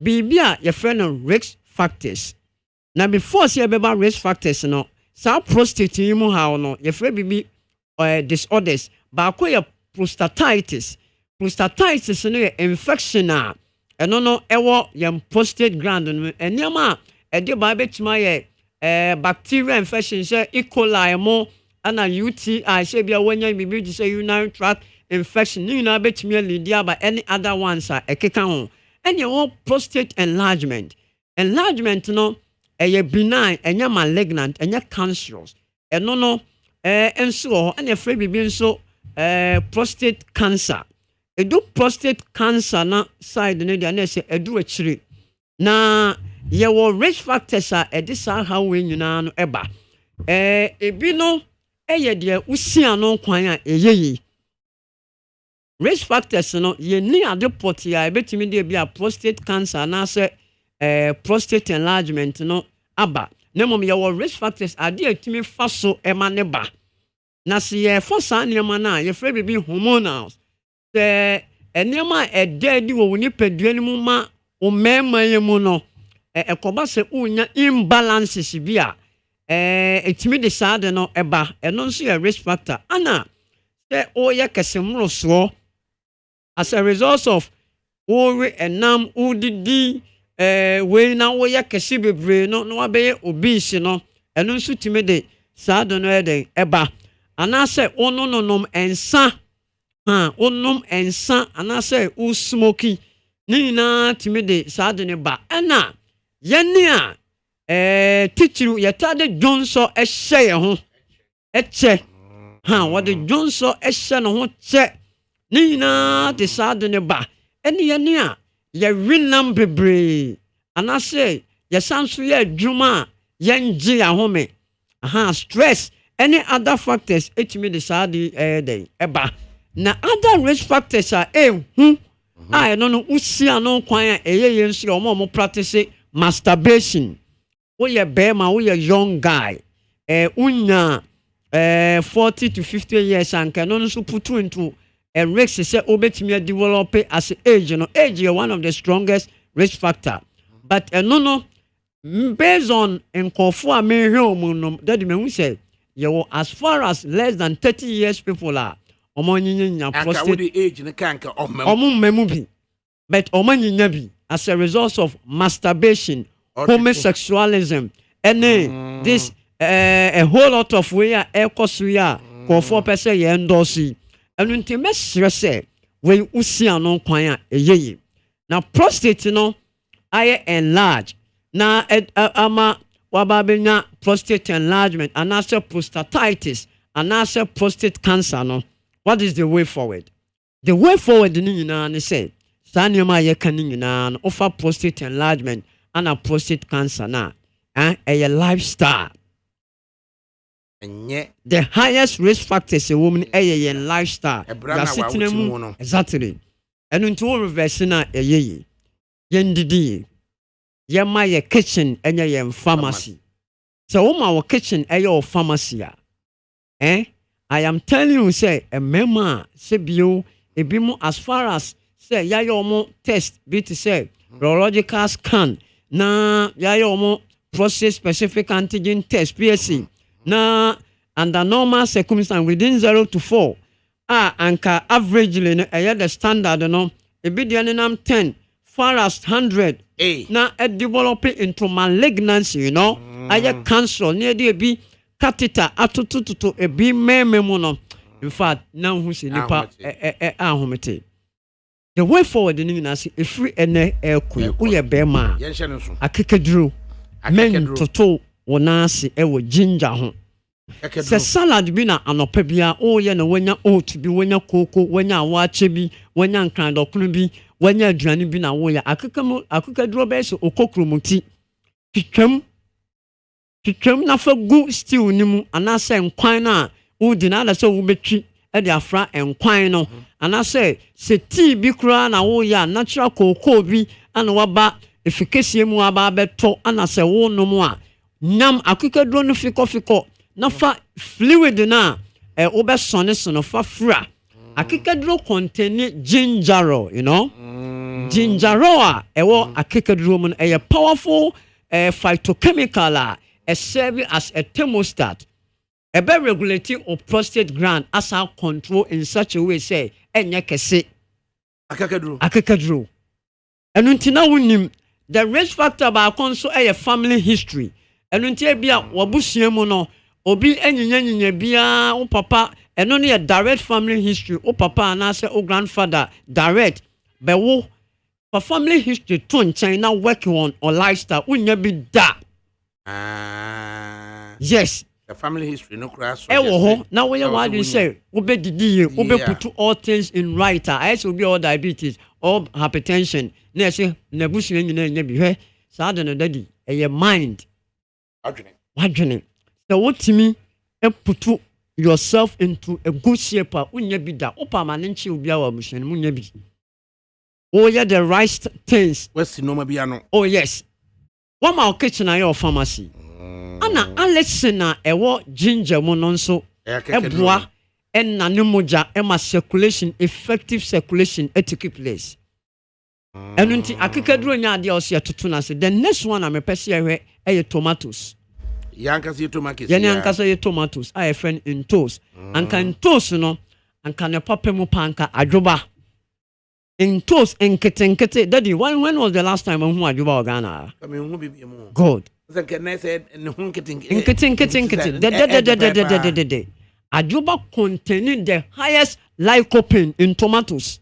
bibia your friend risk factors. Now before say about risk factors no, sa prostate mu how no, your friend bibi disorders. Ba ko your prostatitis. Prostatitis no infection na. Eno no ewo your prostate gland no. Eniama e de ba betima ye bacterial infection say E. coli mo ana UTI say bia wanya bibi say urinary tract infection ni na betimi lead by any other ones are ekeka ho and your prostate enlargement no a benign enya malignant enya cancerous eno no enso and afraid bibi nso prostate cancer edu prostate cancer na side ne dia na say edu achiri na ye wo risk factors are edisa how we nyina no eba ebi no eye de usia no kwan a eyeyi. Risk factors no ye ni ade pot ya betimi de bia prostate cancer na say prostate enlargement no aba na mom ye wo risk factors ade atimi fa so ema ne ba na se ye for san nema na ye frɛ bibi hormonals se enema ededi wo ni padua ni mu ma o mema ye mu no ekoba se unya imbalances bia etimi de saade no eba eno nso ye risk factor ana se o ye kesemro so as a result of worry enam udidi we na wo ya kesi bebre no no abeye obese no eno nso time de saa do no eden eba anase onononom ensa onom ensa anase u smoky ni na time de saa do ne ba ena yene a teacher yetade Johnson ehye ye ho eche what the Johnson ehye no ho che ni na de sad ne ba eni ye ne a ye winam bebre anase ye sanso ye adwuma ye ngi ahome stress any other factors etimi de sad dey eba na other risk factors are no no usia no kwan a eye nso omo practice masturbation wo ye bema wo ye young guy unya 40 to 50 years anka no so put into a risk say obetimi develop as age age is one of the strongest risk factor but no based on enkofo a me hwe that me say you as far as less than 30 years people are omonyinya prostate age ne kanka omemmemu bi but omonyinya bi as a result of masturbation homosexualism and this a whole lot of way ekosuya kofo pese ye endorse enu nti mesre se we usia no kwan a eyeye na prostate no aye enlarge na ama wababenya prostate enlargement and also prostatitis and also prostate cancer no what is the way forward ni nyina ne say sanema ye kan nyina no offer prostate enlargement and a prostate cancer na a lifestyle. The highest risk factors a woman a lifestyle. Exactly. ɛno nti wo reverse na ɛyɛ yɛndidi yɛma yɛ kitchen ɛnyɛ yɛn pharmacy sɛ woma wɔ kitchen ɛyɛ wɔ pharmacy a I am telling you say a mema se bio ebi mu as far as say yɛayɛ ɔmo test bi te sɛ urological scan na yɛayɛ ɔmo prostate specific antigen test PSC na under normal circumstances within 0 to 4 anka averagely no ɛyɛ the standard no ebi deɛ ne nam 10 far as 100 na develop into malignancy you know ayɛ cancer ne de ebi catheter atototo ebi meme mu no in fact na hu se nipa ahomete the way forward ni na se efiri ene ekwe woyɛ bema akekaduro men toto wona se ewo ginger ho se salad bi na anopa bia oyɛ na wanya oat bi wanya koko wanya awache bi wanya nkrandokono bi wanya aduane bi na woyɛ akekaduro bɛ se okokromuti twitwam na fa gu stew ni mu anase nkwan na udi na ala se wo betwi e de afra nkwan no anase se tea bi kura na wo ya natural cocoa bi ana waba efikesie mu aba beto anase wo no mu a nyam akekaduro no fikofiko na fa fluid na wo be sone sono fa fra akekaduro contain ginger you know ginger a ewo akekaduro mu e powerful phytochemical serve as a thermostat ebe regulating of prostate gland as a control in such a way say enye kese akekaduro enuntina wunim the risk factor ba konso family history enuntia bia wabusua mu no obi enyinya bia wo papa eno ne direct family history wo papa na say wo grandfather direct be wo for family history to nchen na working on lifestyle unya bi da yes the family history no crash now what you say obe didi obe put all things in right I say obi all diabetes or hypertension na say na busu nyina nya bi hwe sa de no daddy your mind adwene so wotimi put yourself into a good shape unya bi da opa ma nchi obi awa busu no unya bi yeah the right things oh yes one more kitchen na your pharmacy ana Alex na ewo ginger mu no nso eboa enna ne moja ema circulation effective circulation take place enunti akekaduro nya ade o se atoto na se the next one am pese ehwe tomatoes yankasa tomatoes yankasa tomatoes I friend in toast anka in toast no anka ne papa mu panka adwoba in toast in kete daddy when was the last time who adwoba ogana God adwoba containing the highest lycopene in tomatoes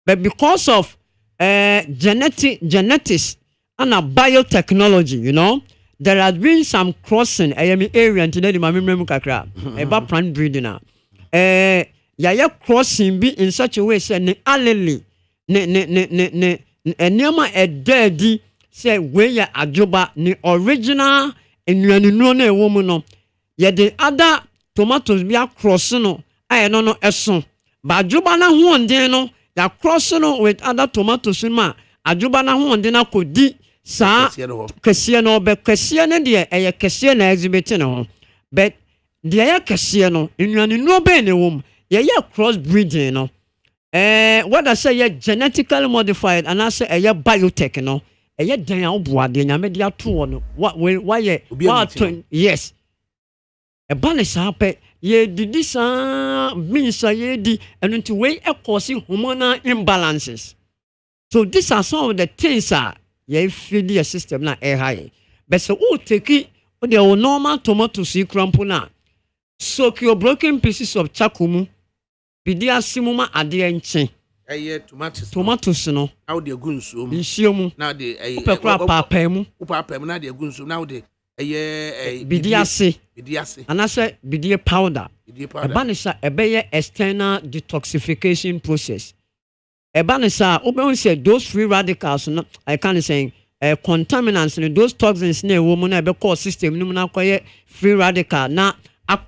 but because of genetics and biotechnology you know there has been some crossing area today my memory kakra eba plant breeding ya crossing be in such a way say ne allele ne enema edadi say we ya adwoba ni original enuanu na ewo mu no ye the other tomatoes be across no no eso ba adwoba na honden no ya cross no with other tomatoes ma adwoba na honden akodi sa kese no be kese ne de eye kese na exhibit no but de eye kese no enuanu be ne wo mu ye cross breeding no what I say genetically modified and I say biotech no dan obuade nyame de ato no why yes e balance happen ye didi sa minsa ye di and into way cause hormonal imbalances so these are some of the things ye feel the system na high but so take the normal tomato see crumple na soak your broken pieces of chakumu bidi asimuma ade enche tomatoes no now de gunso mu nsiemu now de upekura papa mu na de gunso now de bidi ase anase bidi powder ebanisa ebeye external detoxification process ebanisa obe say those free radicals no I can say contaminants no those toxins na ewo mu na ebe cause system no na koye free radical na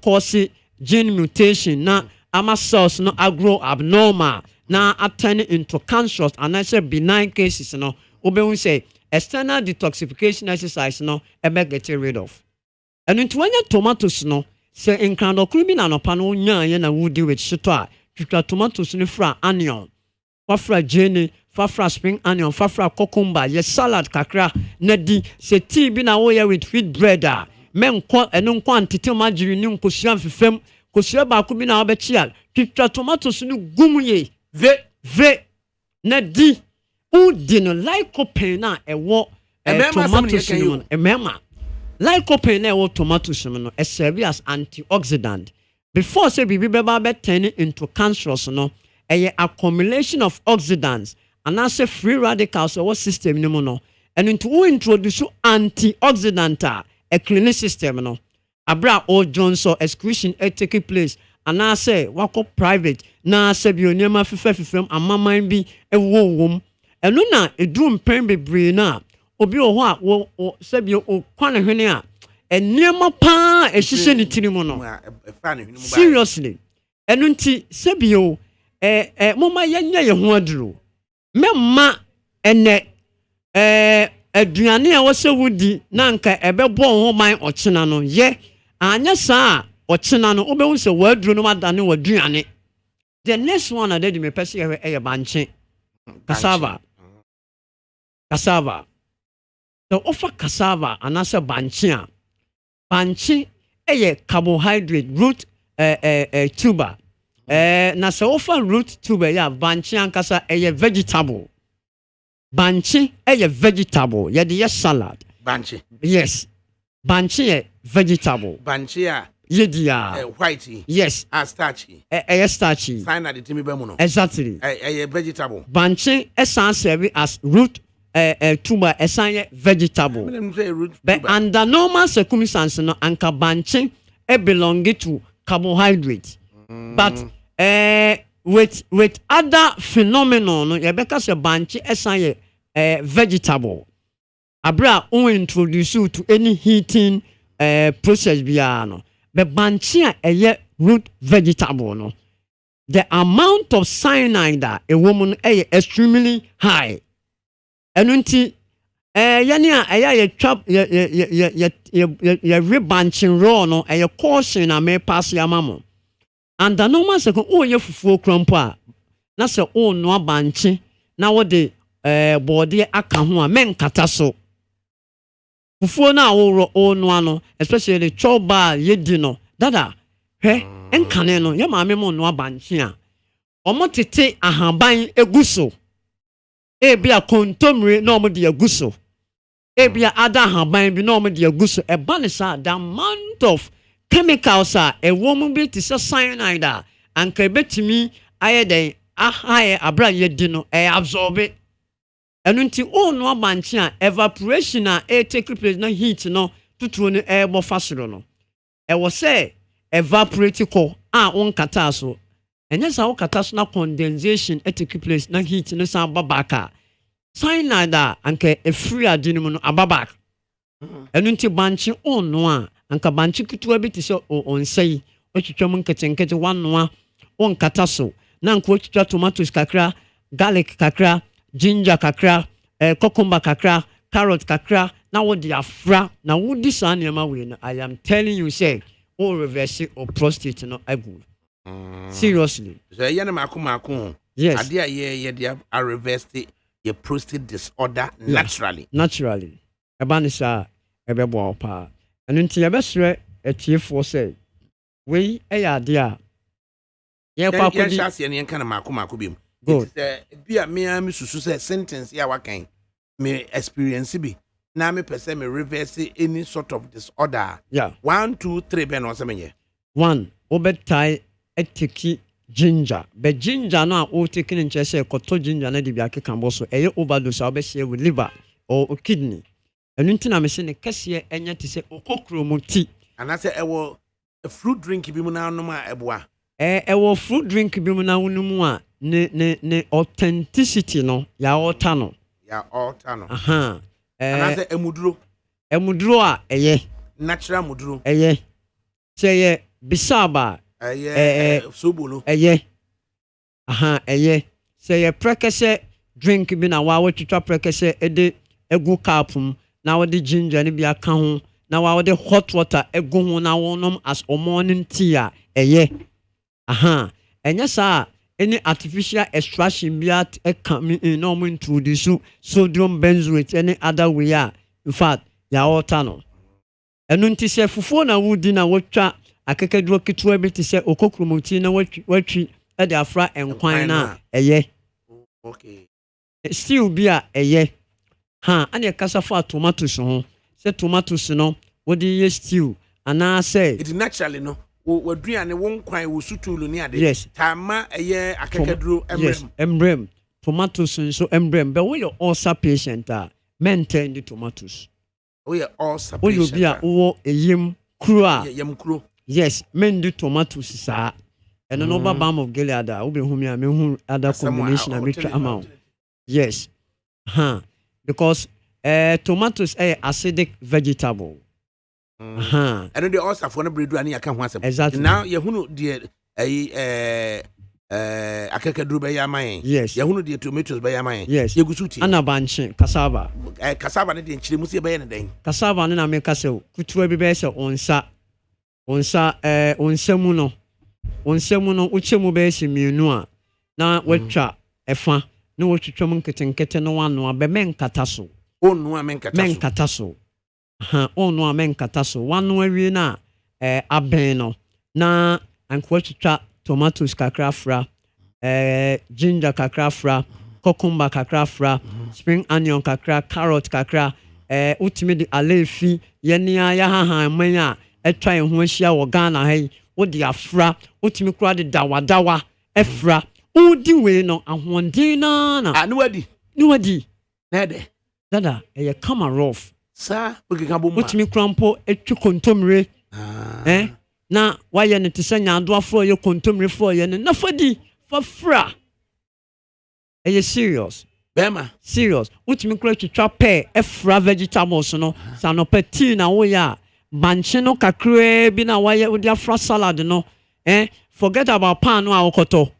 cause gene mutation na ama cells no grow abnormal na attend into conscious and I say benign cases no obehu say external detoxification exercise no ebe get rid of and into when tomatoes no say in crowd krimi na no pa no nya ye na woody with shito a twitwa tomatoes no fra onion fafra jene fafra spring onion fafra cucumber ye salad kakra na di se tea bi na wo ye with wheat bread a menko eno nko antete magiri ni nkosua mfefem kosua ba ko bi na obechia twitwa tomatoes no gumye ve na di udi no lycopene na ewo tomatoes no emema lycopene na ewo tomatoes no e serve as antioxidant before say bibi beba be turn into cancerous no a accumulation of oxidants and as a free radicals or system no and into we introduce antioxidant a cleaning system no abra or johnson excretion take place and I say wako private na say bi oniema fefefem amaman bi ewo wom eno na edum pen bebre na obi oho a wo say bi o kwane hwene a eniema pa ehihye ni tirimu no seriously eno nti say bi o moma yenya ye ho aduro memma ene aduane a wo se wudi na nka ebebo ho man ochena no ye anya saa ochena no obehu se waduro no madane waduane the next one that me pese e banche cassava the offer cassava anasa banche e carbohydrate root tuber na se offer root tuber ya banche ankasa e vegetable banche e vegetable ye de salad banche yes banche e vegetable banche a yedia white yes starchy starchy sign at the timi be mu no exactly vegetable banche esan serve as root tuber esan vegetable but under normal circumstances no anka banche belong to carbohydrate but with other phenomenon no you beka say banche esan vegetable abra o introduce you to any heating process biya no but banche a root vegetable no the amount of cyanide that a woman extremely high enunti yani a trap ya rebanching raw no a caution na me pass ya mamo and the normal second o ye fufuo krampo a na se o no banche na wo de body aka ho a men kata so fufuo na wo o no ano especially the choba yedi no dada enkane no ye maame mo no abanche a omotete ahaban eguso ebia kontomre na omode eguso ebia ada ahaban bi na omode eguso eba ne sa the amount of chemicals a ewom bi ti se cyanide anka betimi aye den ahaye abra yedi no absorbe enunti o no abanche a evaporation a take place na heat no tutuo no ebo fasoro no ewo se evaporate ko on kata so enye sa wo kata so na condensation take place na heat no sa babaka cyanide anka free adinum no ababak enunti banche on no a anka banche kutuwa bi ti se on sei otwitwam nketenkete wannoa on kata so na nko otwitwa tomatoes kakra garlic kakra ginger kakra cucumber kakra carrot kakra na wo dia fra na wo di san nema we no I am telling you say o reverse or prostate no agu seriously so ye na mako yes ade a ye dia reverse your prostate disorder naturally ebanisa ebebo opa enu nti yebesre etiefo say we ade a ye kwa kodi ye shase ne kan mako bim good bia me susu say sentence ya wakan me experience bi na me pese me reverse any sort of disorder 1 2 3 ben o semenye 1 obetai etiki ginger be ginger no a o take ni nche say koto ginger na de bia kekan so eye overdose obehye with liver or kidney enu ntina me se ne kase enya te se okokromoti anase ewo fruit drink bi mu na no ma eboa ewo fruit drink bi mu na wonu a ne authenticity no ya ota no aha anase emuduro a eye natural muduro eye say bisaba sobolo eye aha eye say a prekese drink bi na wa twitwa prekese ede egu cup na wo de ginger ne bi aka ho na wa wo de hot water egu ho na wonom as morning tea a eye enya sa any artificial extraction bi at no mo introduce sodium benzoate any other way in fact ya water no enu nti se fufuo na wudi na wotwa akekaduro ketewa bi te se okokromoti na watwi e de afra enkwan na eye okay still bi a eye ane kasa fa tomatoes ho se tomatoes no wodi ye stew ana say it naturally no waduane won kwan wo sutulu ni ade yes tama eye akekaduro yes embrem tomatoes so embrem but we your ulcer patient maintain the tomatoes we are ulcer patient we be a wo eyim kuro a yem kuro yes men do tomatoes sa eno no ba balm of Gilead a we be hu me a me hu other combination a me twa amount yes because tomatoes acidic vegetable and the ulcer for no bread ani aka ho asem exactly now you hunu de akekaduro be yaman yes you hunu de tomatoes be yaman yes yegusuti ana banche cassava cassava ne de nchire musie be ne den cassava ne na me kase kutuwa bi be se onsa onsamu no uchemu be se mienu a na watwa efa na wotwetwam nketenkete no wano abe menkata so onu a menkata so onu a menkata so wano awie na aben no na ankwatwetwa tomatoes kakra fra ginger kakra fra cucumber kakra fra spring onion kakra carrot kakra utimi di alefi yenia ya hahan man a etwa ho ahia wo Ghana hai wo di afra utimi kura de dawadawa efra udi we no ahondin na anuadi na de dada eye come rough sa okika bom utimi krampo etwi kontomre na waye ne tisanya ado afro ye kontomre fo ye ne na fadi for fra eye serious bema serious utimi kra twitwa pe efra vegetables no sa no peti na wo ya banche no kakra bi na waye odi afra salad no forget about pan no akoto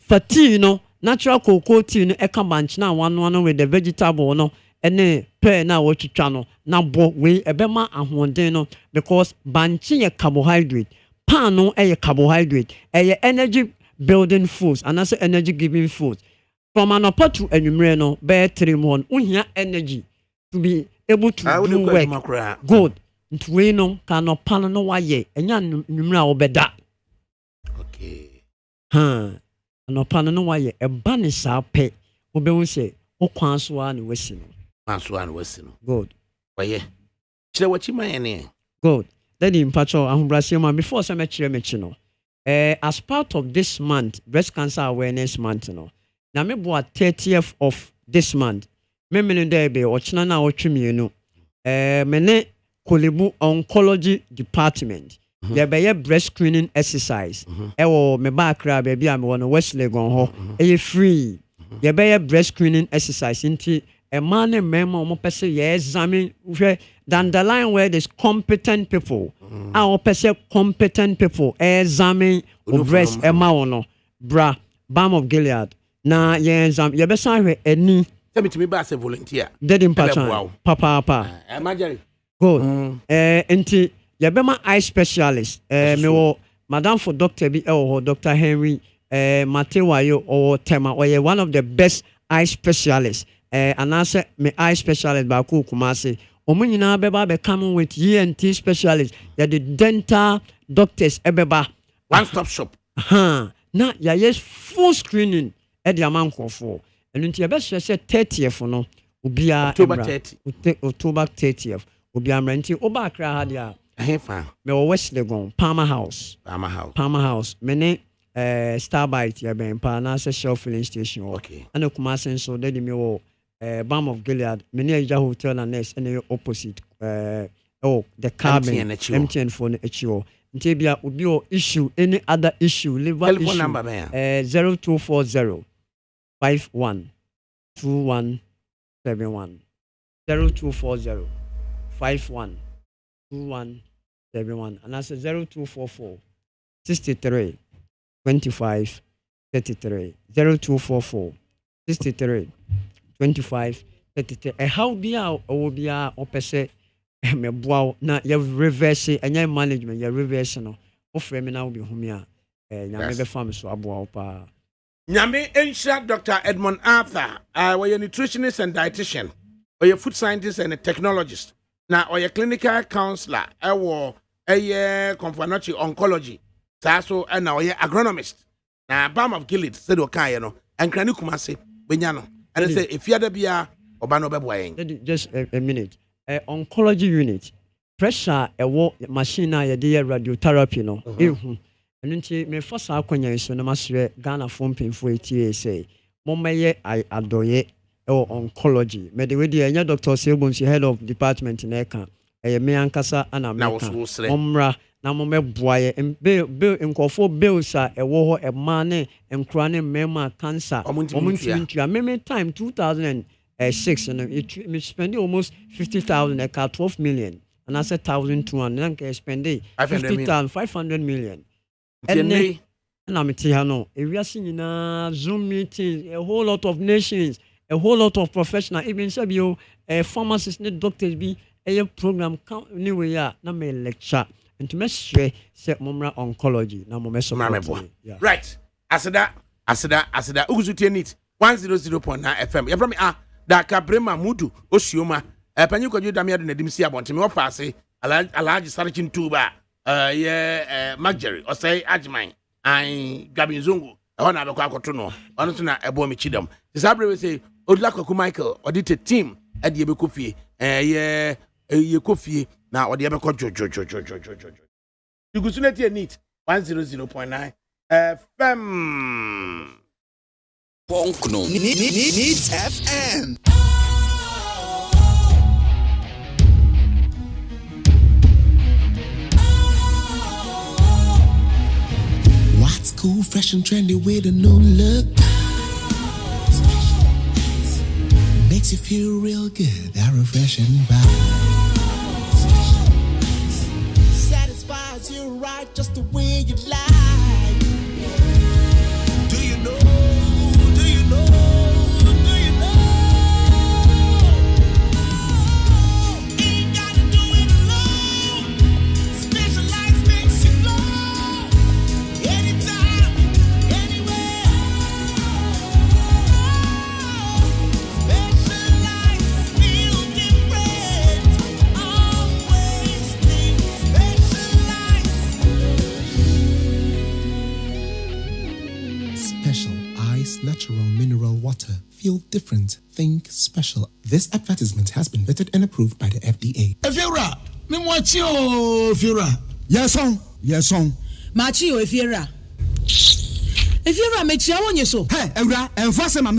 fati no natural cocoa tea no eka banche na wano with the vegetable no ene pe na wotwitwa no na bo we ebema ahonden no because banche ye carbohydrate pan no carbohydrate energy building foods and also energy giving foods from an upper to anumere no be 3 months uhia energy to be able to do work good nti we no kan pan no waye enya numere a obeda okay no pan no waye eba ne sa pe obehu se okwan so a ne wasi no good waye kire wachi man ne good then in patrol ahumbrase ma before some kire mechi no as part of this month breast cancer awareness month no na me bo 30th of this month me there be ochina na otwemienu me ne Kolebu oncology department there be breast screening exercise ewo me ba kra be bia me wono West Legon ho free there be breast screening exercise inti a man and memo mo pese ye examine where down the line where there's competent people our pese competent people examine breast ema wono bra balm of Gilead na ye exam ye be san hwe ani tell me ba say volunteer dead in patron papa imagine good enti ye be ma eye specialist me wo madam for doctor bi Dr. Henry Matewayo or Tema or one of the best eye specialists and answer me eye specialist ba ku Kumasi omunyina beba be come with ENT specialist the dental doctors ebeba one stop shop na ya yes full screening e de amankofo enu nti ye be say 30th no obia October 30th obia mranti oba akra ha dia hefa me West Legon Palmer House me Starbite ya ben pa na se Shell filling station okay ana Kumasi so de me wo Balm of Gilead many Asia hotel and next and opposite the carbon MTN phone HO nti bia obi o issue any other issue liver telephone issue number 0240 51 2171 0240 51 2171 and that's 0244 63 25 33 0244 63 25 33 how bia o bia opese meboa na ye reverse enya management ye reverse no ofre me na wo be humi a nyame be fam so aboa pa nyame enhia Dr. Edmond Arthur we a nutritionist and dietitian or a food scientist and a technologist na or a clinical counselor or a comparative oncology so and now ye agronomist na Balm of Gilead said okay no and krani kumase benya no and say if you da bia oba no beboa just a minute oncology unit pressure machine na ye dey radiotherapy no ehu eno nti me force akwanya so na masre Ghana phone pin for etie say mommeye adoye oncology me the way the enya Dr. Sebonsi head of department na eka me ankasa ana me omra na momeboaye bill nkofo bills a ewo ho ema ne nkura ne mema cancer omuntintua meme time 2006 and it spending almost 50,000 a 12 million and I said 1,200 and can spend 50,000 500 million and I'm no we are seeing na Zoom meetings a whole lot of nations a whole lot of professionals even say you pharmacists need doctors be a program anyway na me lecture and to make sure say momra oncology na mo meso right aseda uguzutie nit 100.9 FM you from ADAKABRI Mudu Osioma panyi kwadwo damiado na dimsi abonte me ofa ase alaji sarichin tuba mageri osai ajman an gabinzungu ho na bekwa akoto no ono so na ebo me chidam disabre we say odlakwaku Michael odite team ade ebekofie ye kofie na ode ebekọ jojo Ugusuneti nit 100.9 FM Ponkno Needs FM. What's cool, fresh and trendy with a new look? Makes you feel real good, that refreshing vibe. Satisfies you right just the way you like. Do you know? Ain't gotta do it alone. Specialized makes you flow. Anytime, anywhere. Specialized feel different. Always think specialized. Special Ice Natural Mineral Water. Feel different. Think special. This advertisement has been vetted and approved by the FDA. Efiura, me mwachi o Efiura. Yes on. Machi o Efiura. Efiura me chia wonye so. Hey, Eura, enfase ma